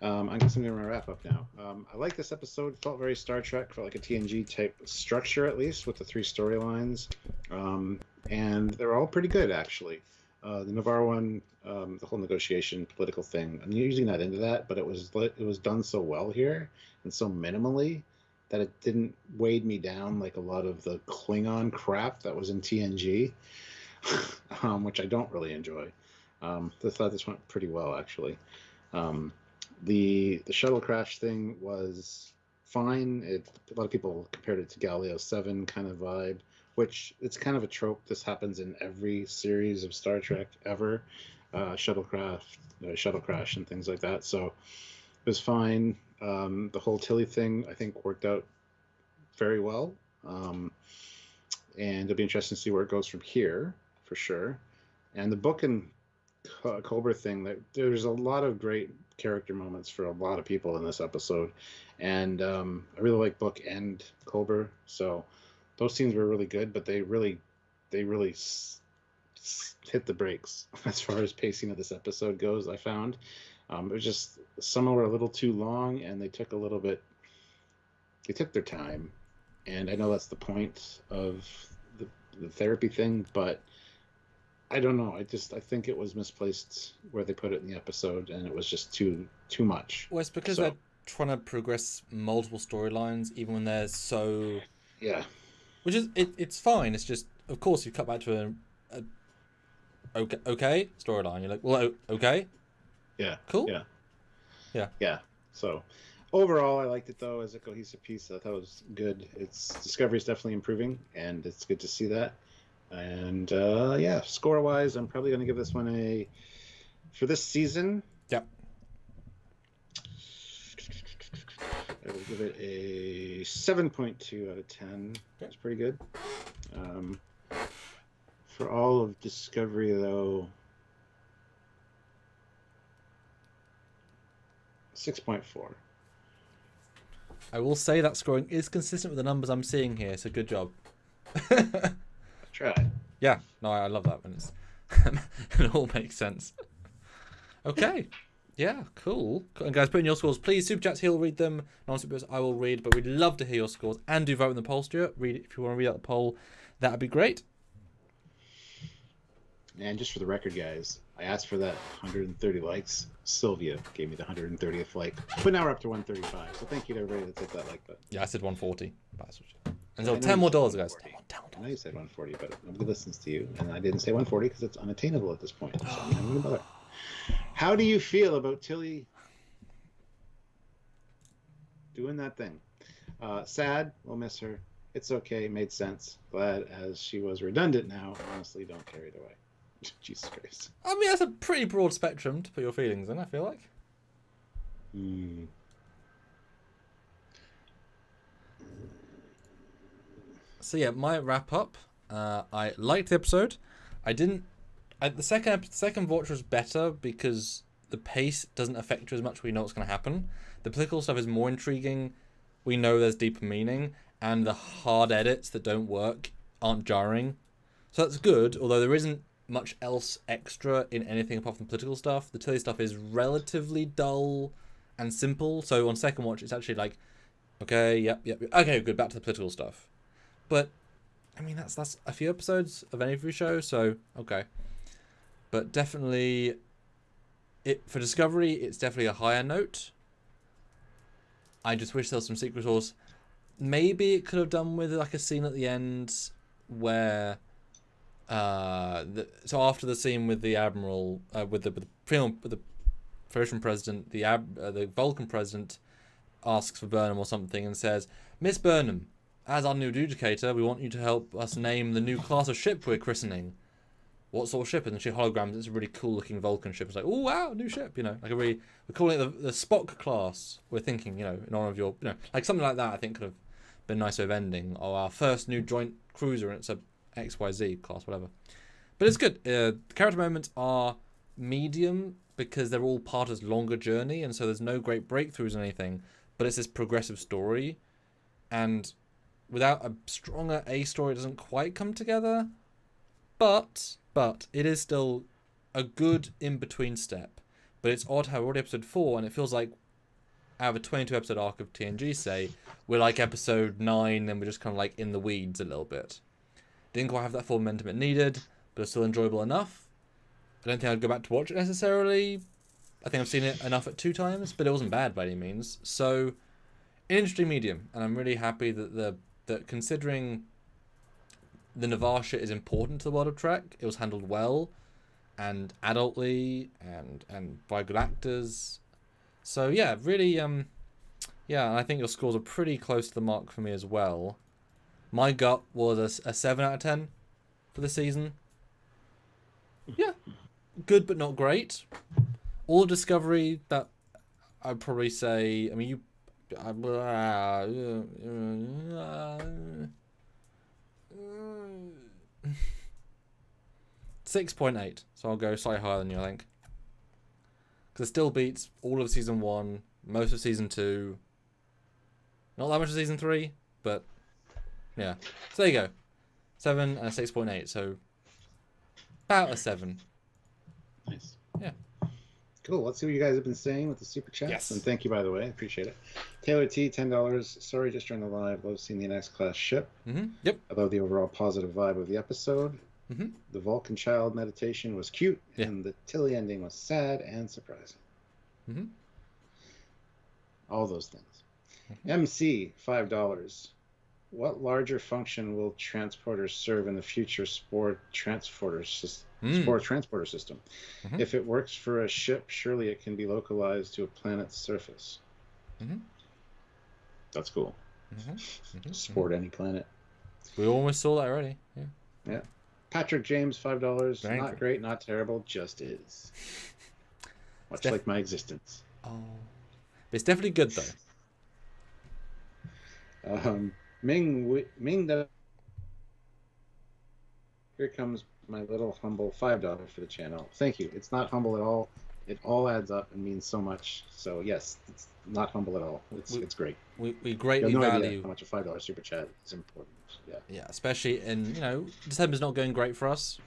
I guess I'm going to wrap up now. I like this episode. It felt very Star Trek, felt like a TNG type structure, at least, with the 3 storylines. And they're all pretty good, actually. The Navarre one, the whole negotiation political thing, I'm usually not into that, but it was done so well here and so minimally that it didn't weigh me down like a lot of the Klingon crap that was in TNG, which I don't really enjoy. I thought this went pretty well, actually. Um, the shuttle crash thing was fine. A lot of people compared it to Galileo 7 kind of vibe, which it's kind of a trope. This happens in every series of Star Trek ever, shuttle crash and things like that. So it was fine. The whole Tilly thing, I think, worked out very well. And it'll be interesting to see where it goes from here, for sure. And the book and Cobra thing, there's a lot of great character moments for a lot of people in this episode. And I really like Book and Cobra. So those scenes were really good, but they really hit the brakes as far as pacing of this episode goes, I found. It was just, some were a little too long, and they took their time. And I know that's the point of the therapy thing, but I don't know. I think it was misplaced where they put it in the episode, and it was just too much. Well, it's because they're trying to progress multiple storylines, even when they're so... Yeah. Which is, it's fine. It's just, of course, you cut back to a okay storyline. You're like, well, okay. Yeah. Cool. Yeah. So overall, I liked it, though, as a cohesive piece. I thought it was good. Its Discovery is definitely improving, and it's good to see that. And score-wise, I'm probably going to give this one for this season. Yep. I will give it a 7.2 out of 10. That's pretty good. For all of Discovery, though, 6.4. I will say that scoring is consistent with the numbers I'm seeing here, so good job. Try. Yeah, no, I love that when it's it all makes sense. Okay. Yeah, cool. And guys, put in your scores, please. Super chats, he'll read them. Non-supers, I will read. But we'd love to hear your scores, and do vote in the poll, Stuart. Read it if you want to read out the poll. That would be great. And just for the record, guys, I asked for that 130 likes. Sylvia gave me the 130th like. But now we're up to 135. So thank you to everybody that hit that like button. Yeah, I said 140. And so $10 more, guys. I know you said 140, but nobody listens to you. And I didn't say 140 because it's unattainable at this point. So I'm not going to bother. How do you feel about Tilly doing that thing? Sad. We'll miss her. It's okay. Made sense. Glad as she was redundant now. Honestly, don't carry it away. Jesus Christ. I mean, that's a pretty broad spectrum to put your feelings in, I feel like. So yeah, my wrap up. I liked the episode. The second watch was better because the pace doesn't affect you as much. We know what's going to happen. The political stuff is more intriguing. We know there's deeper meaning, and the hard edits that don't work aren't jarring. So that's good. Although there isn't much else extra in anything apart from political stuff. The Tilly stuff is relatively dull and simple. So on second watch, it's actually like, okay, yep, okay, good. Back to the political stuff. But I mean, that's a few episodes of any free show, so okay. But definitely, for Discovery, it's definitely a higher note. I just wish there was some secret sauce. Maybe it could have done with like a scene at the end where, so after the scene with the Admiral, with the Federation president, the Vulcan president asks for Burnham or something and says, "Miss Burnham, as our new adjudicator, we want you to help us name the new class of ship we're christening." What sort of ship? And she holograms. It's a really cool looking Vulcan ship. It's like, oh wow, new ship. We're calling it the Spock class. We're thinking, in honor of your, like something like that. I think could have been a nice way of ending. Or our first new joint cruiser, and it's a XYZ class, whatever. But it's good. The character moments are medium because they're all part of this longer journey, and so there's no great breakthroughs or anything. But it's this progressive story, and without a stronger A story, it doesn't quite come together. But it is still a good in-between step. But it's odd how we're already episode 4, and it feels like out of a 22-episode arc of TNG, say, we're like episode 9, and we're just kind of like in the weeds a little bit. Didn't quite have that full momentum it needed, but it's still enjoyable enough. I don't think I'd go back to watch it necessarily. I think I've seen it enough at 2 times, but it wasn't bad by any means. So, an interesting medium, and I'm really happy that considering the Navarre shit is important to the world of Trek, it was handled well, and adultly and by good actors. So yeah, really yeah, I think your scores are pretty close to the mark for me as well. My gut was a 7 out of 10 for the season. Yeah, good but not great. All Discovery, that I'd probably say. I mean, you. 6.8. So I'll go slightly higher than you, I think. Because it still beats all of season 1, most of season 2. Not that much of season 3, but yeah. So there you go. 7 and a 6.8. So about a 7. Nice. Yeah. Cool. Let's see what you guys have been saying with the super chats. Yes. And thank you, by the way. Appreciate it. Taylor T, $10. Sorry, just joined the live. Love seeing the next class ship. Yep. I love the overall positive vibe of the episode. The Vulcan child meditation was cute, and the Tilly ending was sad and surprising. All those things. MC, $5. What larger function will transporters serve in the future spore transporter system? If it works for a ship, surely it can be localized to a planet's surface. That's cool. Sport any planet. We almost saw that already. Yeah. Patrick James, $5. Not great, not terrible, just is. Much like my existence. Oh, but it's definitely good though. Ming, here comes my little humble $5 for the channel. Thank you. It's not humble at all. It all adds up and means so much. So yes, it's not humble at all. It's great. We greatly you have no value idea how much a $5 super chat is important. Yeah, especially in December's not going great for us.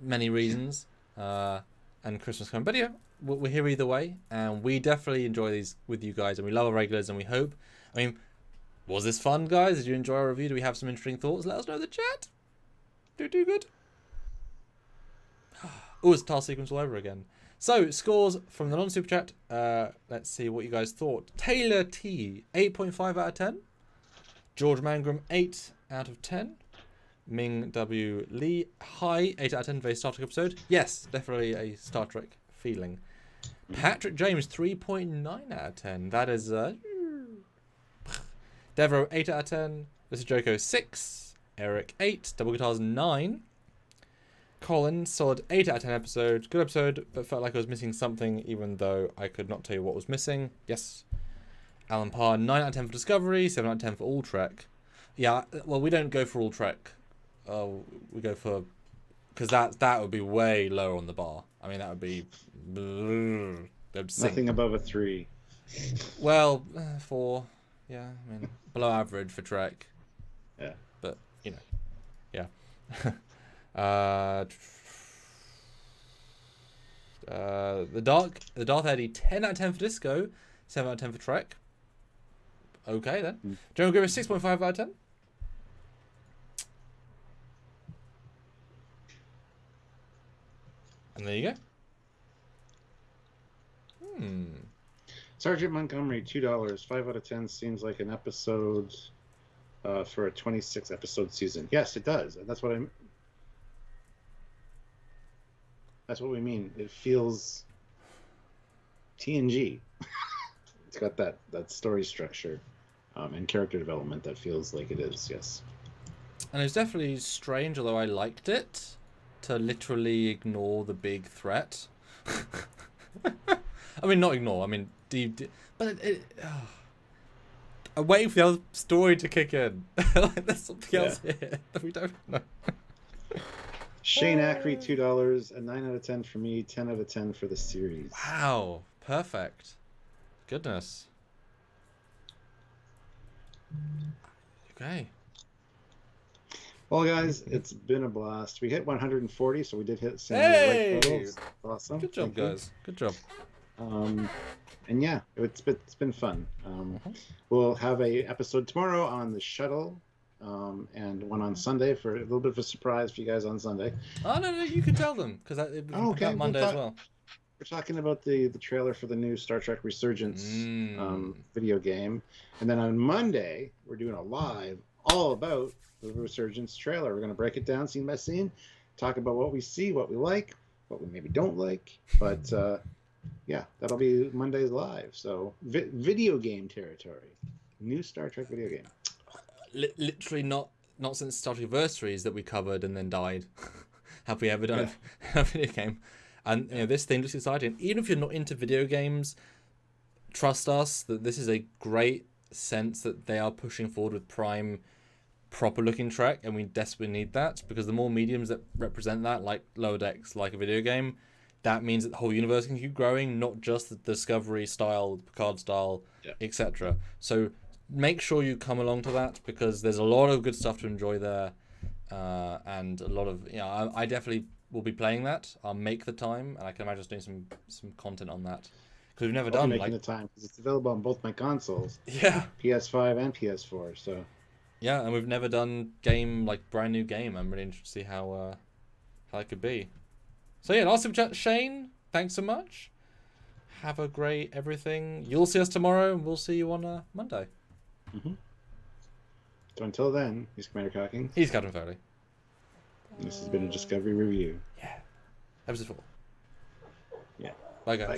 Many reasons, and Christmas coming. But yeah, we're here either way, and we definitely enjoy these with you guys, and we love our regulars, and we hope. I mean, was this fun, guys? Did you enjoy our review? Do we have some interesting thoughts? Let us know in the chat. Do good. Oh, it's task sequence all over again. So, scores from the non-super chat. Let's see what you guys thought. Taylor T, 8.5 out of 10. George Mangrum, 8 out of 10. Ming W. Lee, high, 8 out of 10. Very Star Trek episode. Yes, definitely a Star Trek feeling. Patrick James, 3.9 out of 10. That is... Devereaux, 8 out of 10. This is Joko, 6. Eric, 8. Double Guitars, 9. Colin, solid 8 out of 10 episode. Good episode, but felt like I was missing something, even though I could not tell you what was missing. Yes. Alan Parr, 9 out of 10 for Discovery, 7 out of 10 for All Trek. Yeah, well, we don't go for All Trek. We go for... Because that would be way lower on the bar. I mean, that would be... Nothing above a 3. Well, 4. Yeah, I mean, below average for Trek. Yeah. But, yeah. The Darth Eddie, 10 out of 10 for Disco, 7 out of 10 for Trek. Okay then. General Grievous, 6.5 out of 10. And there you go. Sergeant Montgomery, $2. 5 out of 10 seems like an episode for a 26 episode season. Yes, it does. And that's what we mean. It feels TNG. It's got that story structure and character development that feels like it is, yes. And it's definitely strange, although I liked it, to literally ignore the big threat. I mean, not ignore, I mean, but I'm waiting for the other story to kick in. Like, there's something else here that we don't know. Shane Ackery, $2, a 9 out of 10 for me, 10 out of 10 for the series. Wow, perfect. Goodness. Okay. Well, guys, it's been a blast. We hit 140, so we did hit some right totals. Awesome. Good job, guys. Good job. And yeah, it's been fun. We'll have a episode tomorrow on the shuttle, and one on Sunday for a little bit of a surprise for you guys on Sunday. Oh no, you can tell them because okay, Monday as well. We're talking about the trailer for the new Star Trek Resurgence video game, and then on Monday we're doing a live all about the Resurgence trailer. We're going to break it down scene by scene, talk about what we see, what we like, what we maybe don't like. But yeah, that'll be Monday's live. So video game territory, new Star Trek video game. Literally not since Star Trek Anniversaries that we covered and then died. Have we ever done a video game? And this thing looks exciting. Even if you're not into video games, trust us that this is a great sense that they are pushing forward with prime, proper looking Trek, and we desperately need that, because the more mediums that represent that, like Lower Decks, like a video game, that means that the whole universe can keep growing, not just the Discovery style, Picard style, etc. So make sure you come along to that, because there's a lot of good stuff to enjoy there, and a lot of I definitely will be playing that. I'll make the time, and I can imagine us doing some content on that, because we've never done making the time, because it's available on both my consoles. Yeah, PS5 and PS4. So yeah, and we've never done brand new game. I'm really interested to see how it could be. So yeah, last super chat, Shane. Thanks so much. Have a great everything. You'll see us tomorrow, and we'll see you on Monday. Mm-hmm. So until then, he's Commander Cocking. He's Captain Foley. This has been a Discovery Review. Yeah. Episode 4. Yeah. Bye, guys. Bye.